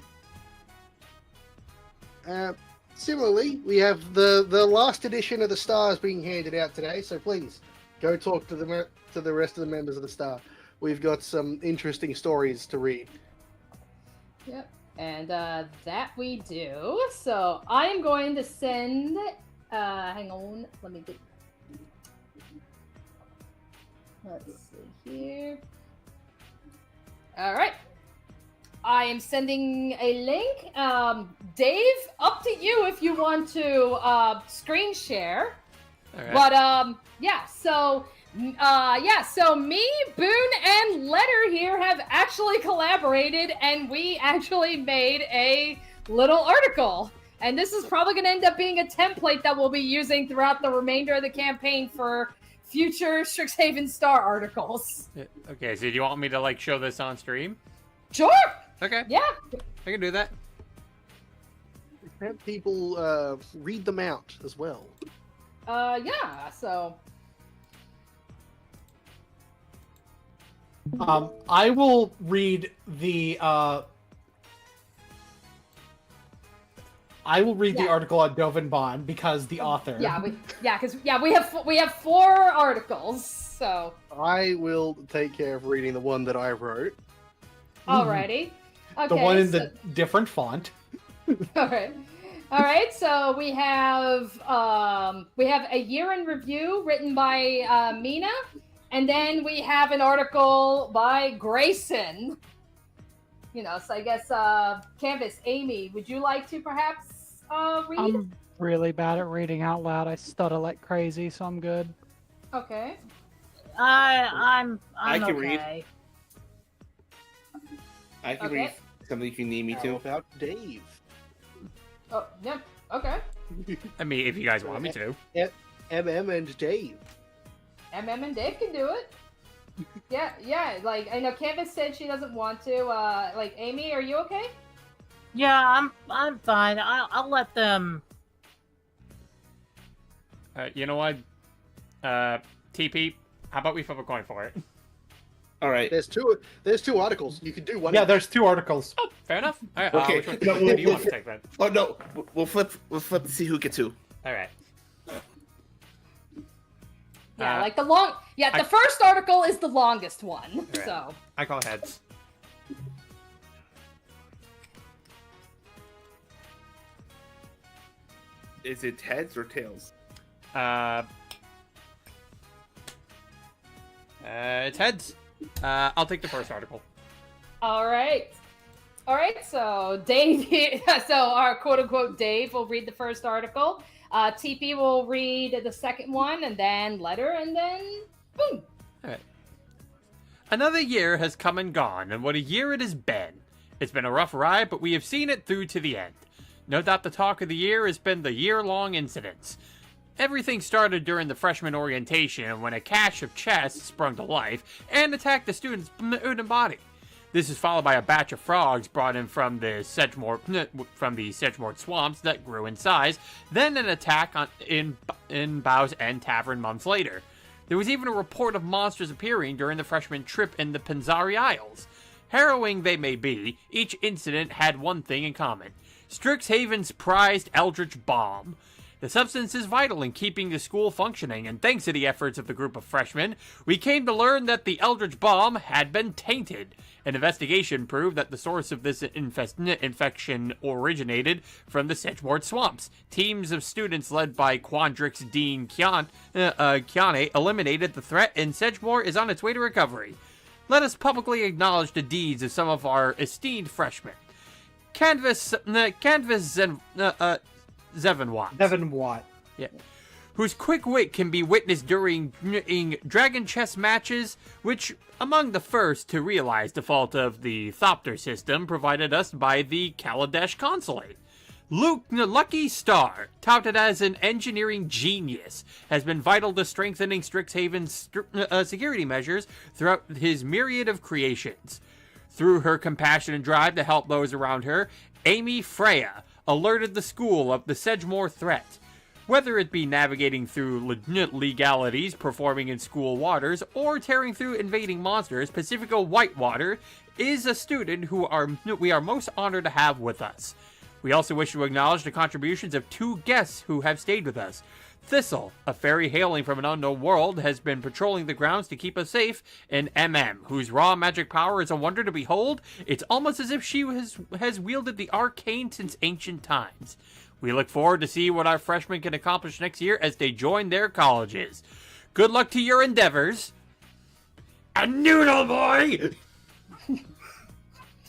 Similarly, we have the last edition of the Stars being handed out today, so please go talk to the rest of the members of the Star. We've got some interesting stories to read. Yep, and that we do. So I'm going to send. Hang on, let me get. Let's see here. All right. I am sending a link. Dave, up to you if you want to screen share. All right. But yeah, so me, Boone, and Letter here have actually collaborated, and we actually made a little article. And this is probably going to end up being a template that we'll be using throughout the remainder of the campaign for future Strixhaven Star articles. Okay, so do you want me to show this on stream? Sure. Okay. Yeah. I can do that. Have people read them out as well. Yeah. So. I will read the. I will read the article on Dovin Bond because the author. We have 4 articles. So. I will take care of reading the one that I wrote. Alrighty. Okay, the one in the different font. All right. So we have a year in review written by Mina, and then we have an article by Grayson. So I guess Canvas, Amy, would you like to perhaps read? I'm really bad at reading out loud. I stutter like crazy, so I'm good. Okay. I'm I can okay. read. I can read something if you need me How to. about Dave? Oh, yeah. Okay. I mean, if you guys want me to. MM and Dave. MM and Dave can do it. Yeah. I know Canvas said she doesn't want to. Amy, are you okay? Yeah, I'm fine. I'll let them. You know what? TP, how about we flip a coin for it? All right. There's two articles. You can do one. Yeah, there's 2 articles. Oh, fair enough. All right, Okay. which one No, do you want to take then? Oh no, we'll flip to see who gets who. All right. Yeah, the first article is the longest one. Right. So. I call heads. Is it heads or tails? It's heads. I'll take the first article. All right. So Dave, so our quote unquote Dave will read the first article. TP will read the second one, and then Letter, and then boom. All right. Another year has come and gone, and what a year it has been. It's been a rough ride, but we have seen it through to the end. No doubt the talk of the year has been the year-long incidents. Everything started during the freshman orientation when a cache of chests sprung to life and attacked the students' mood and body. This is followed by a batch of frogs brought in from the Sedgemoor swamps that grew in size, then an attack in Bow's End Tavern months later. There was even a report of monsters appearing during the freshman trip in the Panzari Isles. Harrowing they may be, each incident had one thing in common: Strixhaven's prized eldritch bomb. The substance is vital in keeping the school functioning, and thanks to the efforts of the group of freshmen, we came to learn that the eldritch bomb had been tainted. An investigation proved that the source of this infection originated from the Sedgemoor swamps. Teams of students led by Quandrix Dean Kiane eliminated the threat, and Sedgemoor is on its way to recovery. Let us publicly acknowledge the deeds of some of our esteemed freshmen. Canvas Zevon Watt. Devin Watt. Yeah. Whose quick wit can be witnessed during dragon chess matches, which among the first to realize the fault of the Thopter system provided us by the Kaladesh Consulate. Luke Lucky Star, touted as an engineering genius, has been vital to strengthening Strixhaven's security measures throughout his myriad of creations. Through her compassion and drive to help those around her, Amy Freya alerted the school of the Sedgemoor threat. Whether it be navigating through legalities, performing in school waters, or tearing through invading monsters, Pacifico Whitewater is a student who we are most honored to have with us. We also wish to acknowledge the contributions of two guests who have stayed with us. Thistle, a fairy hailing from an unknown world, has been patrolling the grounds to keep us safe, and MM, whose raw magic power is a wonder to behold. It's almost as if she has wielded the arcane since ancient times. We look forward to see what our freshmen can accomplish next year as they join their colleges. Good luck to your endeavors. A noodle boy!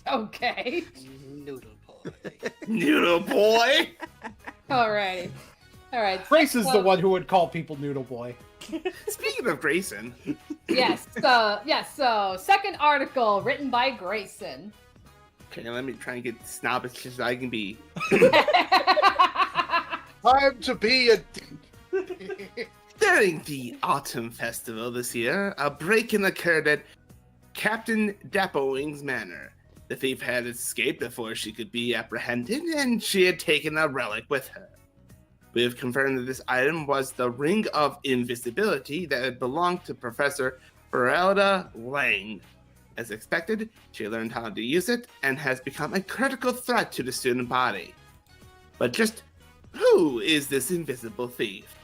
Okay. Noodle boy. Noodle boy. Alrighty. Alright. Grace is the one who would call people Noodle Boy. Speaking of Grayson, Yes. So second article written by Grayson. okay, let me try and get snobbish as I can be. Time to be a. During the autumn festival this year, a break-in occurred at Captain Dapowing's manor. The thief had escaped before she could be apprehended, and she had taken a relic with her. We have confirmed that this item was the Ring of Invisibility that had belonged to Professor Ferelda Lang. As expected, she learned how to use it and has become a critical threat to the student body. But just who is this invisible thief?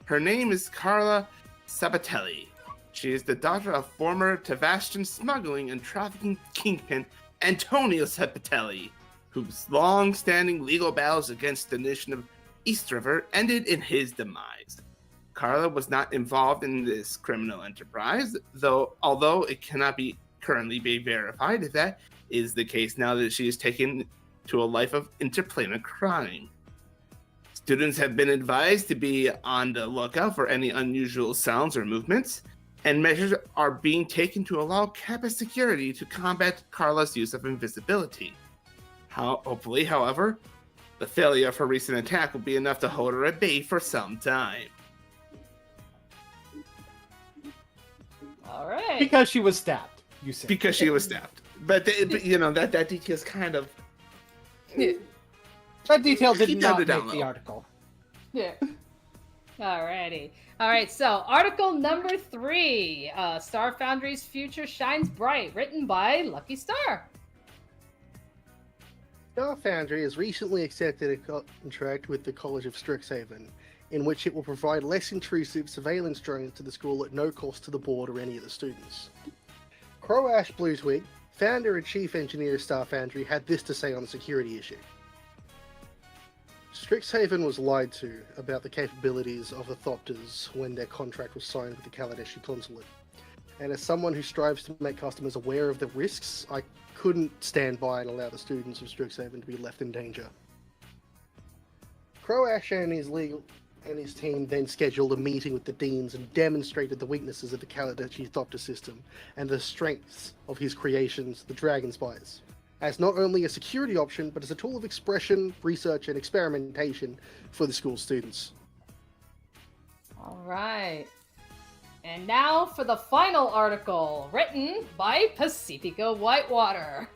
Her name is Carla Sabatelli. She is the daughter of former Tavastan smuggling and trafficking kingpin Antonio Sabatelli, whose long-standing legal battles against the nation of East River ended in his demise. Carla was not involved in this criminal enterprise, although it cannot currently be verified if that is the case now that she is taken to a life of interplanar crime. Students have been advised to be on the lookout for any unusual sounds or movements, and measures are being taken to allow campus security to combat Carla's use of invisibility. Hopefully, however, the failure of her recent attack will be enough to hold her at bay for some time. Alright. Because she was stabbed, you said. Because she was stabbed. But you know, that detail is kind of... That detail did Keep not that make down the low. article. Yeah. Alrighty. Alright, so article number 3. Star Foundry's Future Shines Bright, written by Lucky Star. Star Foundry has recently accepted a contract with the College of Strixhaven, in which it will provide less intrusive surveillance drones to the school at no cost to the board or any of the students. Crowash Bluetwig, founder and chief engineer of Star Foundry, had this to say on the security issue. Strixhaven was lied to about the capabilities of the Thopters when their contract was signed with the Kaladeshi Consulate. And as someone who strives to make customers aware of the risks, I couldn't stand by and allow the students of Strixhaven to be left in danger. Crowash and his team then scheduled a meeting with the deans and demonstrated the weaknesses of the Kaladeshi Thopter system and the strengths of his creations, the Dragon Spires, as not only a security option, but as a tool of expression, research, and experimentation for the school students. Alright. And now for the final article, written by Pacifica Whitewater.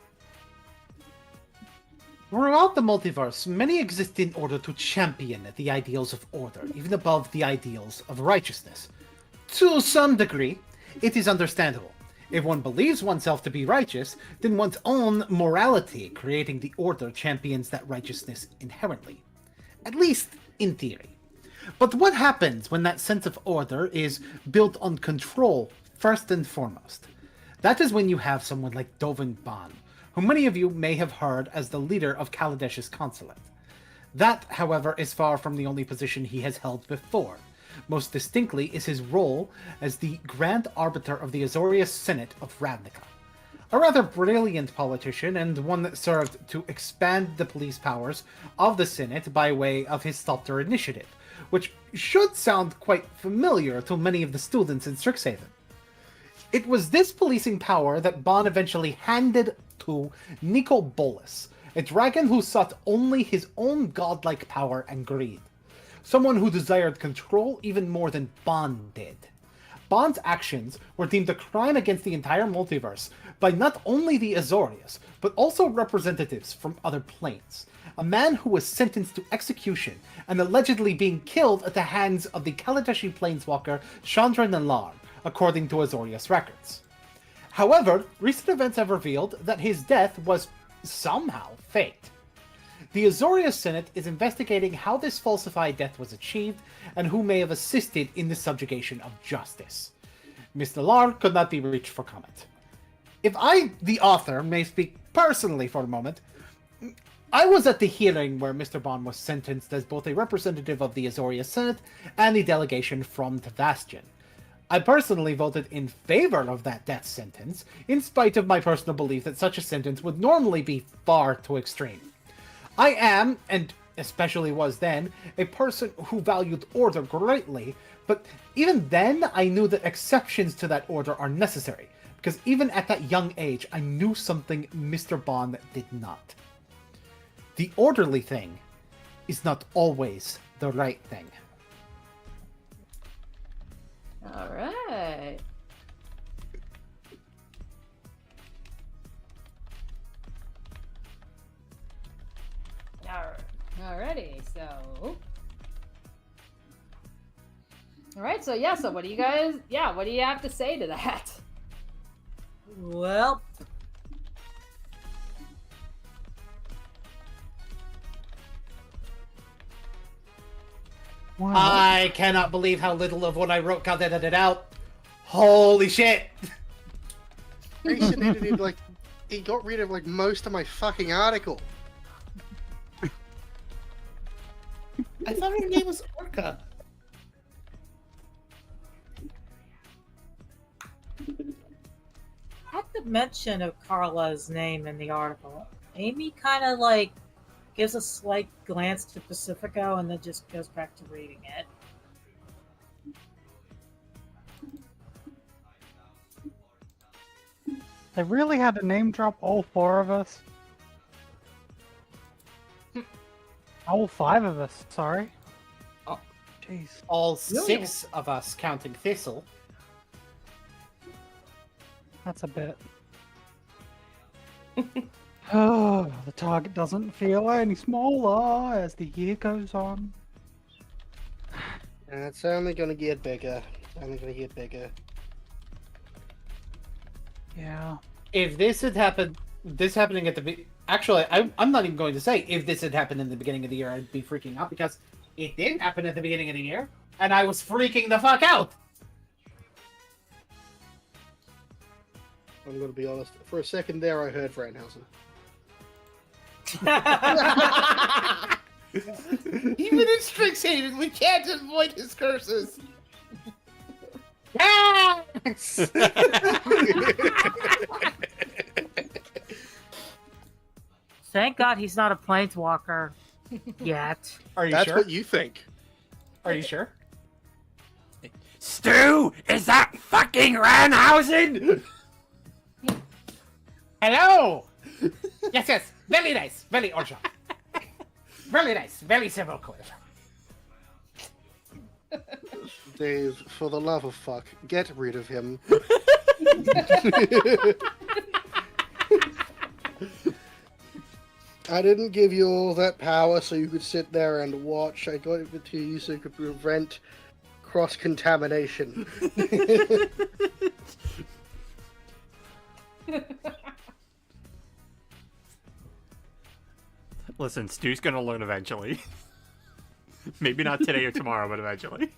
Throughout the multiverse, many exist in order to champion the ideals of order, even above the ideals of righteousness. To some degree, it is understandable. If one believes oneself to be righteous, then one's own morality creating the order champions that righteousness inherently. At least in theory. But what happens when that sense of order is built on control first and foremost? That is when you have someone like Dovin Baan, who many of you may have heard as the leader of Kaladesh's consulate. That, however, is far from the only position he has held before. Most distinctly is his role as the Grand Arbiter of the Azorius Senate of Ravnica. A rather brilliant politician, and one that served to expand the police powers of the Senate by way of his Sculptor Initiative, which should sound quite familiar to many of the students in Strixhaven. It was this policing power that Baan eventually handed to Nico Bolas, a dragon who sought only his own godlike power and greed. Someone who desired control even more than Baan did. Baan's actions were deemed a crime against the entire multiverse by not only the Azorius, but also representatives from other planes. A man who was sentenced to execution and allegedly being killed at the hands of the Kaladeshi planeswalker Chandra Nalar, according to Azorius records. However, recent events have revealed that his death was somehow faked. The Azorius Senate is investigating how this falsified death was achieved and who may have assisted in the subjugation of justice. Ms. Nalar could not be reached for comment. If I, the author, may speak personally for a moment, I was at the hearing where Mr. Baan was sentenced as both a representative of the Azorius Senate and a delegation from Tavastion. I personally voted in favor of that death sentence, in spite of my personal belief that such a sentence would normally be far too extreme. I am, and especially was then, a person who valued order greatly, but even then I knew that exceptions to that order are necessary, because even at that young age I knew something Mr. Baan did not. The orderly thing is not always the right thing. All right. Alrighty, so... Alright, so yeah, so what do you guys... Yeah, what do you have to say to that? Well, Wow. I cannot believe how little of what I wrote got edited out. Holy shit! Grayson edited, like, he got rid of, like, most of my fucking article. I thought her name was Orca. at the mention of Carla's name in the article, Amy kind of like gives a slight glance to Pacifico and then just goes back to reading it. They really had to name drop all four of us. All five of us, sorry. Oh. Jeez. All Really? 6 of us, counting Thistle. That's a bit. Oh, the target doesn't feel any smaller as the year goes on. And it's only gonna get bigger. Only gonna get bigger. Yeah. If this had happened, this happening at the actually, I'm not even going to say if this had happened in the beginning of the year, I'd be freaking out because it did happen at the beginning of the year, and I was freaking the fuck out. I'm gonna be honest. For a second there, I heard Franhausen. Even in Strixhaven, we can't avoid his curses. Yes! Thank God he's not a planeswalker yet. Are you That's sure? what you think. Are you sure? Stu, is that fucking Ranhausen? Hello! Yes, yes. Very nice. Very Orja. Very nice. Very civil, cool. Dave, for the love of fuck, get rid of him. I didn't give you all that power so you could sit there and watch. I got it to you so you could prevent cross-contamination. Listen, Stu's gonna learn eventually. Maybe not today or tomorrow, but eventually.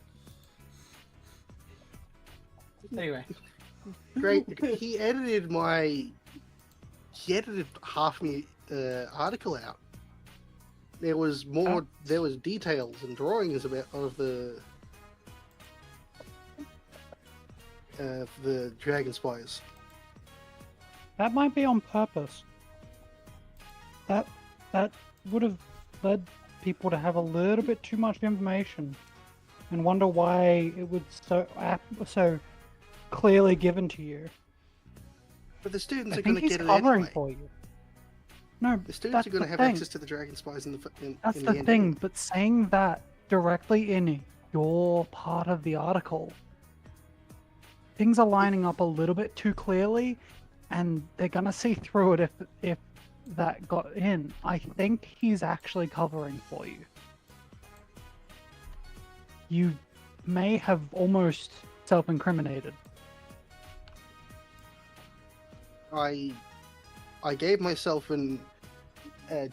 Anyway. Great. He edited half my article out. There was more. There was details and drawings of the dragon spires. That might be on purpose. That would have led people to have a little bit too much information and wonder why it was so clearly given to you. But the students I are going think to he's get it covering anyway. for you. No, The students that's are going to the have thing. access to the dragon spires in the That's in the end. thing, but saying that directly in your part of the article, things are lining up a little bit too clearly, and they're gonna see through it if that got in. I think he's actually covering for you. You may have almost self-incriminated. I gave myself an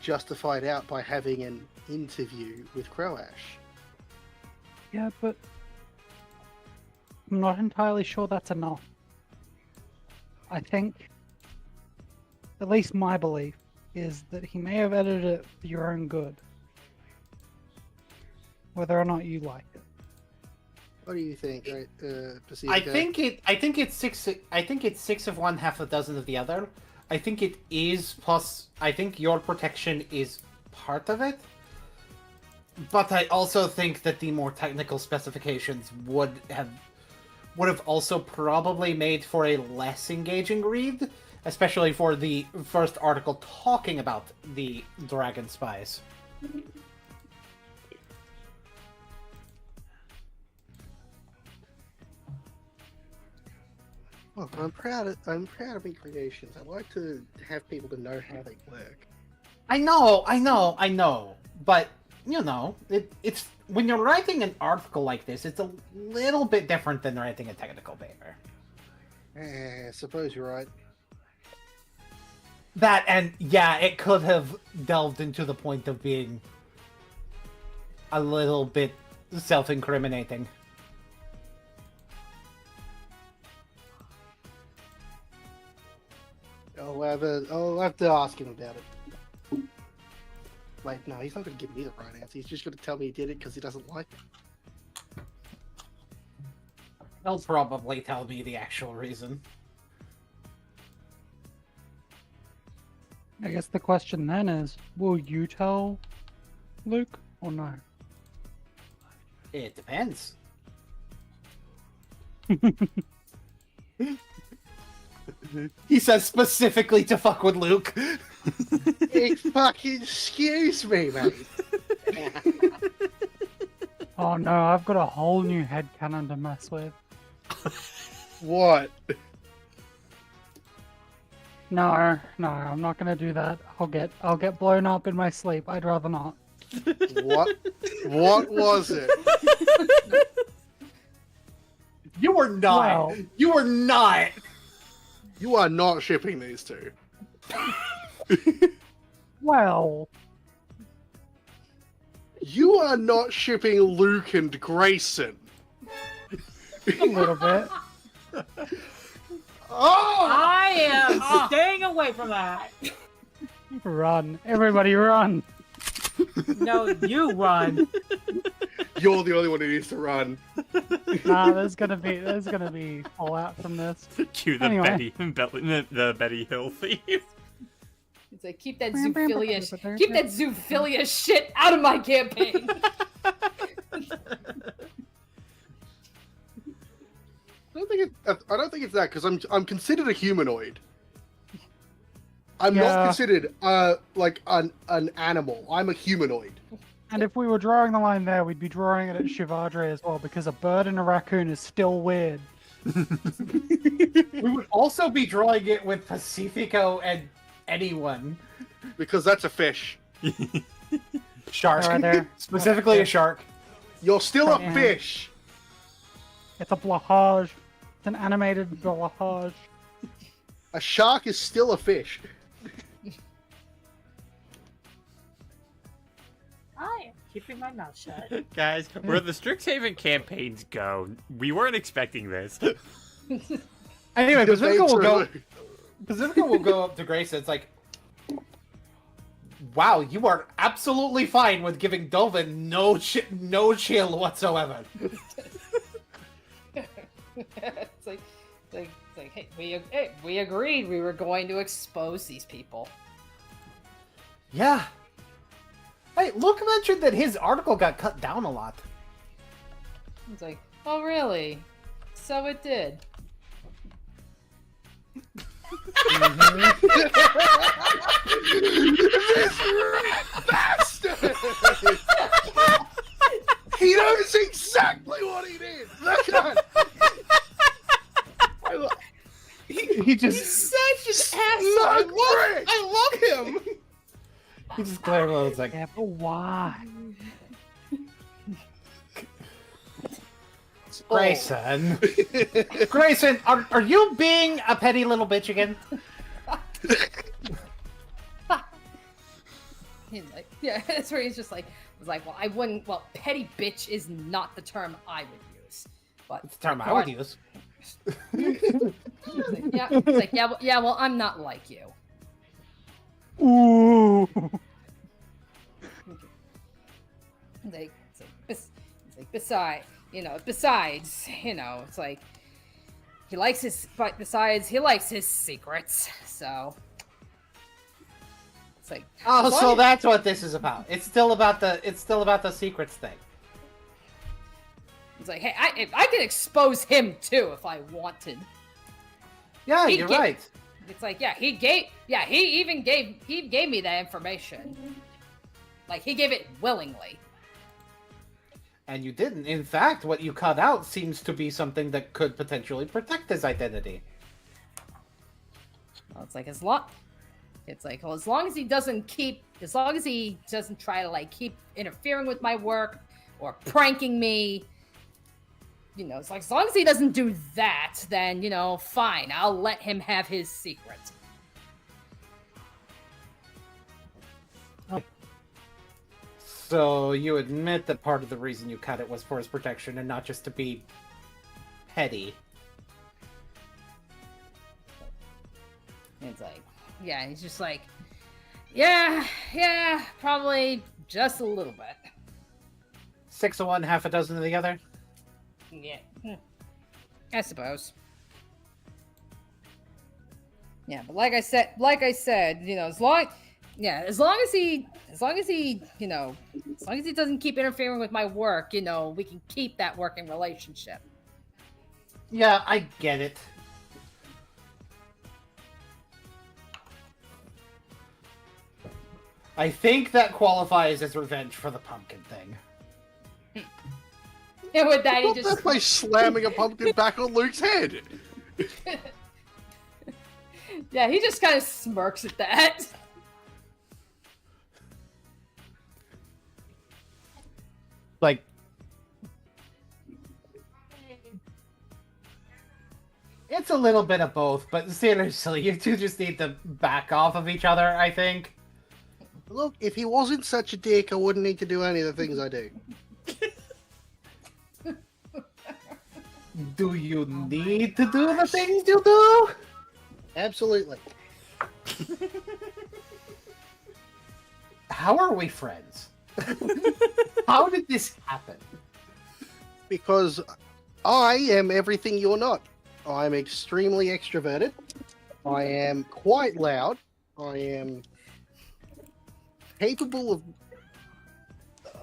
justified out by having an interview with Croash. Yeah, but I'm not entirely sure that's enough. I think, at least my belief, is that he may have edited it for your own good. Whether or not you like it. What do you think, right, Pacifica? I think it's six. I think it's 6 of one, half a dozen of the other. I think it is plus. I think your protection is part of it. But I also think that the more technical specifications would have also probably made for a less engaging read, especially for the first article talking about the dragon spies. Look, I'm proud of my creations. I like to have people to know how they work. I know, but you know, it's when you're writing an article like this, it's a little bit different than writing a technical paper. I suppose you're right. That and yeah, it could have delved into the point of being a little bit self-incriminating. I'll have to ask him about it. Wait, no, he's not going to give me the right answer. He's just going to tell me he did it because he doesn't like it. They'll probably tell me the actual reason. I guess the question then is, will you tell Luke or no? It depends. He says specifically to fuck with Luke. Fucking excuse me, mate. Oh no, I've got a whole new headcanon to mess with. What? No, I'm not gonna do that. I'll get blown up in my sleep. I'd rather not. What? What was it? You were not. Well- You were not. You are not shipping these two. Well, You are not shipping Luke and Grayson. a little bit. Oh! I am staying away from that. Run, everybody, run! No, you run. You're the only one who needs to run. Nah, there's gonna be fallout from this. Cue the Anyway. the Betty Hill theme. It's like keep that zoophilia shit out of my campaign. I don't think it's that because I'm considered a humanoid. I'm Yeah. not considered like an animal. I'm a humanoid. And if we were drawing the line there, we'd be drawing it at Shivadre as well, because a bird and a raccoon is still weird. We would also be drawing it with Pacifico and anyone. Because that's a fish. Shark. Right there. Specifically a shark. You're still a Yeah. fish. It's a blahage. It's an animated blahage. A shark is still a fish. I am keeping my mouth shut. Guys, where the Strixhaven campaigns go, we weren't expecting this. Anyway, Pacifico will go. True. Pacifico will go up to Grace and it's like, wow, you are absolutely fine with giving Dolvin no chill whatsoever. it's like, hey, we agreed we were going to expose these people. Yeah. Hey, Luke mentioned that his article got cut down a lot. It's like, oh really? So it did. This rat bastard! He knows exactly what he did. Look at He just He's such an asshole. I love him. he just glared at us like, Yeah, but why? Grayson. Grayson, are you being a petty little bitch again? He's like, yeah, that's where he's just like, was like, well, I wouldn't. Well, petty bitch is not the term I would use, but It's the term I would use. It's like, yeah, well, I'm not like you. Ooh. Besides, it's like he likes his, but besides, he likes his secrets. So it's like, Oh, as long so as- that's what this is about. It's still about the secrets thing. it's like, hey, I could expose him too if I wanted. Yeah, He you're ga- right. It's like, he even gave me that information. Like, he gave it willingly. And you didn't. In fact, what you cut out seems to be something that could potentially protect his identity. Well, it's like, as long as he doesn't try to like keep interfering with my work or pranking me, it's like, as long as he doesn't do that, then fine, I'll let him have his secret. So you admit that part of the reason you cut it was for his protection and not just to be petty. And it's like, yeah, he's just like, yeah, probably just a little bit. 6 of one, half a dozen of the other. Yeah, I suppose. Yeah, but like I said, as long as he doesn't keep interfering with my work, we can keep that working relationship. Yeah, I get it. I think that qualifies as revenge for the pumpkin thing. And with that, he Not just that by slamming a pumpkin back on Luke's head. yeah, he just kind of smirks at that. Like, it's a little bit of both, but seriously, you two just need to back off of each other, I think. Look, if he wasn't such a dick, I wouldn't need to do any of the things I do. Do you need to do the things you do? Absolutely. How are we friends? How did this happen? Because I am everything you're not. I'm extremely extroverted. I am quite loud. I am capable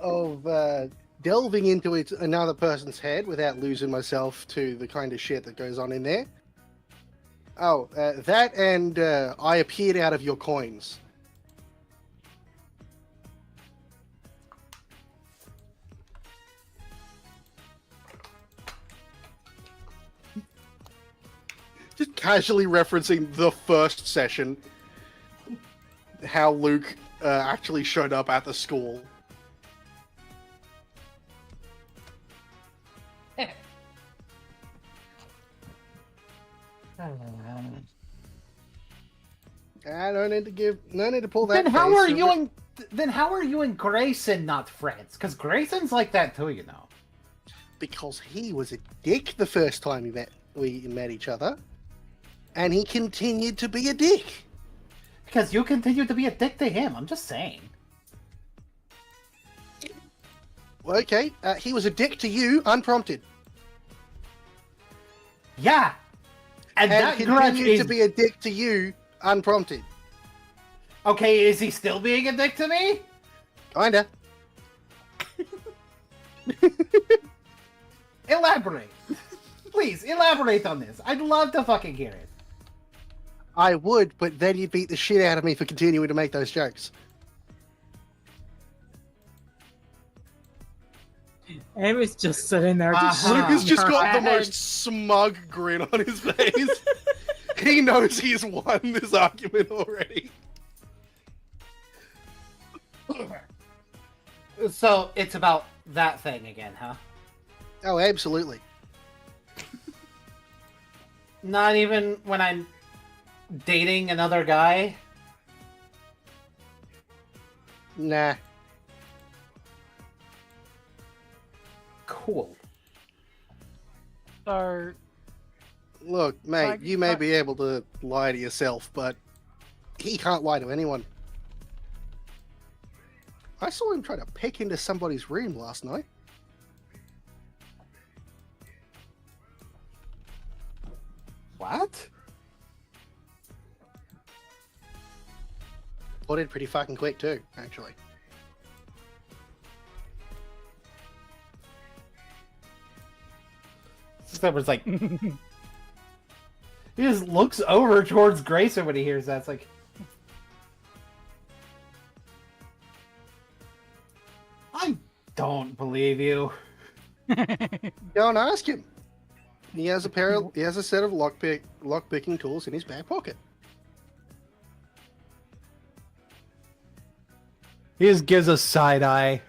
of delving into another person's head without losing myself to the kind of shit that goes on in there. Oh, that and I appeared out of your coins. casually referencing the first session, how Luke actually showed up at the school. I don't need to pull that. Then how are you and Grayson not friends? Because Grayson's like that too, you know. Because he was a dick the first time we met each other, and he continued to be a dick. Because you continue to be a dick to him. I'm just saying. Okay, he was a dick to you, unprompted. Yeah, and that grudge continued is to be a dick to you, unprompted. okay. Is he still being a dick to me? Kinda. Elaborate. Please, elaborate on this. I'd love to fucking hear it. I would, but then you'd beat the shit out of me for continuing to make those jokes. Amy's just sitting there. Just Uh-huh. Luke has just shaking got her the head. most smug grin on his face. He knows he's won this argument already. So it's about that thing again, huh? Oh, absolutely. Not even when I'm dating another guy? Nah. Cool. So, Look, mate, Like, you may be able to lie to yourself, but he can't lie to anyone. I saw him try to peek into somebody's room last night. What? Ordered pretty fucking quick too, actually. Someone's like... he just looks over towards Grayson when he hears that. It's like... I don't believe you. Go and ask him. He has a set of lock-picking tools in his back pocket. He just gives a side eye.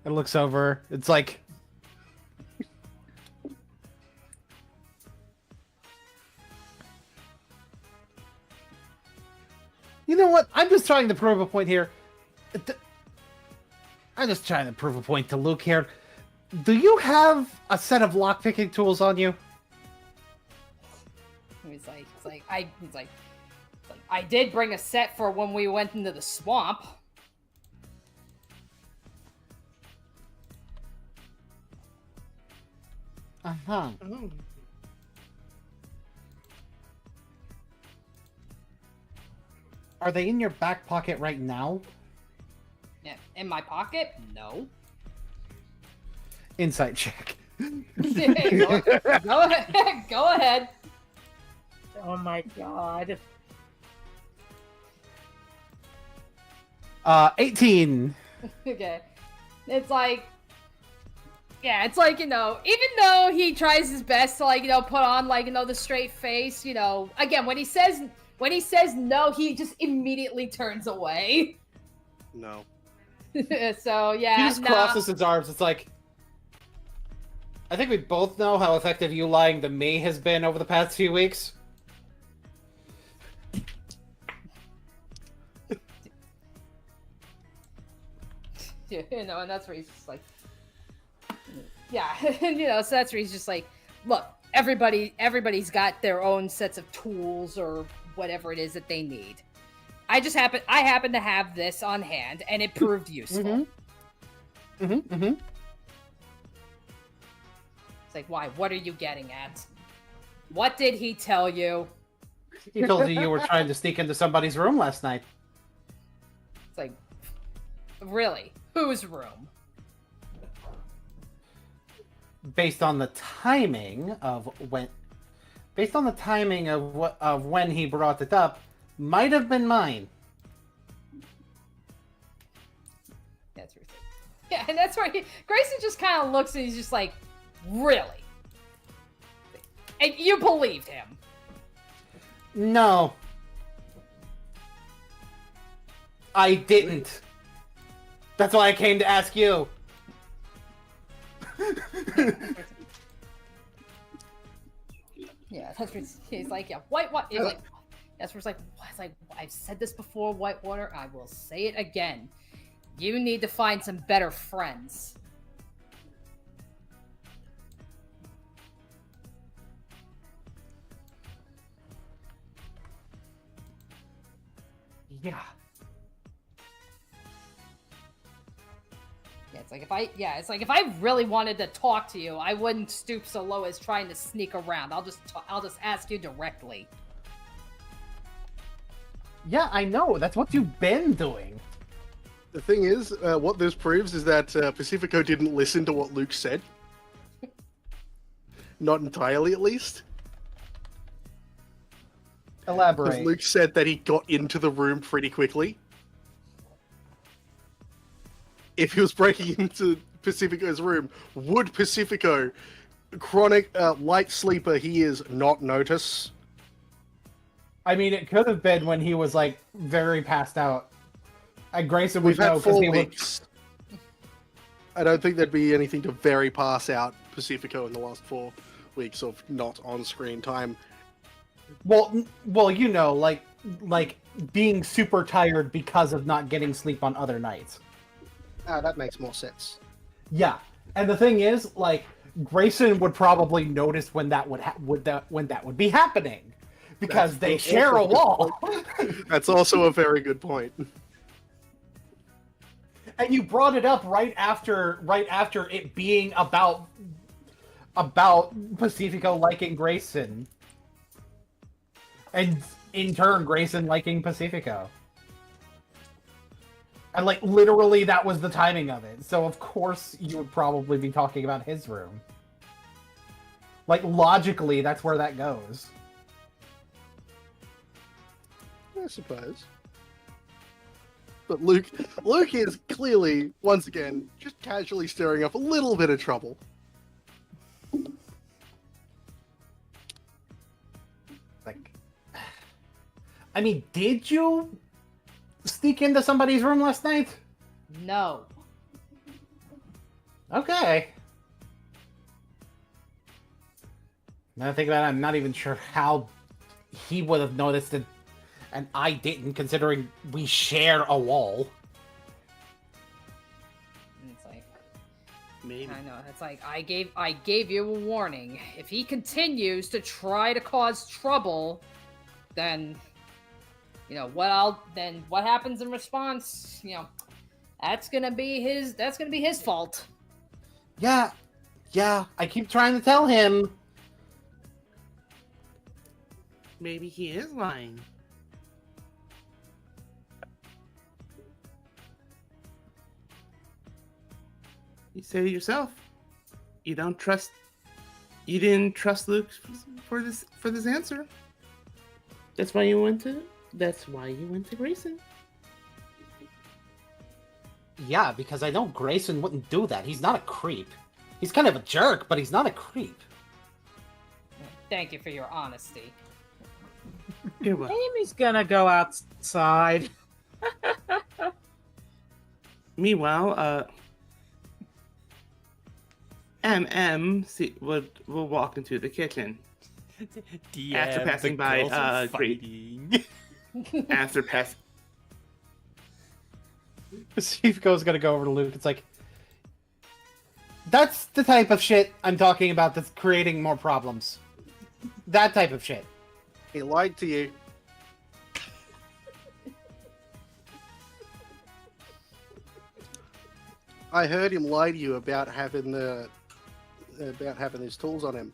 And looks over. It's like... You know what? I'm just trying to prove a point here. I'm just trying to prove a point to Luke here. Do you have a set of lockpicking tools on you? He's like, I did bring a set for when we went into the swamp. Uh-huh. Are they in your back pocket right now? Yeah, in my pocket? No. Insight check. go ahead. Go ahead. Oh my god. 18. Okay. It's like, yeah, it's like, even though he tries his best to, put on, the straight face, again, when he says no, he just immediately turns away. No. So, yeah. He just crosses his arms. It's like, I think we both know how effective you lying to me has been over the past few weeks. And that's where he's just like, yeah, so that's where he's just like, look, everybody's got their own sets of tools or whatever it is that they need. I happen to have this on hand, and it proved useful. Mm-hmm. It's like, why? What are you getting at? What did he tell you? He told you were trying to sneak into somebody's room last night. It's like, really? Whose room? Based on the timing of when he brought it up, might have been mine. That's what yeah, and that's where Grayson just kind of looks and he's just like, really? And you believed him. No. I didn't. That's why I came to ask you. Yeah, that's what he's like, yeah, Whitewater. He's like, that's where it's like, I've said this before, Whitewater. I will say it again. You need to find some better friends. Yeah. Yeah, it's like if I really wanted to talk to you, I wouldn't stoop so low as trying to sneak around. I'll just ask you directly. Yeah, I know. That's what you've been doing. The thing is, what this proves is that Pacifico didn't listen to what Luke said. Not entirely, at least. Elaborate. Because Luke said that he got into the room pretty quickly. If he was breaking into Pacifico's room, would Pacifico, chronic light sleeper he is, not notice? I mean, it could have been when he was, like, very passed out. And Grayson would We've know had because 4 he would... weeks. I don't think there'd be anything to very pass out Pacifico in the last 4 weeks of not on-screen time. Well, you know, like being super tired because of not getting sleep on other nights. Ah, that makes more sense. Yeah, and the thing is, like, Grayson would probably notice when that would be happening, because they share a wall. That's also a very good point. And you brought it up right after it being about Pacifico liking Grayson, and in turn Grayson liking Pacifico. And, like, literally that was the timing of it. So of course you would probably be talking about his room. Like, logically, that's where that goes. I suppose. But Luke is clearly, once again, just casually stirring up a little bit of trouble. Like, I mean, did you sneak into somebody's room last night? No. Okay. Now I think about it, I'm not even sure how he would have noticed it, and I didn't, considering we share a wall. It's like, Maybe. I know. It's like I gave you a warning. If he continues to try to cause trouble, then what happens in response? That's gonna be his fault. Yeah, I keep trying to tell him. Maybe he is lying. You said it yourself. You didn't trust Luke for this answer. That's why you went to Grayson. Yeah, because I know Grayson wouldn't do that. He's not a creep. He's kind of a jerk, but he's not a creep. Thank you for your honesty. You're welcome. Amy's gonna go outside. Meanwhile, will walk into the kitchen after passing by fighting. after pass. Pacifico's gonna go over to Luke. It's like, that's the type of shit I'm talking about that's creating more problems. That type of shit. He lied to you. I heard him lie to you about having his tools on him.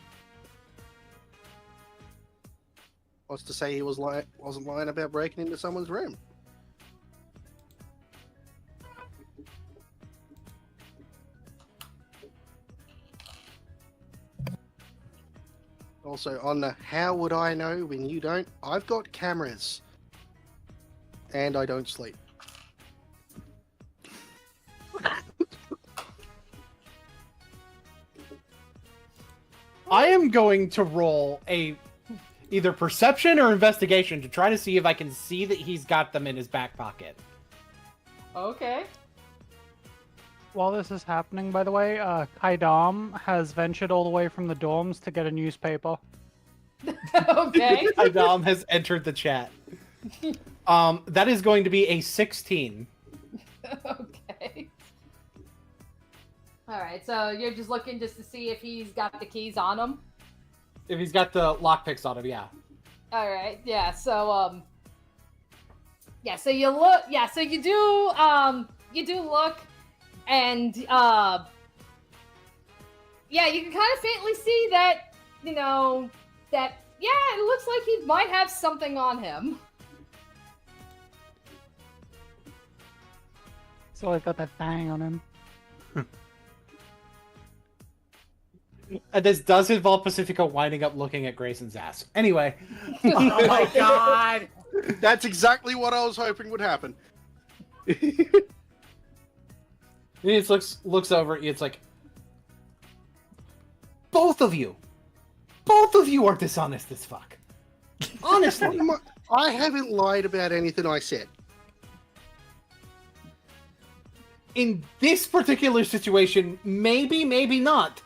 What's to say he wasn't lying about breaking into someone's room? Also, on the how would I know when you don't, I've got cameras. And I don't sleep. I am going to roll a either perception or investigation to try to see if I can see that he's got them in his back pocket. Okay. While this is happening, by the way, Kaidam has ventured all the way from the dorms to get a newspaper. Okay. Adam has entered the chat. That is going to be a 16. Okay. All right. So you're just looking just to see if he's got the keys on him. If he's got the lockpicks on him, yeah. All right. Yeah. So yeah. So you look. Yeah. So you do. You do look, and yeah, you can kind of faintly see that. You know that. Yeah, it looks like he might have something on him. So he's got that thing on him. And this does involve Pacifica winding up looking at Grayson's ass. Anyway. Oh my god! That's exactly what I was hoping would happen. He just looks over, it's like, both of you are dishonest as fuck. Honestly. I haven't lied about anything I said. In this particular situation, maybe, maybe not.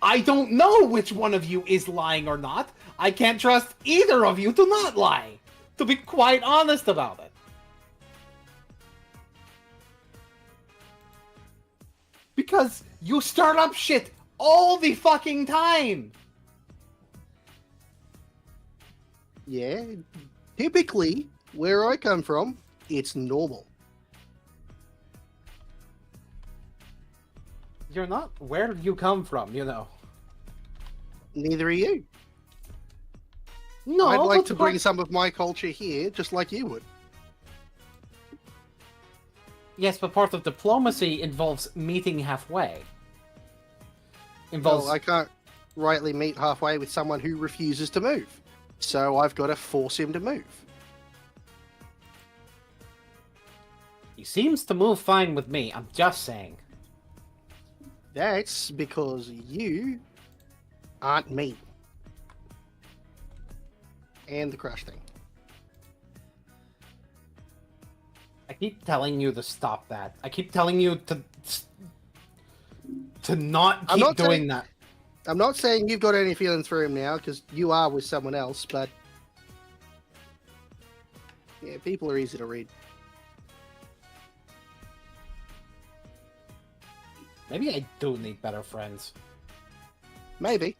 I don't know which one of you is lying or not. I can't trust either of you to not lie. To be quite honest about it. Because you start up shit all the fucking time. Yeah, typically, where I come from, it's normal. You're not where you come from, you know. Neither are you. No, I'd like but to bring some of my culture here, just like you would. Yes, but part of diplomacy involves meeting halfway. Well, I can't rightly meet halfway with someone who refuses to move. So I've got to force him to move. He seems to move fine with me, I'm just saying. That's because you aren't me. And the crush thing. I keep telling you to stop that. I keep telling you to not keep doing that. I'm not saying you've got any feelings for him now, because you are with someone else, but... yeah, people are easy to read. Maybe I do need better friends. Maybe.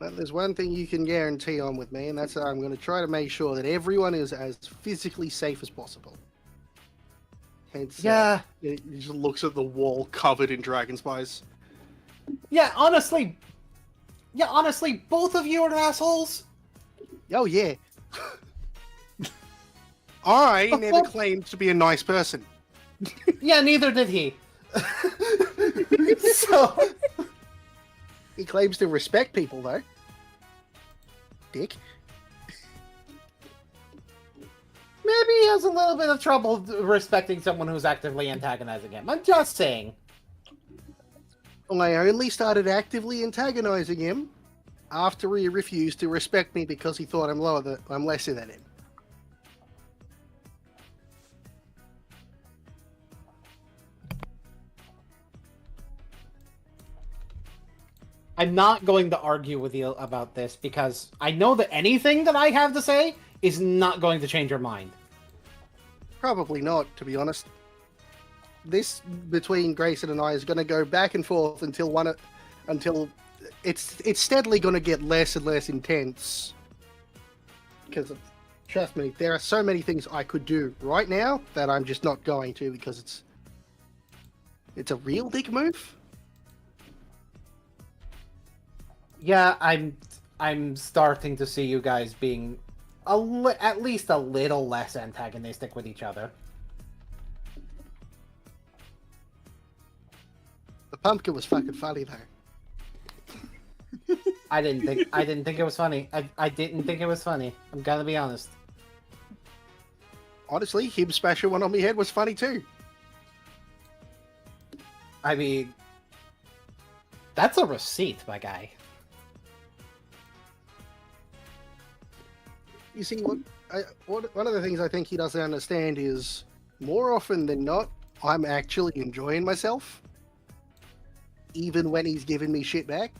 But there's one thing you can guarantee on with me, and that's that I'm going to try to make sure that everyone is as physically safe as possible. It's, Yeah. He just looks at the wall covered in dragon spies. Yeah, honestly, both of you are assholes. Oh, yeah. I But never what- claimed to be a nice person. Yeah, neither did he. So, He claims to respect people, though. Dick. maybe he has a little bit of trouble respecting someone who's actively antagonizing him. I'm just saying. I only started actively antagonizing him after he refused to respect me because he thought I'm lesser than him. I'm not going to argue with you about this because I know that anything that I have to say is not going to change your mind. Probably not, to be honest. This between Grayson and I is going to go back and forth until it's steadily going to get less and less intense. Because trust me, there are so many things I could do right now that I'm just not going to because it's a real dick move. Yeah, I'm starting to see you guys being at least a little less antagonistic with each other. The pumpkin was fucking funny though. I didn't think it was funny. I didn't think it was funny. I'm gonna be honest. Honestly, him smashing one on my head was funny too. I mean, that's a receipt, my guy. You see, one of the things I think he doesn't understand is, more often than not, I'm actually enjoying myself, even when he's giving me shit back.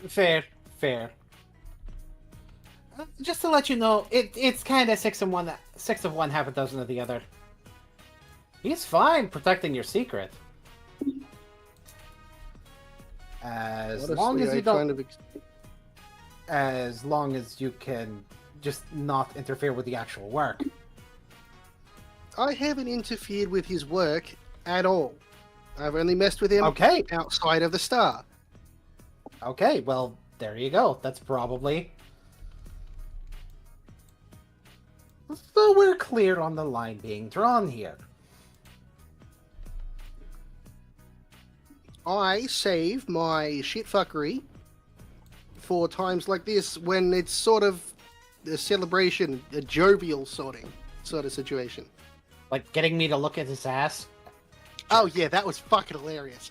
Fair. Just to let you know, it's kind of six of one, half a dozen of the other. He's fine protecting your secret. As Honestly, long as you I don't, kind of as long as you can just not interfere with the actual work. I haven't interfered with his work at all. I've only messed with him Okay. outside of the star. Okay, well, there you go. That's probably... So we're clear on the line being drawn here. I save my shitfuckery for times like this when it's sort of a celebration, a jovial sort of situation. Like getting me to look at his ass. Oh yeah, that was fucking hilarious.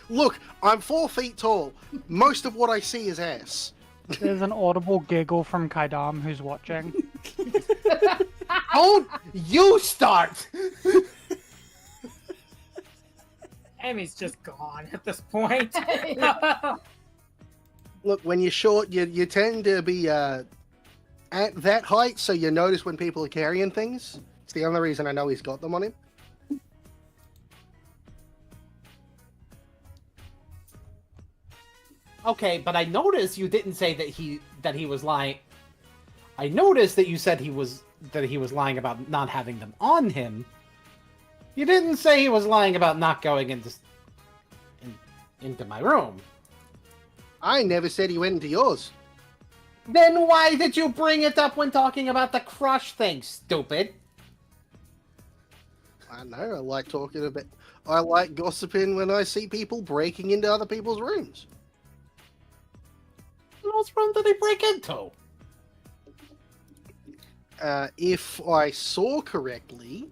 Look, I'm 4 feet tall. Most of what I see is ass. There's an audible giggle from Kaidam who's watching. Don't you start! Emmy's just gone at this point. Look, when you're short, you tend to be at that height, so you notice when people are carrying things. It's the only reason I know he's got them on him. Okay, but I noticed you didn't say that he was lying. I noticed that you said he was lying about not having them on him. You didn't say he was lying about not going into my room. I never said he went into yours. Then why did you bring it up when talking about the crush thing, stupid? I know, I like talking about... I like gossiping when I see people breaking into other people's rooms. What else room did they break into? If I saw correctly,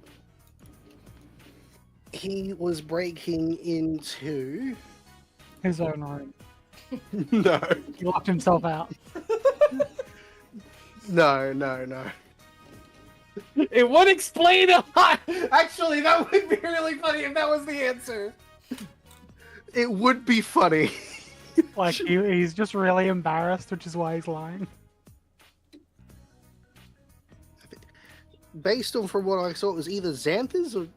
he was breaking into... His own room. No. He locked himself out. No. It would explain a lot! Actually, that would be really funny if that was the answer. It would be funny. Like, he's just really embarrassed, which is why he's lying. Based on from what I saw, it was either Xantha's or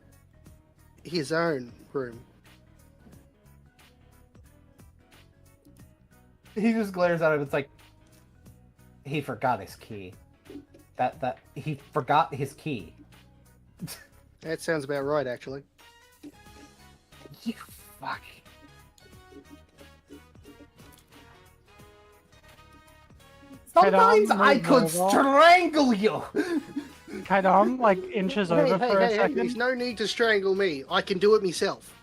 his own room. He just glares at it. It's like he forgot his key. That he forgot his key. That sounds about right, actually. You fuck. Sometimes I could strangle you. Kaidam, like, inches over for a second. There's no need to strangle me. I can do it myself.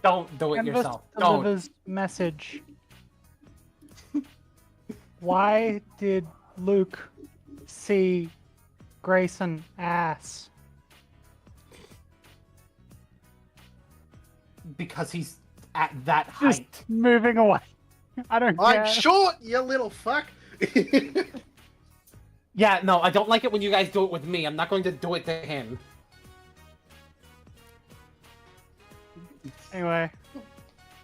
Don't do it Canvas yourself. Don't. delivers message. Why did Luke see Grayson ass? Because he's at that Just height. moving away. I don't care. I'm short, you little fuck. Yeah, no, I don't like it when you guys do it with me. I'm not going to do it to him. Anyway.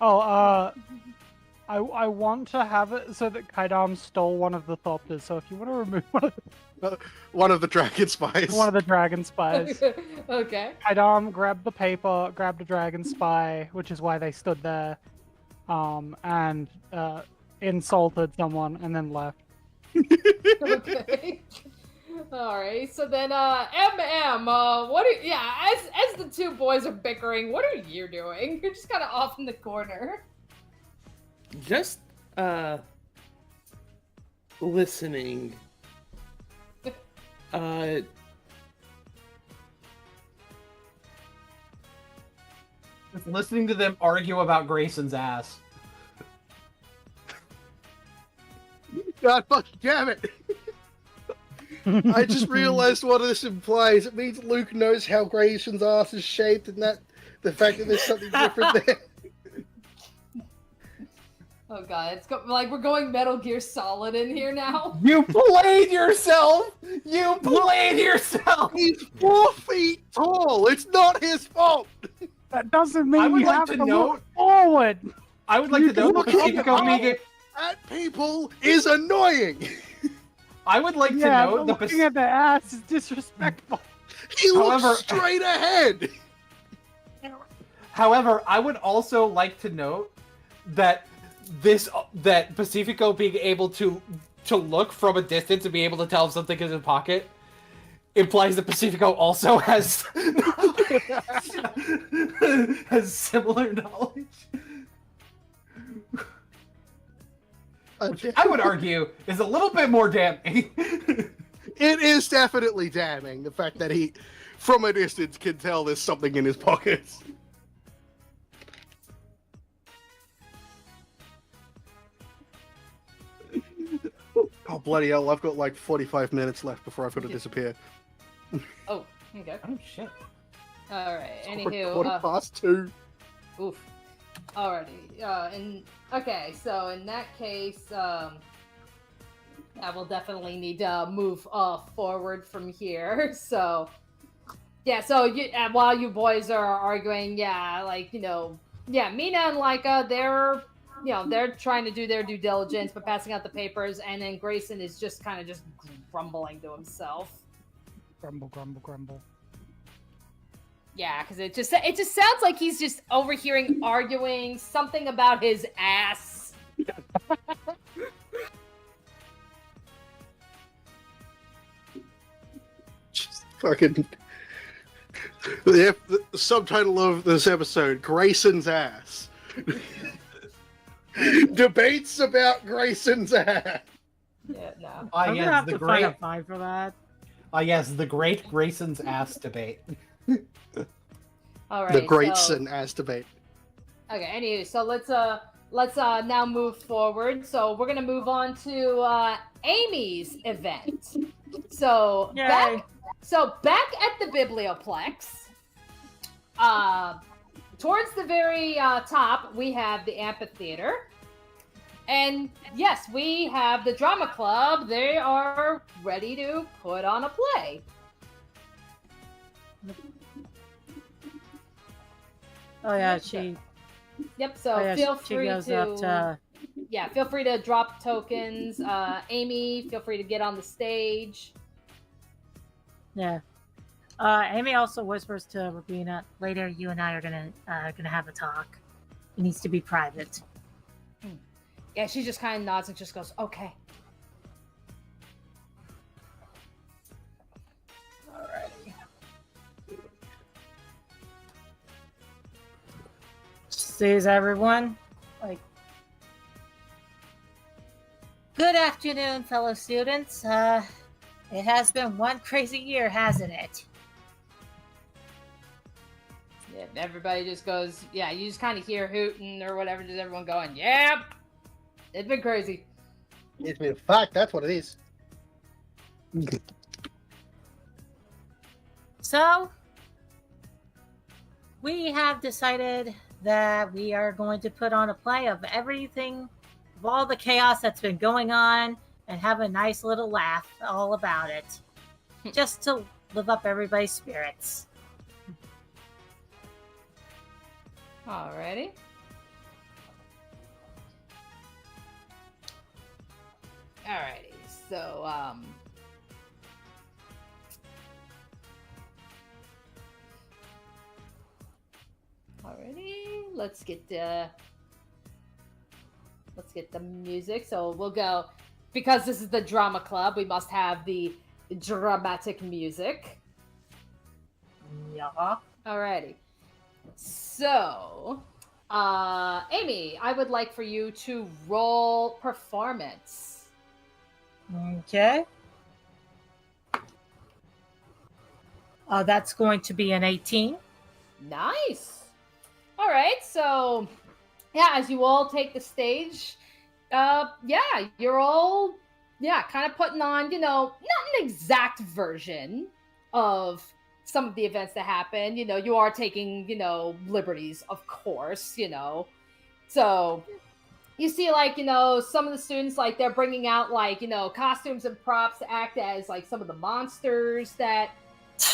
Oh, I want to have it so that Kaidam stole one of the Thopters, so if you want to remove One of the dragon spies. one of the dragon spies, Okay. Kaidam grabbed the paper, grabbed a dragon spy, which is why they stood there, and insulted someone, and then left. Okay. All right. So then, what are as the two boys are bickering, what are you doing? You're just kind of off in the corner. Just listening. Just listening to them argue about Grayson's ass. God fucking damn it! I just realized what this implies. It means Luke knows how Grayson's ass is shaped, and that the fact that there's something different there. Oh god, like we're going Metal Gear Solid in here now. You played yourself! You played yourself! He's 4 feet tall! It's not his fault! That doesn't mean I would you like have to to note- look forward. I would like to note that Pacifico being At people is annoying! I would like to Yeah, note but that looking at the ass is disrespectful. He However- looks straight ahead! However, I would also like to note that that Pacifico being able to look from a distance and be able to tell if something is in his pocket implies that Pacifico also has has similar knowledge. Which I would argue is a little bit more damning. It is definitely damning, the fact that he, from a distance, can tell there's something in his pockets. Oh, bloody hell, I've got like 45 minutes left before I've got to disappear. Oh, okay. Oh shit. Alright, Quarter anywho. past 2. Oof. Alrighty. Okay, so in that case, I will definitely need to move forward from here. So, yeah, so while you boys are arguing, yeah, like, yeah, Mina and Laika, they're trying to do their due diligence, but passing out the papers, and then Grayson is just kind of just grumbling to himself. Grumble, grumble, grumble. Yeah, because it just sounds like he's just overhearing arguing something about his ass. Just fucking... The subtitle of this episode, Grayson's ass. Debates about Grayson's ass. Yeah, no. Ah, I'm gonna yes, have the to find great. a fine for that. Ah, yes, the great Grayson's ass debate. All right. The Grayson ass debate. Okay. Anyway, so let's now move forward. So we're gonna move on to Amy's event. So Yay. back at the Biblioplex, towards the very top, we have the amphitheater. And yes, we have the drama club. They are ready to put on a play. Oh yeah, she. Yep, so Oh, yeah, feel she free goes to up to. yeah, feel free to drop tokens. Amy, feel free to get on the stage. Yeah. Amy also whispers to Rubina, later you and I are gonna have a talk. It needs to be private. Yeah, she just kind of nods and just goes, okay. Alrighty. Sees everyone. Like, good afternoon, fellow students. It has been one crazy year, hasn't it? Yeah, everybody just goes, yeah, you just kind of hear hooting or whatever, just everyone going, yep. It's been crazy. It's been a fact, that's what it is. So, we have decided that we are going to put on a play of everything, of all the chaos that's been going on, and have a nice little laugh all about it. Just to live up everybody's spirits. Alrighty. Alrighty, so, alrighty, let's get the music. So we'll go, because this is the drama club, we must have the dramatic music. Yeah. Alrighty. So, Amy, I would like for you to roll performance. Okay. That's going to be an 18. Nice. All All right, so yeah, as you all take the stage, yeah, you're all kind of putting on, not an exact version of some of the events that happen. You are taking, liberties, of course, So you see, like, some of the students, like, they're bringing out, like, costumes and props to act as, like, some of the monsters that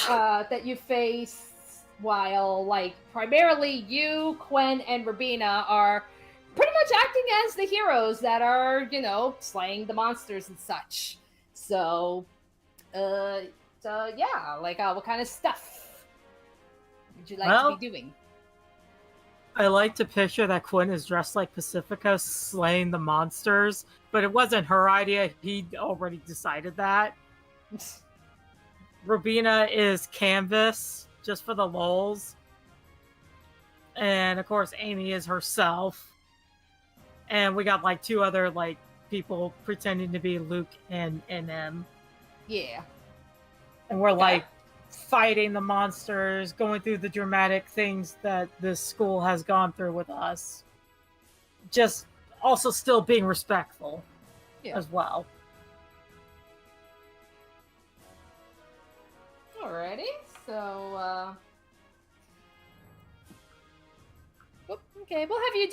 that you face, while, like, primarily you, Quen, and Rabina are pretty much acting as the heroes that are, slaying the monsters and such. So, yeah, like, what kind of stuff would you like to be doing? I like to picture that Quinn is dressed like Pacifica slaying the monsters, but it wasn't her idea. He'd already decided that. Robina is Canvas, just for the lulz. And, of course, Amy is herself. And we got, like, 2 other, like, people pretending to be Luke and MM. Yeah. And we're, like, fighting the monsters, going through the dramatic things that this school has gone through with us. Just also still being respectful as well. Alrighty, so, okay, we'll have you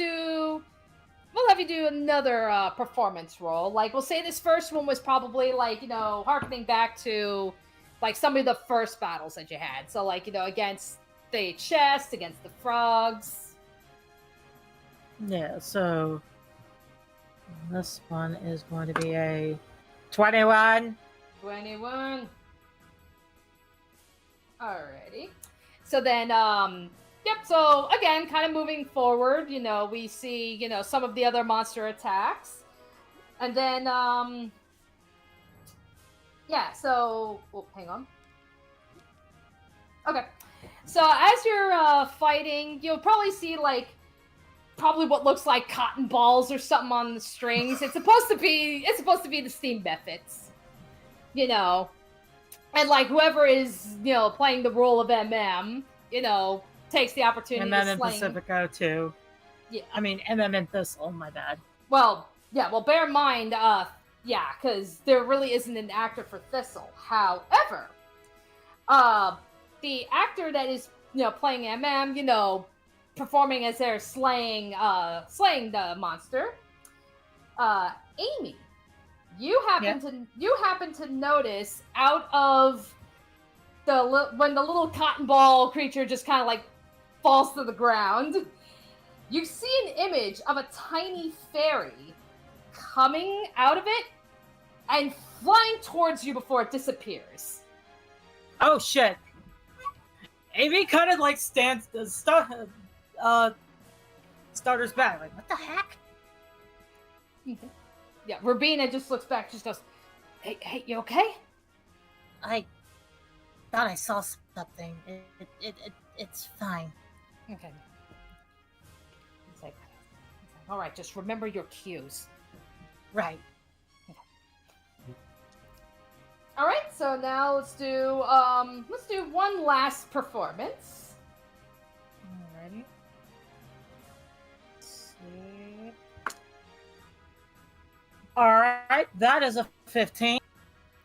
do another, performance roll. Like, we'll say this first one was probably, like, harkening back to, like, some of the first battles that you had. So, like, against the chest, against the frogs. Yeah, so this one is going to be a 21. 21. Alrighty. So then, so again, kind of moving forward, we see, some of the other monster attacks. And then, so, hang on. Okay. So as you're fighting, you'll probably see, like, probably what looks like cotton balls or something on the strings. It's supposed to be the steam methods. And, like, whoever is, playing the role of MM, takes the opportunity and then to in sling. Pacifico, too. Yeah. I mean, MM and Thistle, my bad. Well, bear in mind, because there really isn't an actor for Thistle. However, the actor that is, playing MM, performing as they're slaying the monster, Amy. You happen to notice out of when the little cotton ball creature just kind of like falls to the ground, you see an image of a tiny fairy coming out of it and flying towards you before it disappears. Oh shit! Amy kind of like stutters back, like, what the heck? Yeah, Rabina just looks back, just goes, "Hey, you okay?" I thought I saw something. It's fine. Okay. It's like, all right, just remember your cues. Right. Okay. All right, so now let's do one last performance. Alrighty. Let's see. All right, that is a 15.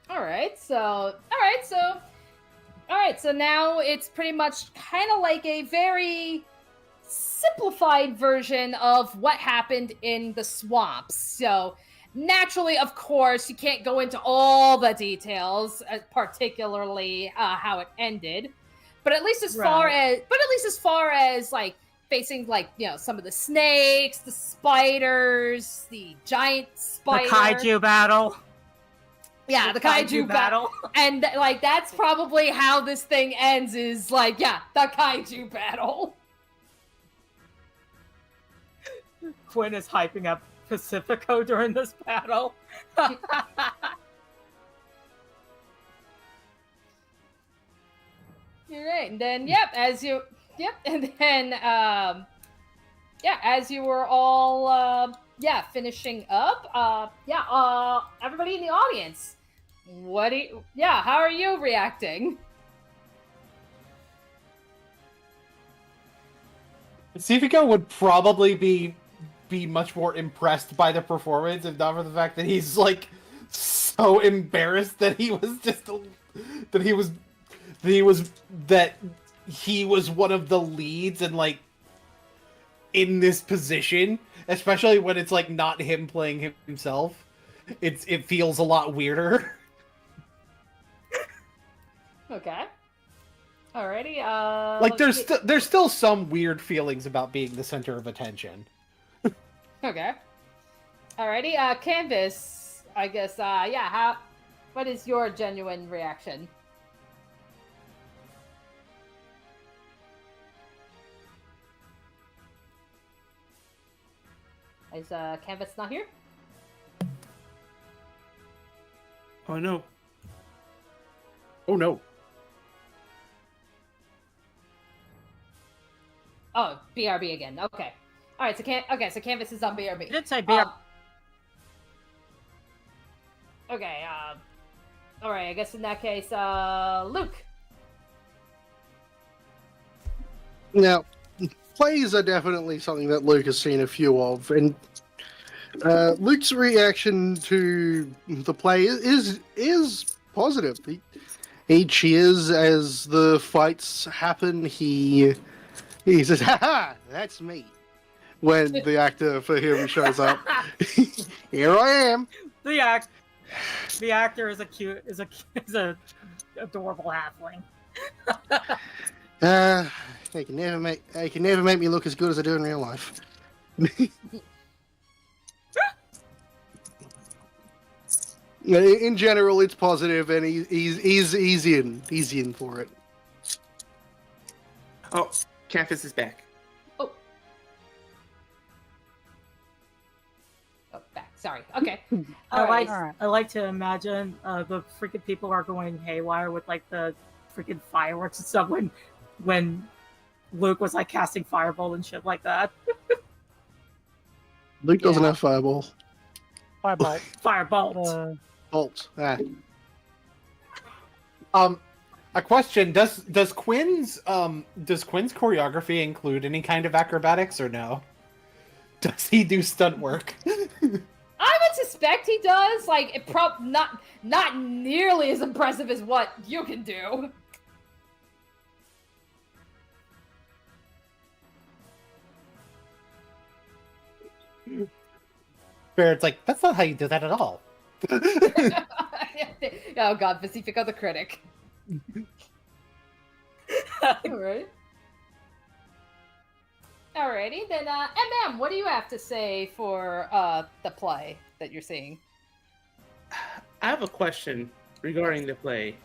All right, so now it's pretty much kind of like a very simplified version of what happened in the swamps. So naturally, of course, you can't go into all the details, particularly how it ended. But at least as far as like facing, like, some of the snakes, the spiders, the giant spider, the kaiju battle. Yeah, the kaiju battle. And, like, that's probably how this thing ends, is, like, the kaiju battle. Quinn is hyping up Pacifico during this battle. You're right. And then, as you were all, finishing up, everybody in the audience, how are you reacting? Pacifico would probably be much more impressed by the performance if not for the fact that he's like so embarrassed that he was just that he was one of the leads and like in this position, especially when it's like not him playing himself. It feels a lot weirder. Okay. Alrighty. Like there's still some weird feelings about being the center of attention. Okay. Alrighty. Canvas. I guess. Yeah. What is your genuine reaction? Is Canvas not here? Oh no. Oh no. Oh, BRB again. Okay. All right. So Canvas is on BRB. I did say BRB. Okay. All right. I guess in that case, Luke. Now, plays are definitely something that Luke has seen a few of, and Luke's reaction to the play is positive. He cheers as the fights happen. He says, "Ha, that's me." When the actor for him shows up, here I am. The actor is a adorable halfling. They can never make me look as good as I do in real life. In general, it's positive, and he's in for it. Oh, Canvas is back. Oh, back. Sorry. Okay. I like to imagine the freaking people are going haywire with like the freaking fireworks and stuff when Luke was like casting fireball and shit like that. Luke doesn't have fireball. Firebolt. Firebolt. Bolt. Ah. A question: Does Quinn's choreography include any kind of acrobatics or no? Does he do stunt work? I would suspect he does. Like, it not nearly as impressive as what you can do. Where it's like, that's not how you do that at all. Oh god, Pacifico the critic. Alright. Alrighty, then MM, what do you have to say for the play that you're seeing? I have a question regarding the play.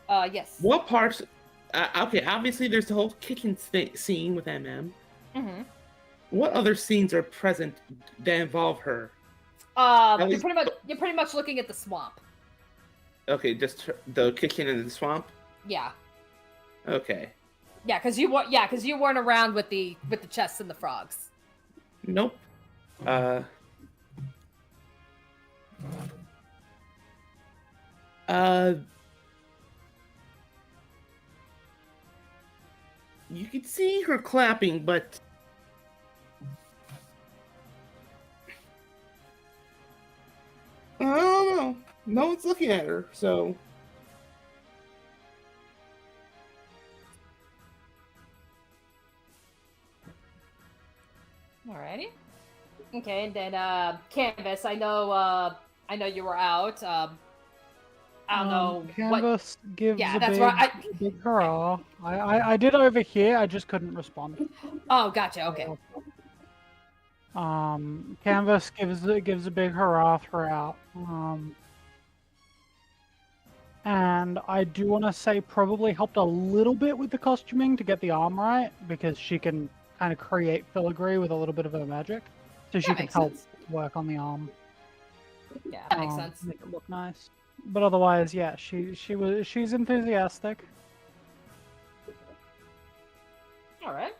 Yes. What parts? Okay, obviously there's the whole kitchen scene with MM. Mm-hmm. What other scenes are present that involve her? You're pretty much looking at the swamp. Okay, just the kitchen and the swamp. Yeah. Okay. Yeah, because you weren't around with the chests and the frogs. Nope. You could see her clapping, but I don't know. No one's looking at her, so. Alrighty. Okay, and then Canvas. I know you were out. I don't know Canvas gives Yeah, a that's big, right. big hurrah. I did over here. I just couldn't respond. Oh, gotcha. Okay. Canvas gives a big hurrah throughout. And I do want to say probably helped a little bit with the costuming to get the arm right, because she can kind of create filigree with a little bit of her magic, so she That can makes help sense. work on the arm. Yeah, that makes sense. Make it look nice. But otherwise, yeah, she's enthusiastic. All right.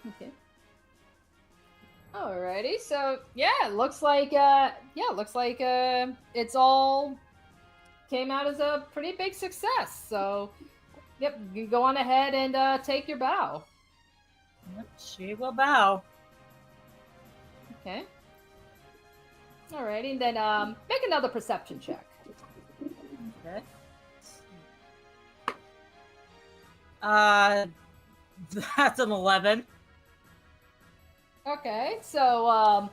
Okay. Alrighty. So yeah, it looks like it's all came out as a pretty big success. So Yep, you go on ahead and take your bow. She will bow. Okay. Alrighty, and then make another perception check. Okay. That's an 11. Okay, so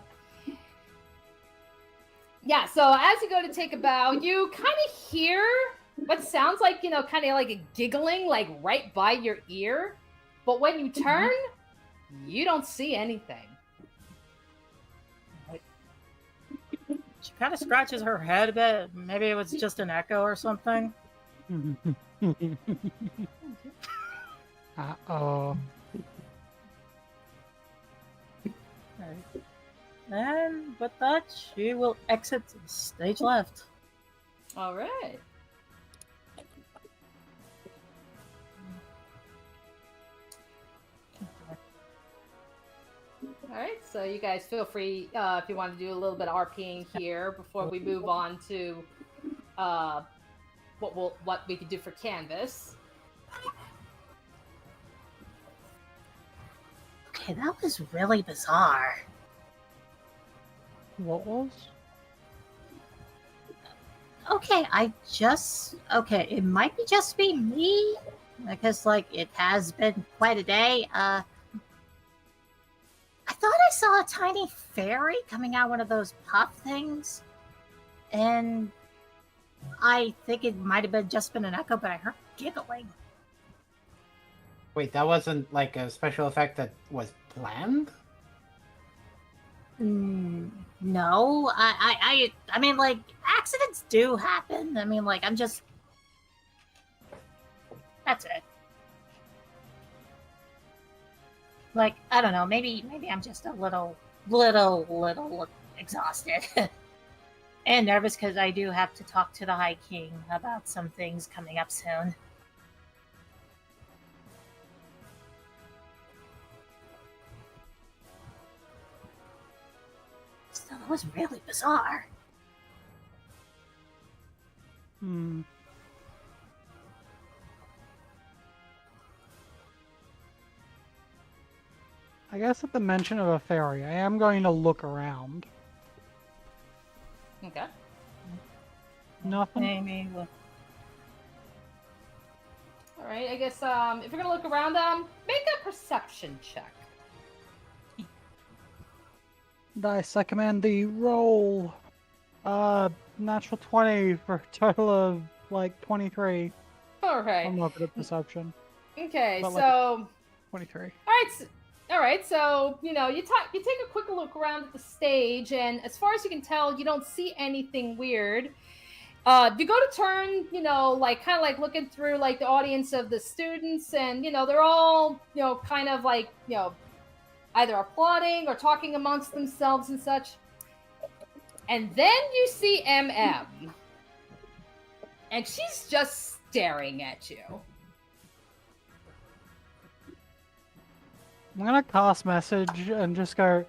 yeah, so as you go to take a bow, you kind of hear what sounds like, kind of like a giggling, like right by your ear. But when you turn, you don't see anything. She kind of scratches her head a bit. Maybe it was just an echo or something. Uh-oh. And with that, she will exit stage left. All right. All right, so you guys feel free if you want to do a little bit of RPing here before we move on to what we could do for Canvas. Okay, that was really bizarre. What was? Okay, okay, it might be just be me, because, like, it has been quite a day. I thought I saw a tiny fairy coming out one of those puff things, and I think it might have just been an echo, but I heard giggling. Wait, that wasn't like a special effect that was planned? No, I mean, like, accidents do happen. I mean, like, that's it. Like, I don't know, maybe I'm just a little exhausted. And nervous because I do have to talk to the High King about some things coming up soon. Still, it was really bizarre. I guess at the mention of a fairy, I am going to look around. Okay. Nothing. Maybe. All right, I guess if you're gonna look around, make a perception check. Dice, I command the roll. Natural 20 for a total of like 23. All right. I'm not good at perception. Okay, But, so 23. all right, so you take a quick look around at the stage, and as far as you can tell, you don't see anything weird. You go to turn, like kind of like looking through like the audience of the students, and they're all kind of like either applauding or talking amongst themselves and such. And then you see MM, and she's just staring at you. I'm gonna cast message and just go,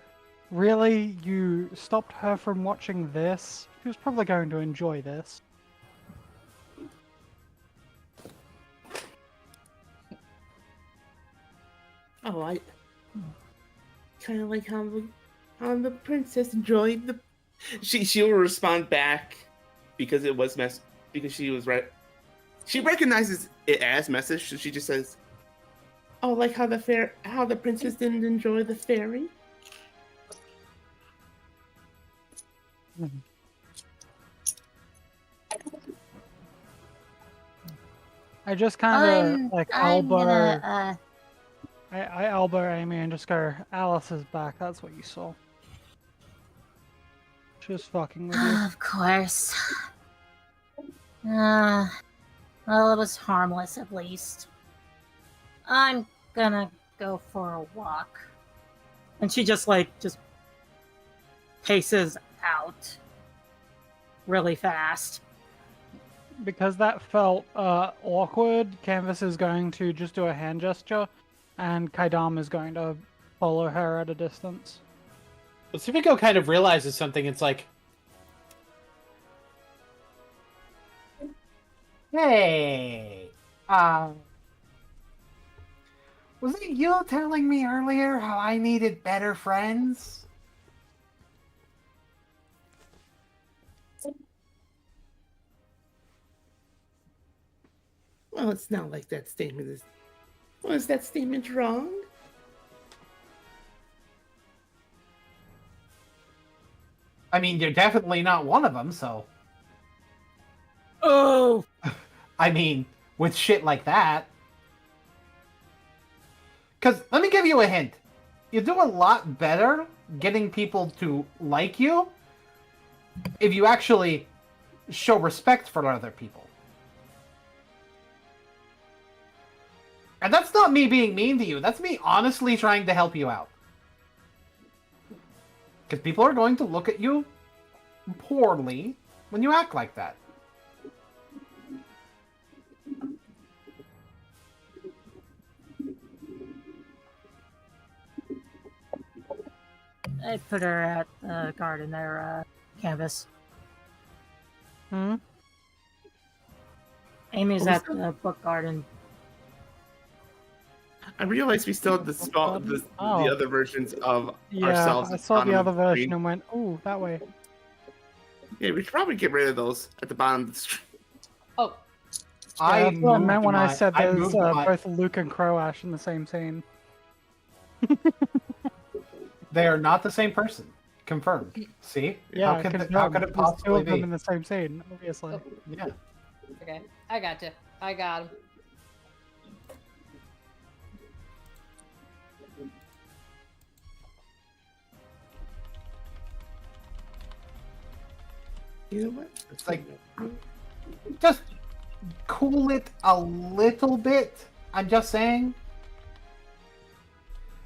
really? You stopped her from watching this? She was probably going to enjoy this. Oh, I kind of like how the princess enjoyed the. She'll respond back because it was because she was right. She recognizes it as message, so she just says, "Oh, like how the princess didn't enjoy the fairy." I just kind of like elbow. Gonna, I elbow Amy and just go, Alice is back. That's what you saw. She was fucking with you. Of course. Well, it was harmless at least. I'm gonna go for a walk. And she just paces out really fast. Because that felt awkward, Canvas is going to just do a hand gesture, and Kaidam is going to follow her at a distance. Well, Sumiko kind of realizes something. It's like, Hey, Was it you telling me earlier how I needed better friends? Well, it's not like that statement is. Was that statement wrong? I mean, you're definitely not one of them, so. Oh! I mean, with shit like that. Because, let me give you a hint. You do a lot better getting people to like you if you actually show respect for other people. And that's not me being mean to you. That's me honestly trying to help you out. Because people are going to look at you poorly when you act like that. I put her at the garden there, Canvas. Hmm? Amy's What was at the book garden. I realized we still had the Oh. other versions of Yeah, ourselves. I saw the other on version screen. and went, "Ooh, that way." Yeah, we should probably get rid of those at the bottom of the screen. Oh, Yeah, that's what I meant when I moved said my- there's moved my- both Luke and Croash in the same scene. They are not the same person. Confirmed. See? Yeah, how could because it, how could it there's two possibly of them be? in the same scene, obviously. Yeah. okay. I got you. I got him. You know what? It's like, just cool it a little bit. I'm just saying.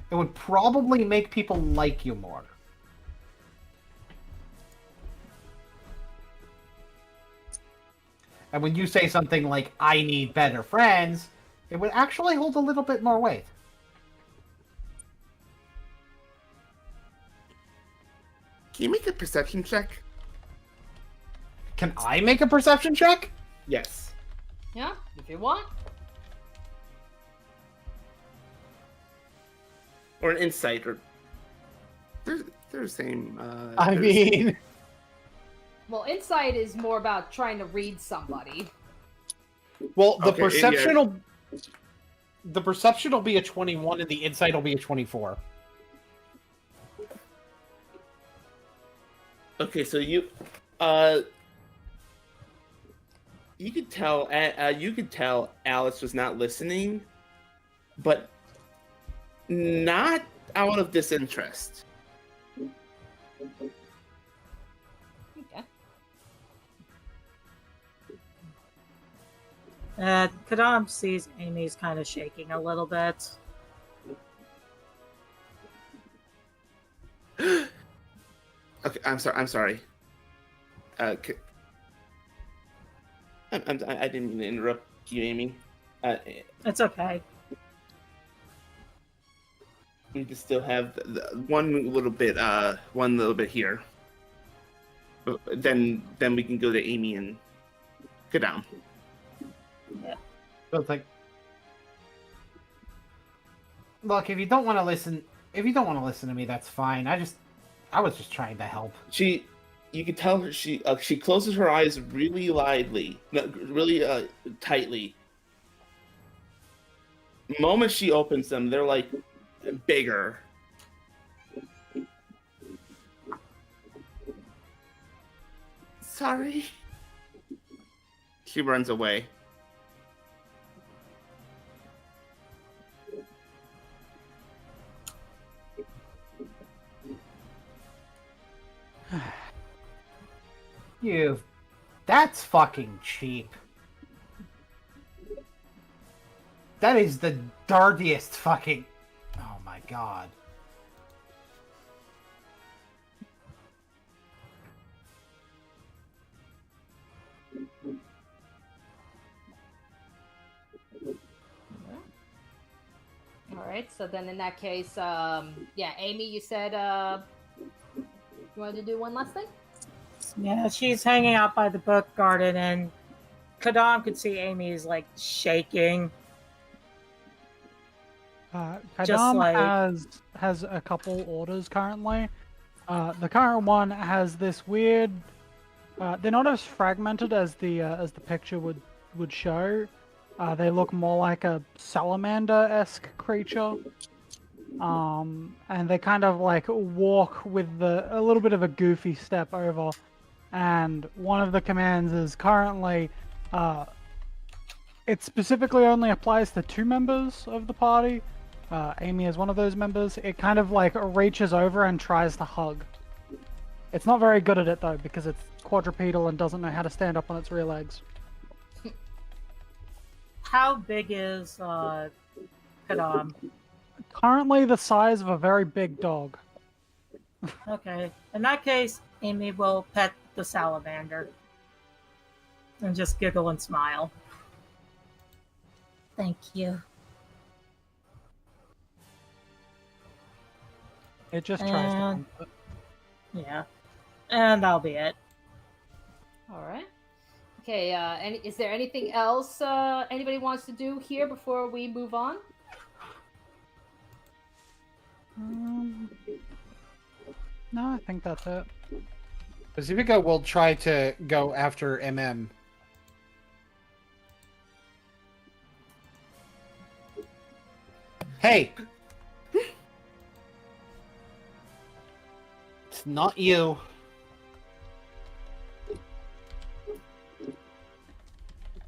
It would probably make people like you more. And when you say something like, I need better friends, it would actually hold a little bit more weight. Can you make a perception check? Can I make a perception check? Yes. Yeah, if you want. Or an insight, or they're the same. I they're the same. mean, Well, insight is more about trying to read somebody. well, the Okay, perception yeah. will the perception will be a 21 and the insight will be a 24. Okay, so you could tell Alice was not listening, but not out of disinterest. Okay. Kadam sees Amy's kind of shaking a little bit. Okay, I'm sorry. I didn't mean to interrupt you, Amy. It's okay. We just still have one little bit here. But then we can go to Amy and go down. So it's like, look, if you don't want to listen to me, that's fine. I was just trying to help. You can tell her she closes her eyes really really tightly. The moment she opens them, they're like bigger. Sorry. She runs away. That's fucking cheap. That is the dirtiest fucking. Oh my god. All right. So then, in that case, yeah, Amy, you said you wanted to do one last thing. Yeah, she's hanging out by the book garden, and Kadam could see Amy's like shaking. Just Kadam like- has a couple orders currently. The current one has this weird. They're not as fragmented as the picture would show. They look more like a salamander-esque creature. And they kind of like walk with a little bit of a goofy step over. And one of the commands is currently, it specifically only applies to 2 members of the party. Amy is one of those members. It kind of like reaches over and tries to hug. It's not very good at it though, because it's quadrupedal and doesn't know how to stand up on its rear legs. How big is Kadam? Currently the size of a very big dog. Okay. In that case, Amy will pet the salamander. And just giggle and smile. Thank you. It just tries to And- hump it. Yeah. And that'll be it. All right. Okay. Is there anything else anybody wants to do here before we move on? No, I think that's it. Pacifica will try to go after MM. Hey! It's not you.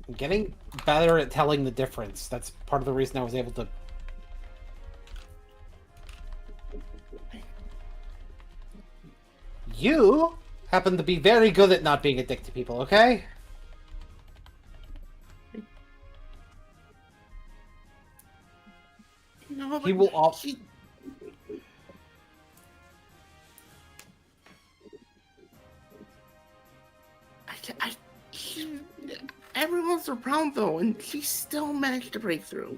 I'm getting better at telling the difference. That's part of the reason I was able to... You happen to be very good at not being a dick to people, okay? No, He will all... Everyone's around though, and she still managed to break through.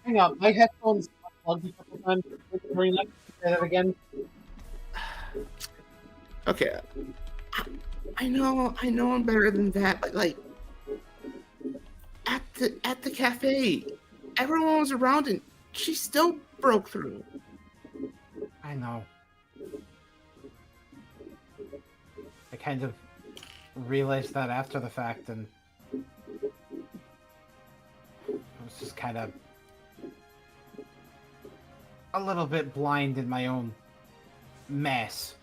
Hang on, my headphones plugged a couple times during that. Say that again. Okay, I know I'm better than that, but like at the cafe, everyone was around and she still broke through. I know. I kind of realized that after the fact, and I was just kind of a little bit blind in my own mess.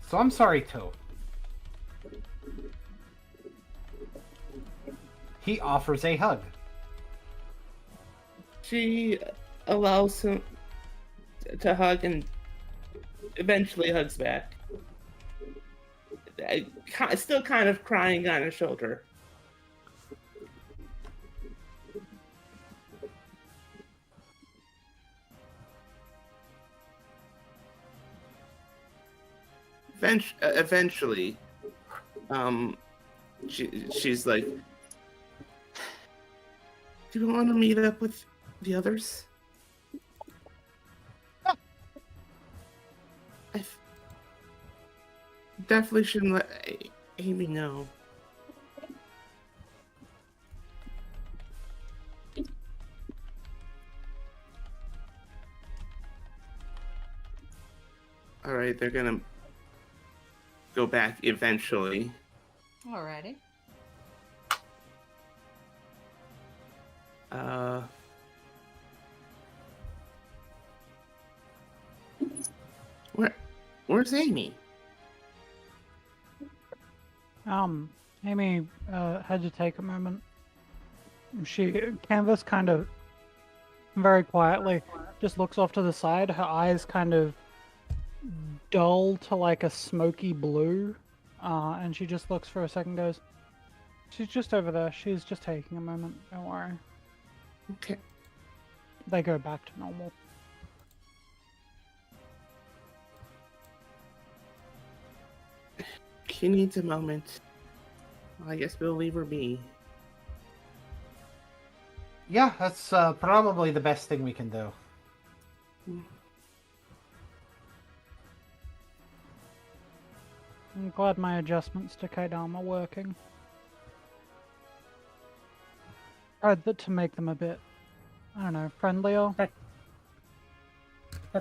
So I'm sorry too. He offers a hug. She allows him to hug and eventually hugs back. Still kind of crying on his shoulder. Eventually, she's like, "Do you want to meet up with the others?" I definitely shouldn't let Amy know. All right, they're gonna go back eventually. Alrighty. Where's Amy? Amy had to take a moment. Canvas kind of very quietly just looks off to the side. Her eyes kind of dull to like a smoky blue, and she just looks for a second, goes, "She's just over there. She's just taking a moment. Don't worry." Okay. They go back to normal. She needs a moment. I guess we'll leave her be. Yeah, that's probably the best thing we can do. I'm glad my adjustments to Kaidam are working. Tried to make them a bit, I don't know, friendlier. Pet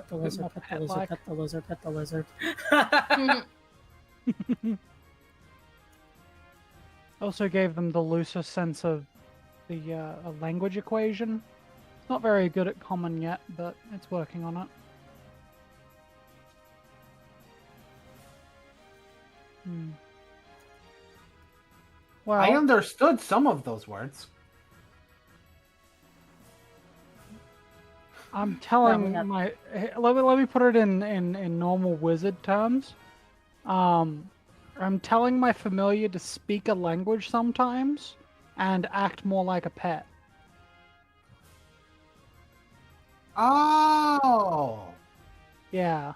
the lizard, more pet the lizard, pet-like. pet the lizard, pet the lizard. Also gave them the looser sense of the language equation. It's not very good at common yet, but it's working on it. Well, I understood some of those words. I'm telling Yeah, my let me put it in normal wizard terms. I'm telling my familiar to speak a language sometimes and act more like a pet. Oh. Yeah.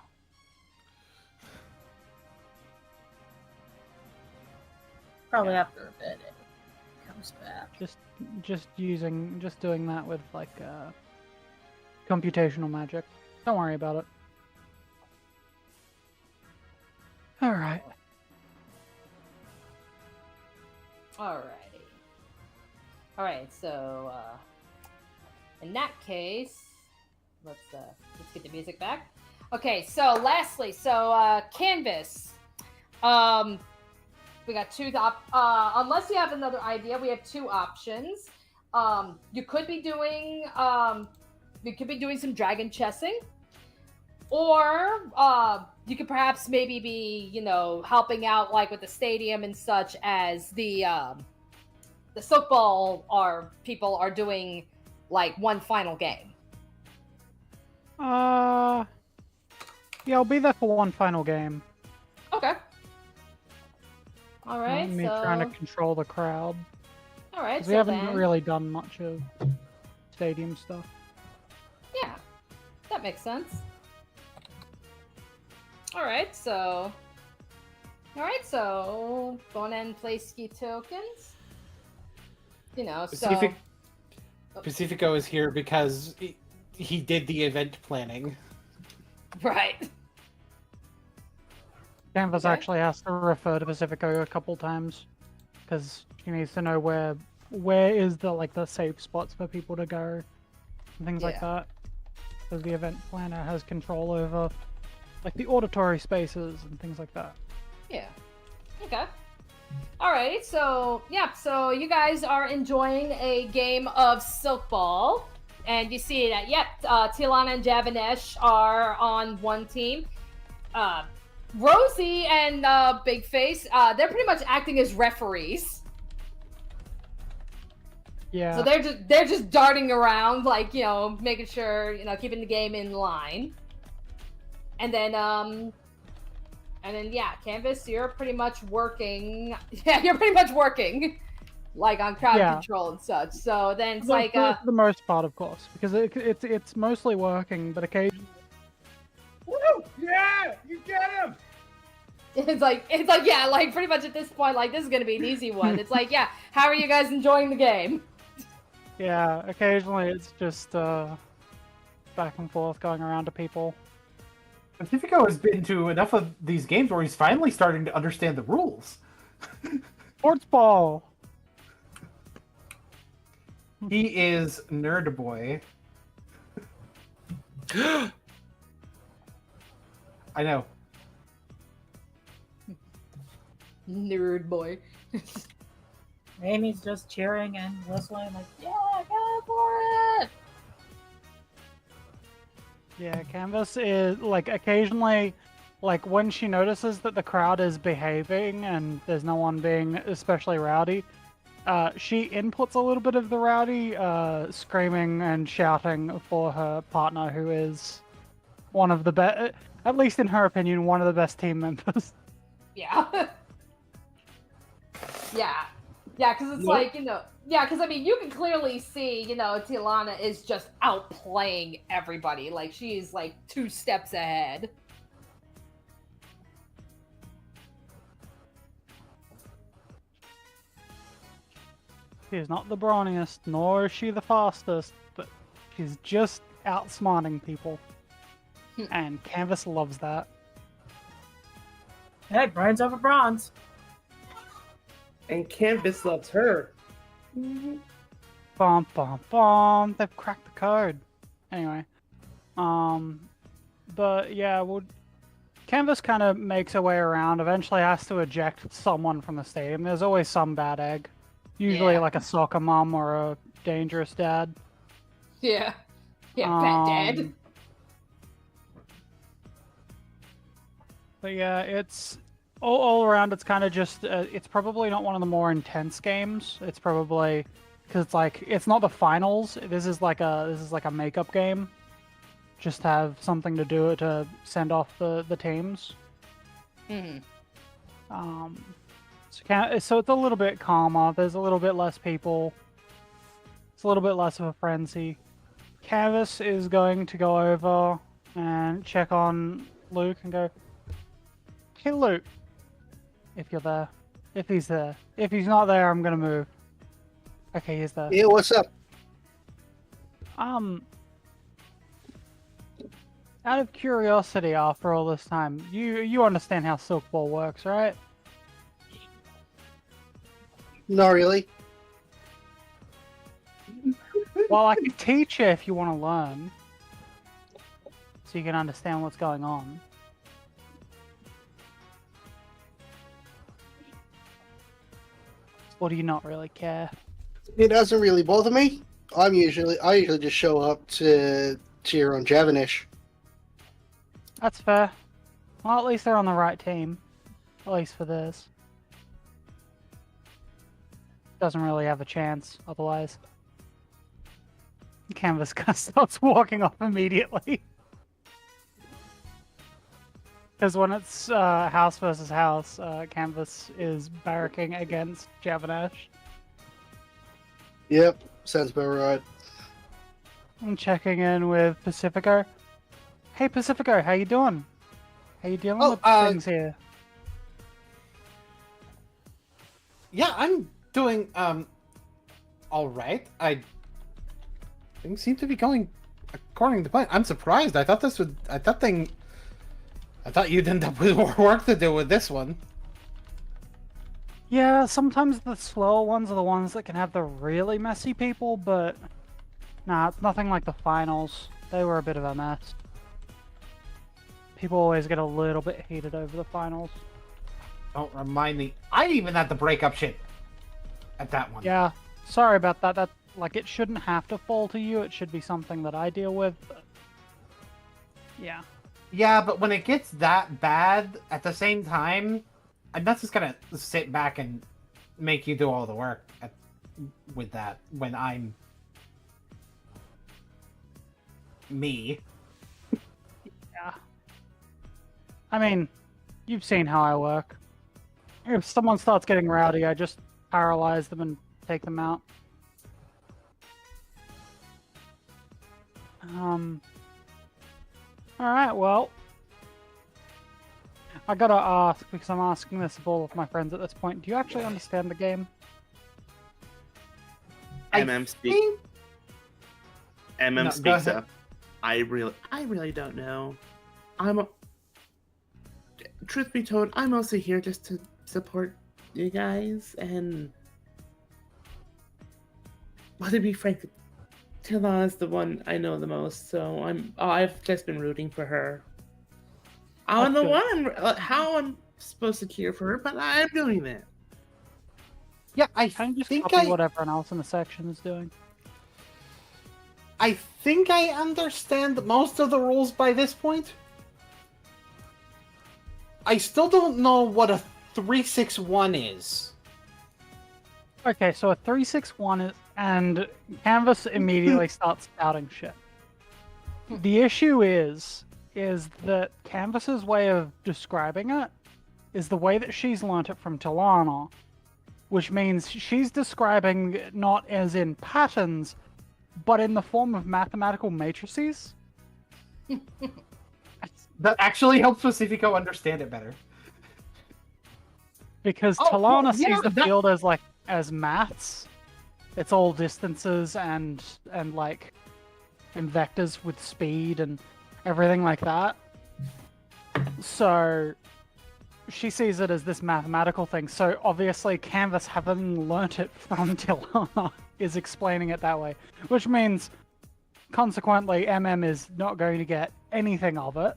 Probably after a bit it comes back. Just doing that with like computational magic. Don't worry about it. All right. Alrighty. Alright, so in that case, let's get the music back. Okay, so lastly, Canvas. We got two unless you have another idea, we have two options. You could be doing some dragon chessing. Or you could perhaps maybe be, helping out like with the stadium and such as the softball people are doing like one final game. Yeah, I'll be there for one final game. Okay. All right. Me trying to control the crowd. All right. 'Cause we haven't really done much of stadium stuff. Yeah, that makes sense. All right, so go on and play ski tokens. Pacifico is here because he did the event planning. Right. Canvas Okay. actually has to refer to Pacifico a couple times because she needs to know where is the safe spots for people to go and things like Yeah. that. Because the event planner has control over like the auditory spaces and things like that. Yeah. Okay. Alrighty, so you guys are enjoying a game of silk ball, and you see that Tilana and Javanesh are on one team. Rosie and Big Face, they're pretty much acting as referees. Yeah. So they're just darting around, like, making sure, keeping the game in line. And then Canvas, you're pretty much working. Yeah, you're pretty much working, like on crowd control and such. So then it's for the most part, of course, because it's mostly working, but occasionally. Woo! Yeah, you get him. it's like pretty much at this point, like this is gonna be an easy one. It's like, yeah, how are you guys enjoying the game? Yeah, occasionally it's just back and forth going around to people. Pacifico has been to enough of these games where he's finally starting to understand the rules. Sports ball. He is nerd boy. I know. Nerd boy. Amy's just cheering and whistling like, yeah, go for it! Yeah, Canvas is like occasionally, like when she notices that the crowd is behaving and there's no one being especially rowdy, she inputs a little bit of the rowdy, screaming and shouting for her partner, who is one of the best, at least in her opinion, one of the best team members. Yeah. Yeah, because it's like, because I mean, you can clearly see, Tilana is just outplaying everybody. Like, she's like 2 steps ahead. She's not the brawniest, nor is she the fastest, but she's just outsmarting people. And Canvas loves that. Hey, brains over bronze. And Canvas loves her. Bum bum bum. They've cracked the code. Anyway, but yeah, well, Canvas kind of makes her way around. Eventually, has to eject someone from the stadium. There's always some bad egg. Usually, Yeah. like a soccer mom or a dangerous dad. Yeah. Yeah, fat dad. But yeah, it's all around. It's kind of just. It's probably not one of the more intense games. It's probably because it's like it's not the finals. This is like a makeup game. Just have something to do to send off the teams. Mhm. So it's a little bit calmer. There's a little bit less people. It's a little bit less of a frenzy. Canvas is going to go over and check on Luke and go, "Hey, Luke, if you're there, if he's there, if he's not there, I'm gonna move." Okay, he's there. Yeah, what's up? Out of curiosity, after all this time, you understand how Silk Ball works, right? Not really. Well, I can teach you if you want to learn, so you can understand what's going on. Or do you not really care? It doesn't really bother me. I usually just show up to cheer on Javanish. That's fair. Well, at least they're on the right team. At least for this. Doesn't really have a chance otherwise. Canvas kind of starts walking off immediately. Because when it's house versus house, Canvas is barracking against Javanash. Yep, sounds about right. I'm checking in with Pacifico. Hey Pacifico, how you doing? How you dealing with things here? Yeah, I'm doing all right. Things seem to be going according to plan. I'm surprised. I thought you'd end up with more work to do with this one. Yeah, sometimes the slower ones are the ones that can have the really messy people, but nah, it's nothing like the finals. They were a bit of a mess. People always get a little bit heated over the finals. Don't remind me. I even had to break up shit at that one. Yeah, sorry about that. That like it shouldn't have to fall to you. It should be something that I deal with. But... yeah. Yeah, but when it gets that bad, at the same time, I'm not just gonna sit back and make you do all the work with that when I'm me. Yeah. I mean, you've seen how I work. If someone starts getting rowdy, I just paralyze them and take them out. Alright, well... I gotta ask, because I'm asking this of all of my friends at this point, do you actually understand the game? MM speaks. MM No, go speaks ahead. up. I really don't know. Truth be told, I'm mostly here just to support you guys, and well, to be frank, Tila is the one I know the most, so I've just been rooting for her. I don't know how I'm supposed to cheer for her, but I'm doing that. Yeah, I Can you just think copy what everyone else in the section is doing? I think I understand most of the rules by this point. I still don't know what a 361 is. Okay, so a 361 is, and Canvas immediately starts spouting shit. The issue is that Canvas's way of describing it is the way that she's learnt it from Tilana, which means she's describing it not as in patterns, but in the form of mathematical matrices. That actually helps Pacifico understand it better. Because Oh, Tilana well, sees yeah, the that- field as maths. It's all distances and vectors with speed and everything like that. So she sees it as this mathematical thing. So obviously, Canvas, having learnt it from Tilana, is explaining it that way, which means, consequently, MM is not going to get anything of it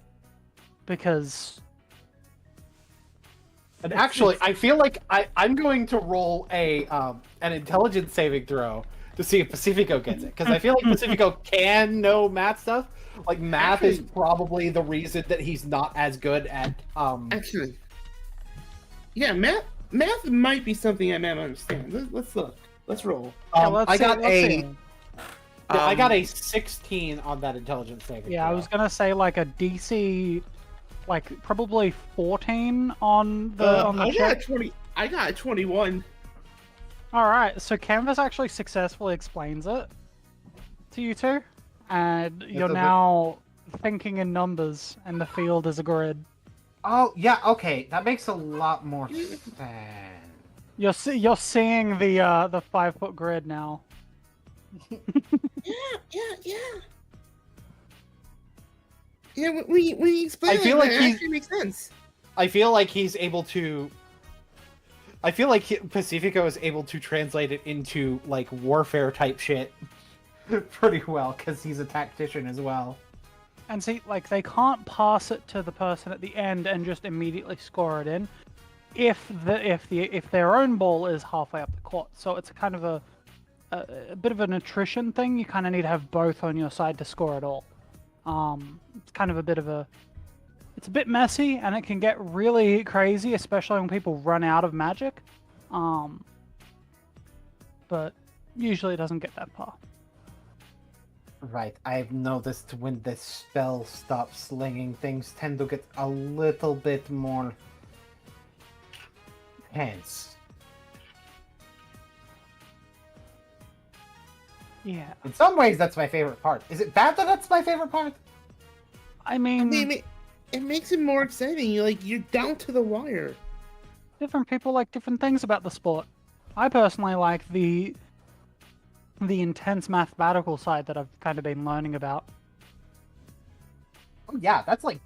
because. And actually, I feel like I'm going to roll an intelligence saving throw to see if Pacifico gets it, because I feel like Pacifico can know math stuff. Like math is probably the reason that he's not as good at. Actually, yeah, math might be something MM understand. Let's look. Let's roll. I got a 16 on that intelligence saving. Yeah, throw. I was gonna say like a DC, like probably 14 on the check. I got a 21. All right, so Canvas actually successfully explains it to you two, and you're now thinking in numbers, and the field is a grid. Oh yeah, okay, that makes a lot more sense. You're seeing the 5-foot grid now. Yeah, when you explain I feel like it actually makes sense. I feel like he's able to. I feel like Pacifico is able to translate it into like warfare type shit pretty well because he's a tactician as well. And see, like they can't pass it to the person at the end and just immediately score it in, if their own ball is halfway up the court. So it's kind of a bit of an attrition thing. You kind of need to have both on your side to score it all. It's kind of a bit of a. It's a bit messy, and it can get really crazy, especially when people run out of magic. But usually it doesn't get that far. Right, I've noticed when the spell stops slinging, things tend to get a little bit more tense. Yeah. In some ways, that's my favorite part. Is it bad that that's my favorite part? I mean, it makes it more exciting. You're down to the wire. different people like different things about the sport. I personally like the intense mathematical side that I've kind of been learning about. Oh yeah, that's like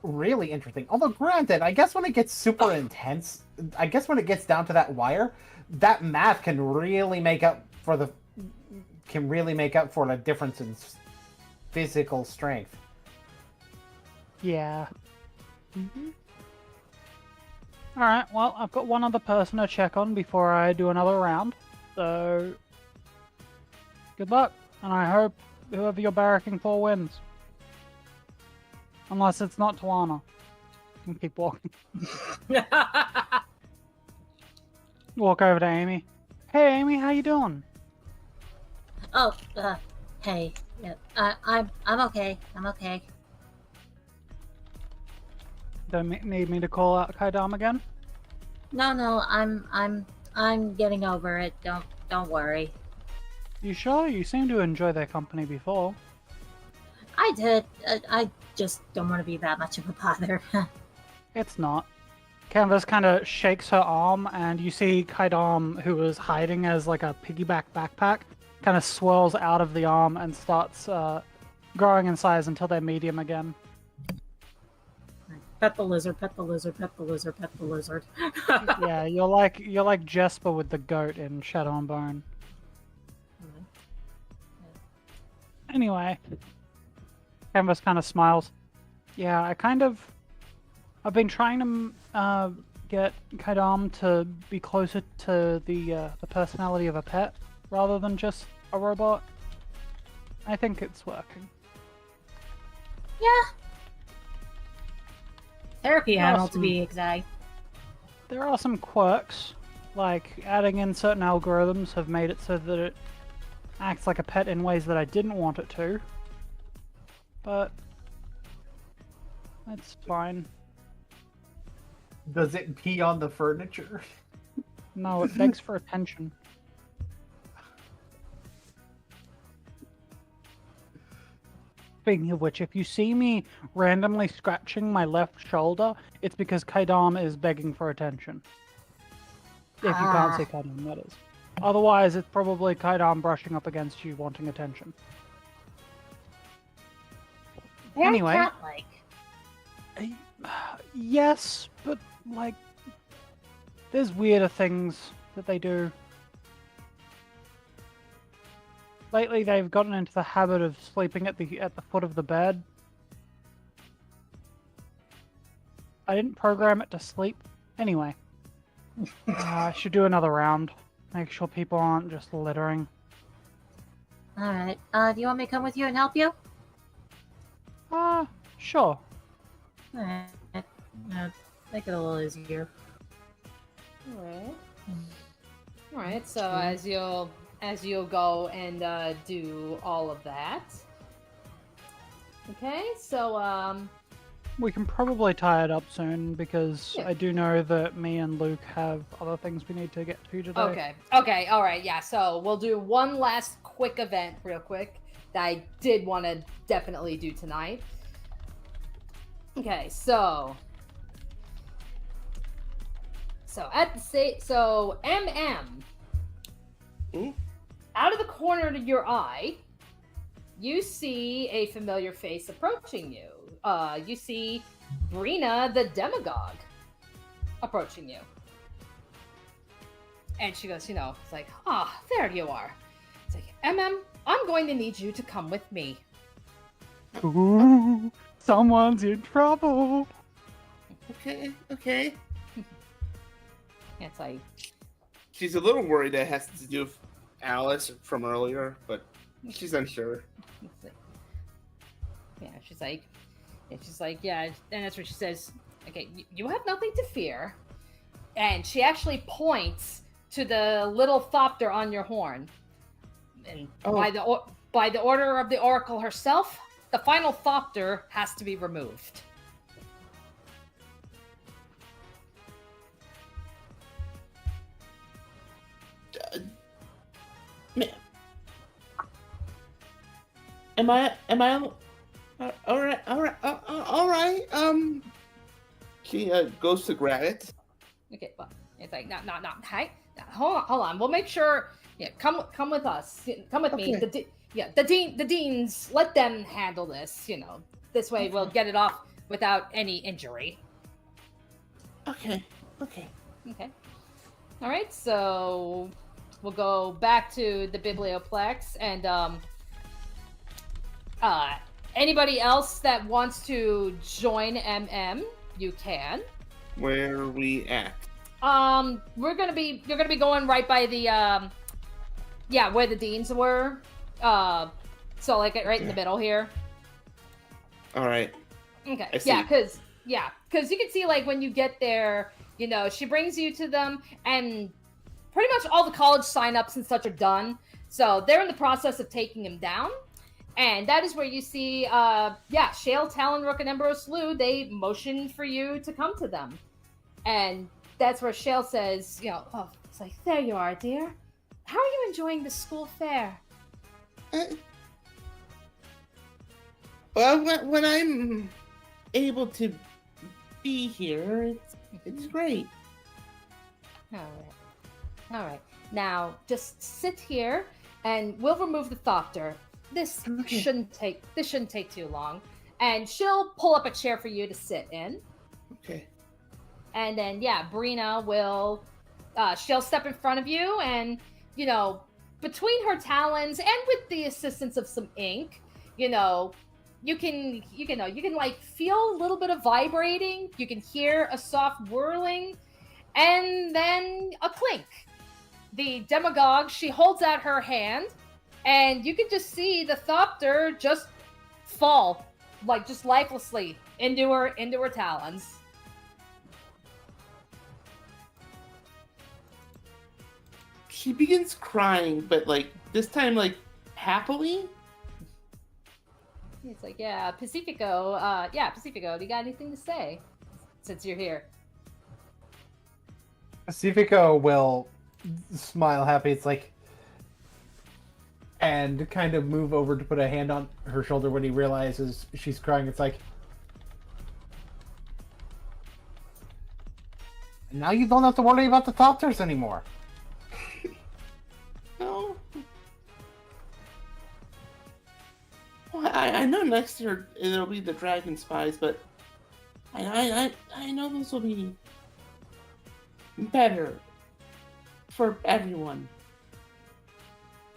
really interesting. Although granted, I guess when it gets super intense, I guess when it gets down to that wire, that math can really make up for the difference in physical strength. Yeah. Alright, well, I've got one other person to check on before I do another round. So, good luck, and I hope whoever you're barracking for wins. Unless it's not Talana. You can keep walking. Walk over to Amy. Hey, Amy, how you doing? Oh, hey. Yeah, I'm okay. I'm okay. Don't need me to call out Kaidam again? No, I'm getting over it. Don't worry. You sure? You seem to enjoy their company before. I did. I just don't want to be that much of a bother. It's not. Canvas kind of shakes her arm, and you see Kaidam, who was hiding as like a piggyback backpack, kind of swirls out of the arm and starts growing in size until they're medium again. Pet the lizard, pet the lizard, pet the lizard, pet the lizard. Yeah, you're like Jesper with the goat in Shadow and Bone. Anyway, Canvas kind of smiles. Yeah, I've been trying to get Kaidam to be closer to the personality of a pet rather than just a robot. I think it's working. Yeah. Therapy animal, to Awesome. be exact. There are some quirks, like adding in certain algorithms have made it so that it acts like a pet in ways that I didn't want it to. But that's fine. Does it pee on the furniture? No, it begs for attention. Speaking of which, if you see me randomly scratching my left shoulder, it's because Kaidam is begging for attention. If you can't see Kaidam, that is. Otherwise, it's probably Kaidam brushing up against you wanting attention. Very Anyway. cat-like. Yes, but like, there's weirder things that they do. Lately, they've gotten into the habit of sleeping at the foot of the bed. I didn't program it to sleep. Anyway, I should do another round. Make sure people aren't just littering. Alright, do you want me to come with you and help you? Sure. Alright. Make it a little easier. Alright. Alright, so as you'll go and do all of that. Okay, so We can probably tie it up soon because Yeah. I do know that me and Luke have other things we need to get to today. Okay, alright, yeah, so we'll do one last quick event real quick that I did want to definitely do tonight. Okay, so MM, out of the corner of your eye, you see a familiar face approaching you. You see Brina the Demagogue approaching you. And she goes, it's like, there you are. It's like, MM, I'm going to need you to come with me. Ooh, someone's in trouble. Okay. It's like, She's a little worried that it has to do with Alice from earlier, but she's unsure. it's like she's like, yeah, and that's what she says. Okay, you have nothing to fear. And she actually points to the little thopter on your horn. And by the order of the Oracle herself, the final thopter has to be removed. Am I all right. She goes to grab it. Okay, but it's like, no, hey, hold on. We'll make sure. Yeah, come with us. Come with me. Okay. The deans, let them handle this. This way we'll get it off without any injury. Okay. Okay. All right, so we'll go back to the biblioplex and anybody else that wants to join MM, you can. Where are we at? You're gonna be going right by the where the deans were. So like right in the middle here. All right. Okay. I see. Because you can see like when you get there, she brings you to them, and pretty much all the college signups and such are done. So they're in the process of taking him down. And that is where you see, Shale, Talon, Rook, and Ambrose Lou, they motion for you to come to them. And that's where Shale says, it's like, there you are, dear. How are you enjoying the school fair? Well, when I'm able to be here, it's great. All right. Now, just sit here, and we'll remove the thopter. This shouldn't take too long. And she'll pull up a chair for you to sit in. Okay. And then, Brina will, she'll step in front of you, and, between her talons and with the assistance of some ink, you can like feel a little bit of vibrating. You can hear a soft whirling, and then a clink. The demagogue, she holds out her hand, and you can just see the thopter just fall, like just lifelessly into her talons. She begins crying, but like this time, like happily. It's like, Pacifico. Pacifico. Do you got anything to say since you're here? Pacifico will smile happy. It's like, and kind of move over to put a hand on her shoulder when he realizes she's crying. It's like, now you don't have to worry about the thopters anymore. No. Well, I know next year it'll be the dragon spies, but I know those will be better for everyone.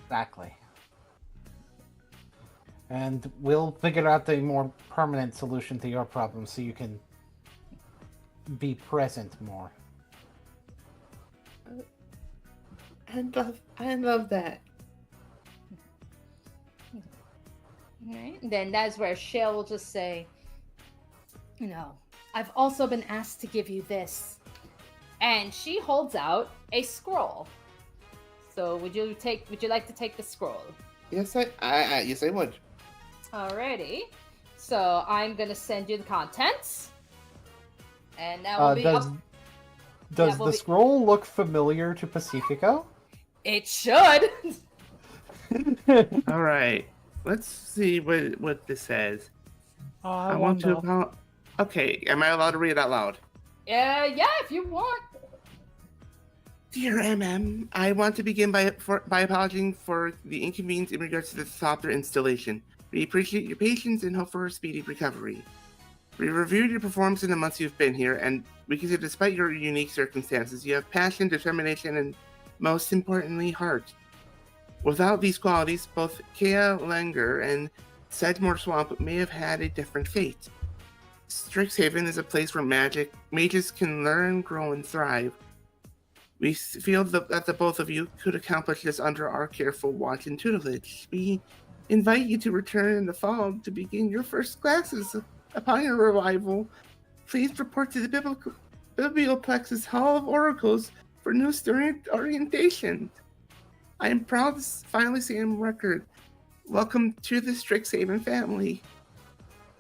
Exactly. And we'll figure out the more permanent solution to your problem so you can be present more. I love that. Alright, then that's where Shale will just say, I've also been asked to give you this. And she holds out a scroll. So would you like to take the scroll? Yes, yes, I would. Alrighty. So I'm gonna send you the contents. And that will be Does the scroll look familiar to Pacifico? It should. All right, let's see what this says. Oh, I want to. Okay, am I allowed to read it out loud? Yeah, if you want. Dear MM, I want to begin by apologizing for the inconvenience in regards to the software installation. We appreciate your patience and hope for a speedy recovery. We reviewed your performance in the months you've been here, and we can say despite your unique circumstances, you have passion, determination, and most importantly, heart. Without these qualities, both Kea Langer and Sedmore Swamp may have had a different fate. Strixhaven is a place where mages can learn, grow, and thrive. We feel that the both of you could accomplish this under our careful watch and tutelage. We invite you to return in the fall to begin your first classes. Upon your arrival, please report to the Biblioplex's Hall of Oracles for new student orientation. I am proud to finally say on record, welcome to the Strixhaven family.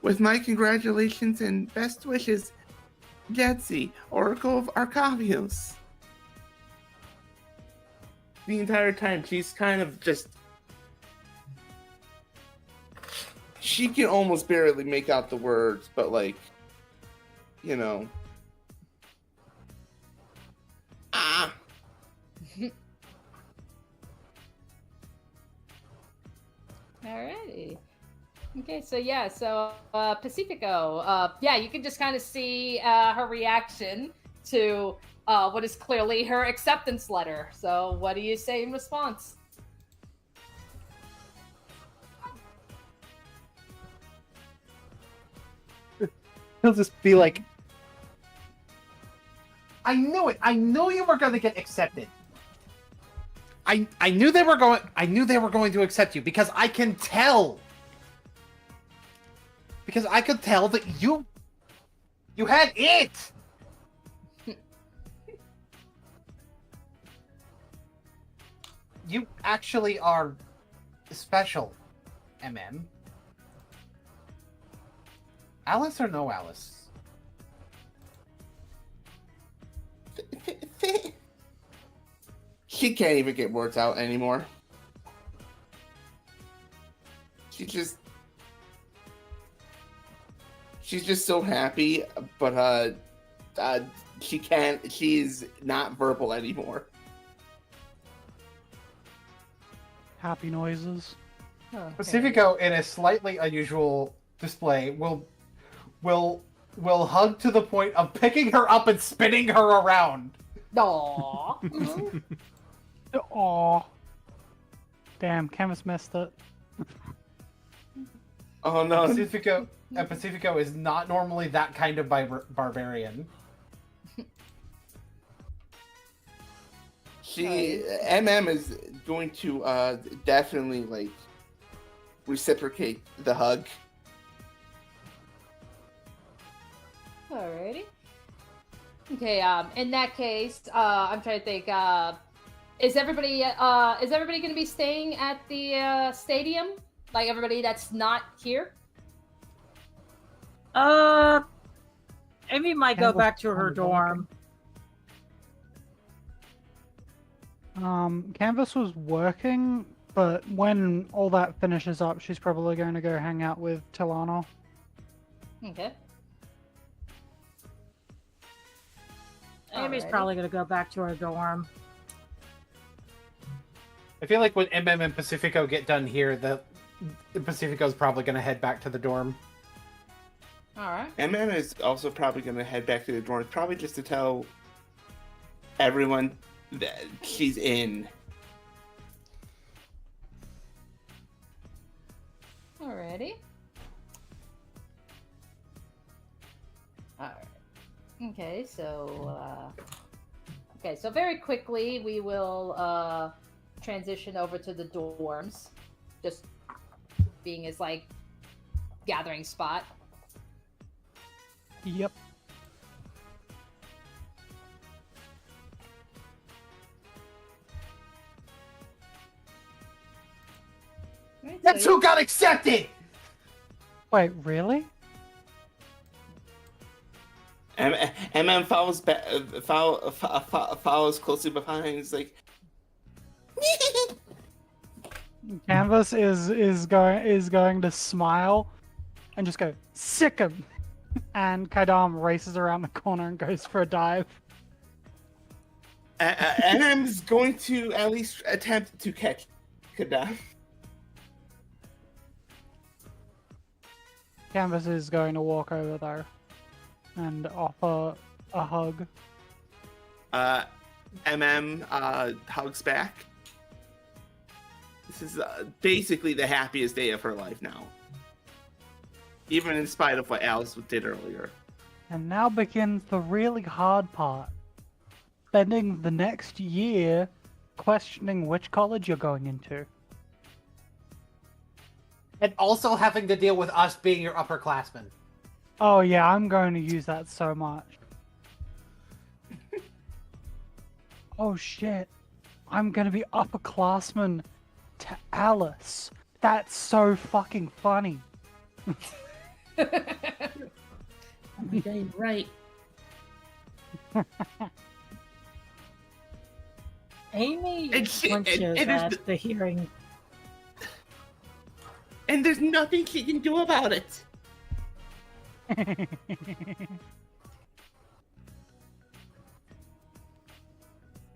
With my congratulations and best wishes, Jetsi, Oracle of Arcavios. The entire time, she's kind of just... She can almost barely make out the words, but like, Alrighty. Okay, so Pacifico, you can just kind of see her reaction to what is clearly her acceptance letter. So what do you say in response? He'll just be like, I knew it. I knew you were going to get accepted. I knew they were going to accept you because I can tell. Because I could tell that you had it. You actually are special, MM. Alice or no Alice? She can't even get words out anymore. She's just so happy, but she's not verbal anymore. Happy noises. Okay. Pacifico, in a slightly unusual display, will hug to the point of picking her up and spinning her around. Aww. Aw. Damn, Canvas missed it. Oh no. Pacifico is not normally that kind of barbarian. MM is going to definitely reciprocate the hug. Alrighty. Okay, in that case, I'm trying to think, is everybody gonna be staying at the stadium? Like everybody that's not here? Amy might go back to her dorm. Canvas was working, but when all that finishes up, she's probably going to go hang out with Tilano. Okay. Amy's Alrighty. probably gonna go back to her dorm. I feel like when MM and Pacifico get done here, the Pacifico's probably going to head back to the dorm. Alright. MM is also probably going to head back to the dorms, probably just to tell everyone, she's in. Alrighty. Alright. Okay, so very quickly we will transition over to the dorms. Just being his like gathering spot. Yep. Right, That's so who got accepted! Wait, really? MM follows closely behind. He's like, Canvas is going to smile and just go sick him, and Kaidam races around the corner and goes for a dive. MM's going to at least attempt to catch Kadam. Canvas is going to walk over there and offer a hug. MM hugs back. This is basically the happiest day of her life now. Even in spite of what Alice did earlier. And now begins the really hard part. Spending the next year questioning which college you're going into. And also having to deal with us being your upperclassmen. Oh yeah, I'm going to use that so much. Oh shit. I'm going to be upperclassman to Alice. That's so fucking funny. Every day, right? Amy And she- flinches and there's at the hearing. And there's nothing she can do about it.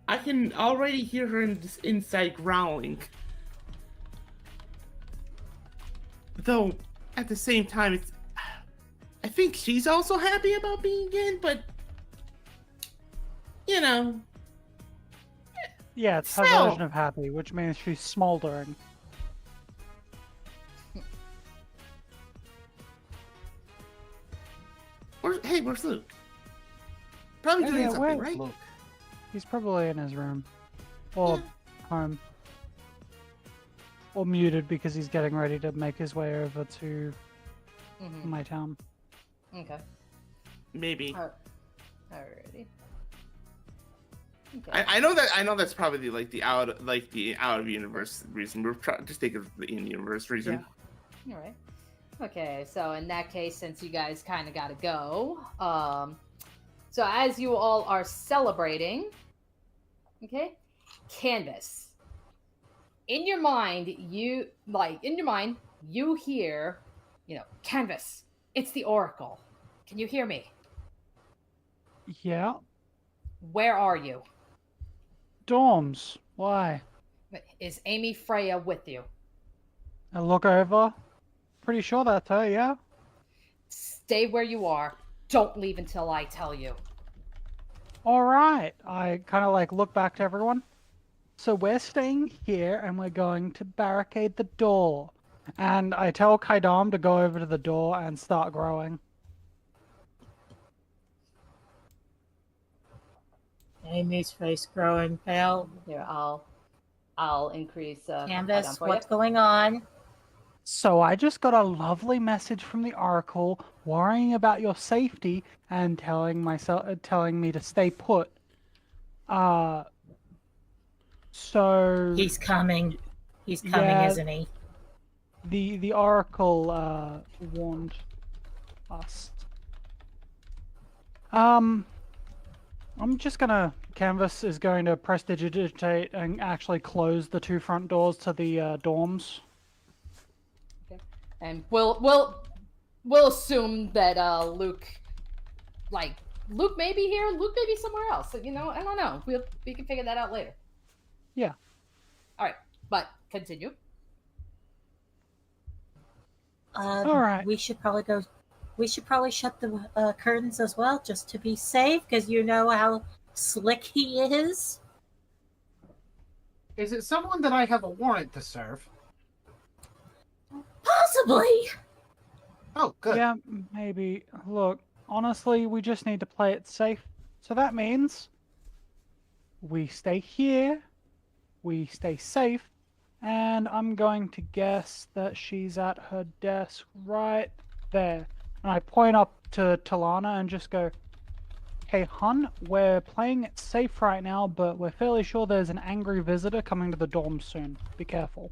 I can already hear her inside growling. Though, at the same time, I think she's also happy about being in, but... You know... Yeah, it's her So- version of happy, which means she's smoldering. Where's Luke? Probably doing Yeah, something, where's right? Luke. He's probably in his room. Or home. Or muted because he's getting ready to make his way over to my town. Okay. Maybe. Alrighty. Okay. I know that's probably the out of universe reason. We're trying to think of the in universe reason. All right. Okay, so in that case, since you guys kind of got to go, so as you all are celebrating, okay, Canvas. In your mind, you hear, Canvas. It's the Oracle. Can you hear me? Yeah. Where are you? Dorms. Why? Is Amy Freya with you? I look over. Pretty sure that's her, yeah? Stay where you are. Don't leave until I tell you. Alright. I kind of look back to everyone. So we're staying here and we're going to barricade the door. And I tell Kaidam to go over to the door and start growing. Amy's face growing pale. Here, I'll increase Canvas, Adam for what's you. going on? So I just got a lovely message from the Oracle worrying about your safety and telling me to stay put. So He's coming. He's coming, Yeah. isn't he? the Oracle warned us. I'm just gonna... Canvas is going to prestidigitate and actually close the two front doors to the dorms. And we'll assume that Luke may be here, Luke may be somewhere else. I don't know. We can figure that out later. Yeah. All right, but continue. All right. We should probably go. We should probably shut the curtains as well, just to be safe, because you know how slick he is? Is it someone that I have a warrant to serve? Possibly. Oh, good. Yeah, maybe. Look, honestly, we just need to play it safe. So that means we stay here, we stay safe, and I'm going to guess that she's at her desk right there. And I point up to Talana and just go, "Hey, hun, we're playing it safe right now, but we're fairly sure there's an angry visitor coming to the dorm soon. Be careful."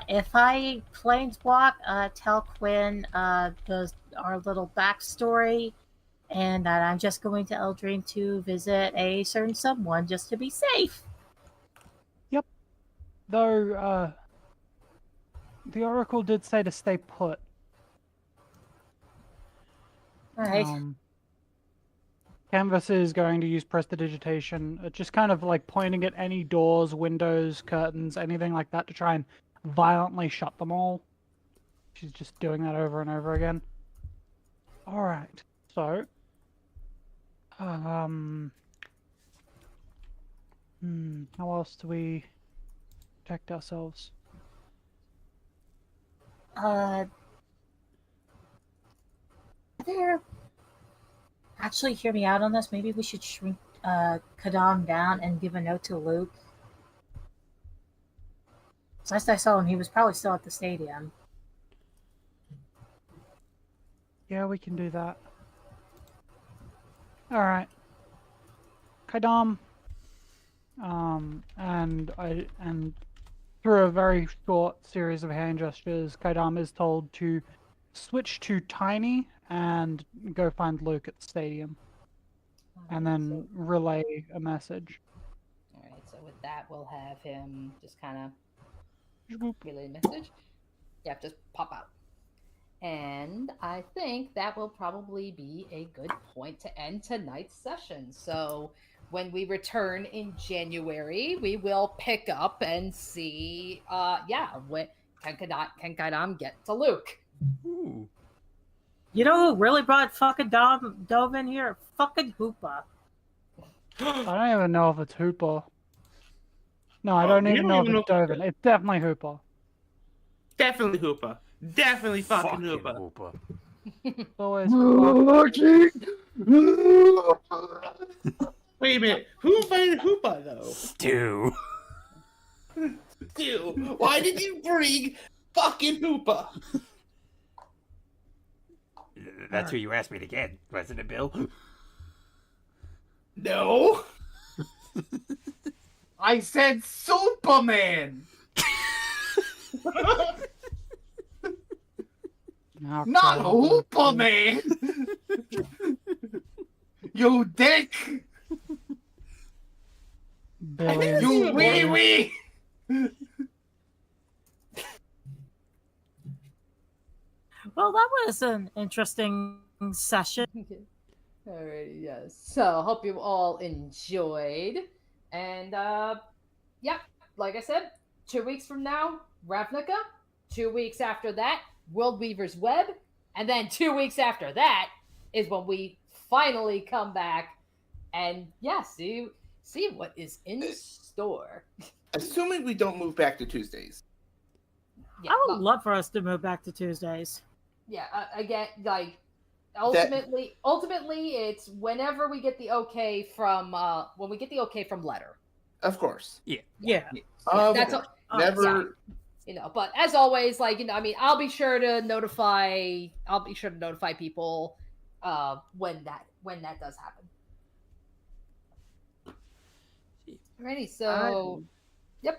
If I planeswalk, tell Quinn our little backstory, and that I'm just going to Eldrin to visit a certain someone just to be safe. Yep. Though, the Oracle did say to stay put. Alright. Canvas is going to use prestidigitation, just kind of like pointing at any doors, windows, curtains, anything like that to try and violently shut them all. She's just doing that over and over again. Alright, so... how else do we protect ourselves? There. Actually, hear me out on this. Maybe we should shrink Kadam down and give a note to Luke. Last I saw him, he was probably still at the stadium. Yeah, we can do that. Alright. Kaidam. And through a very short series of hand gestures, Kaidam is told to switch to Tiny and go find Luke at the stadium. And then relay a message. Alright, so with that, we'll have him just kind of relay a message. Yeah, just pop out. And I think that will probably be a good point to end tonight's session. So when we return in January, we will pick up and see, what can Kaidam get to Luke? Ooh. You know who really brought fucking Dove in here? Fucking Hoopa. I don't even know if it's Hooper. No, I don't even know if it's Dovin. It's definitely Hooper. Definitely Hoopa. Definitely fucking Hoopa. Hoopa. It's always Wait a minute. Who invited Hoopa, though? Stew. Stew, why did you bring fucking Hoopa? That's who you asked me to get, wasn't it, Bill? No. I said Superman! Not Superman! You dick! Billion. You wee wee! Well, that was an interesting session. Alrighty, yes. So, hope you all enjoyed. And, like I said, 2 weeks from now, Ravnica. 2 weeks after that, World Weaver's Web. And then 2 weeks after that is when we finally come back and, see what is in store. Assuming we don't move back to Tuesdays. Yeah, I would love for us to move back to Tuesdays. Yeah, again, like, ultimately, it's whenever we get the okay from, Letter. Of course. Yeah. That's Never. Yeah. But as always, I'll be sure to notify people when that does happen. Alrighty, so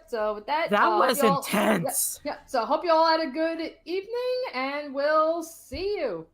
so with that was hope intense. So I hope you all had a good evening, and we'll see you.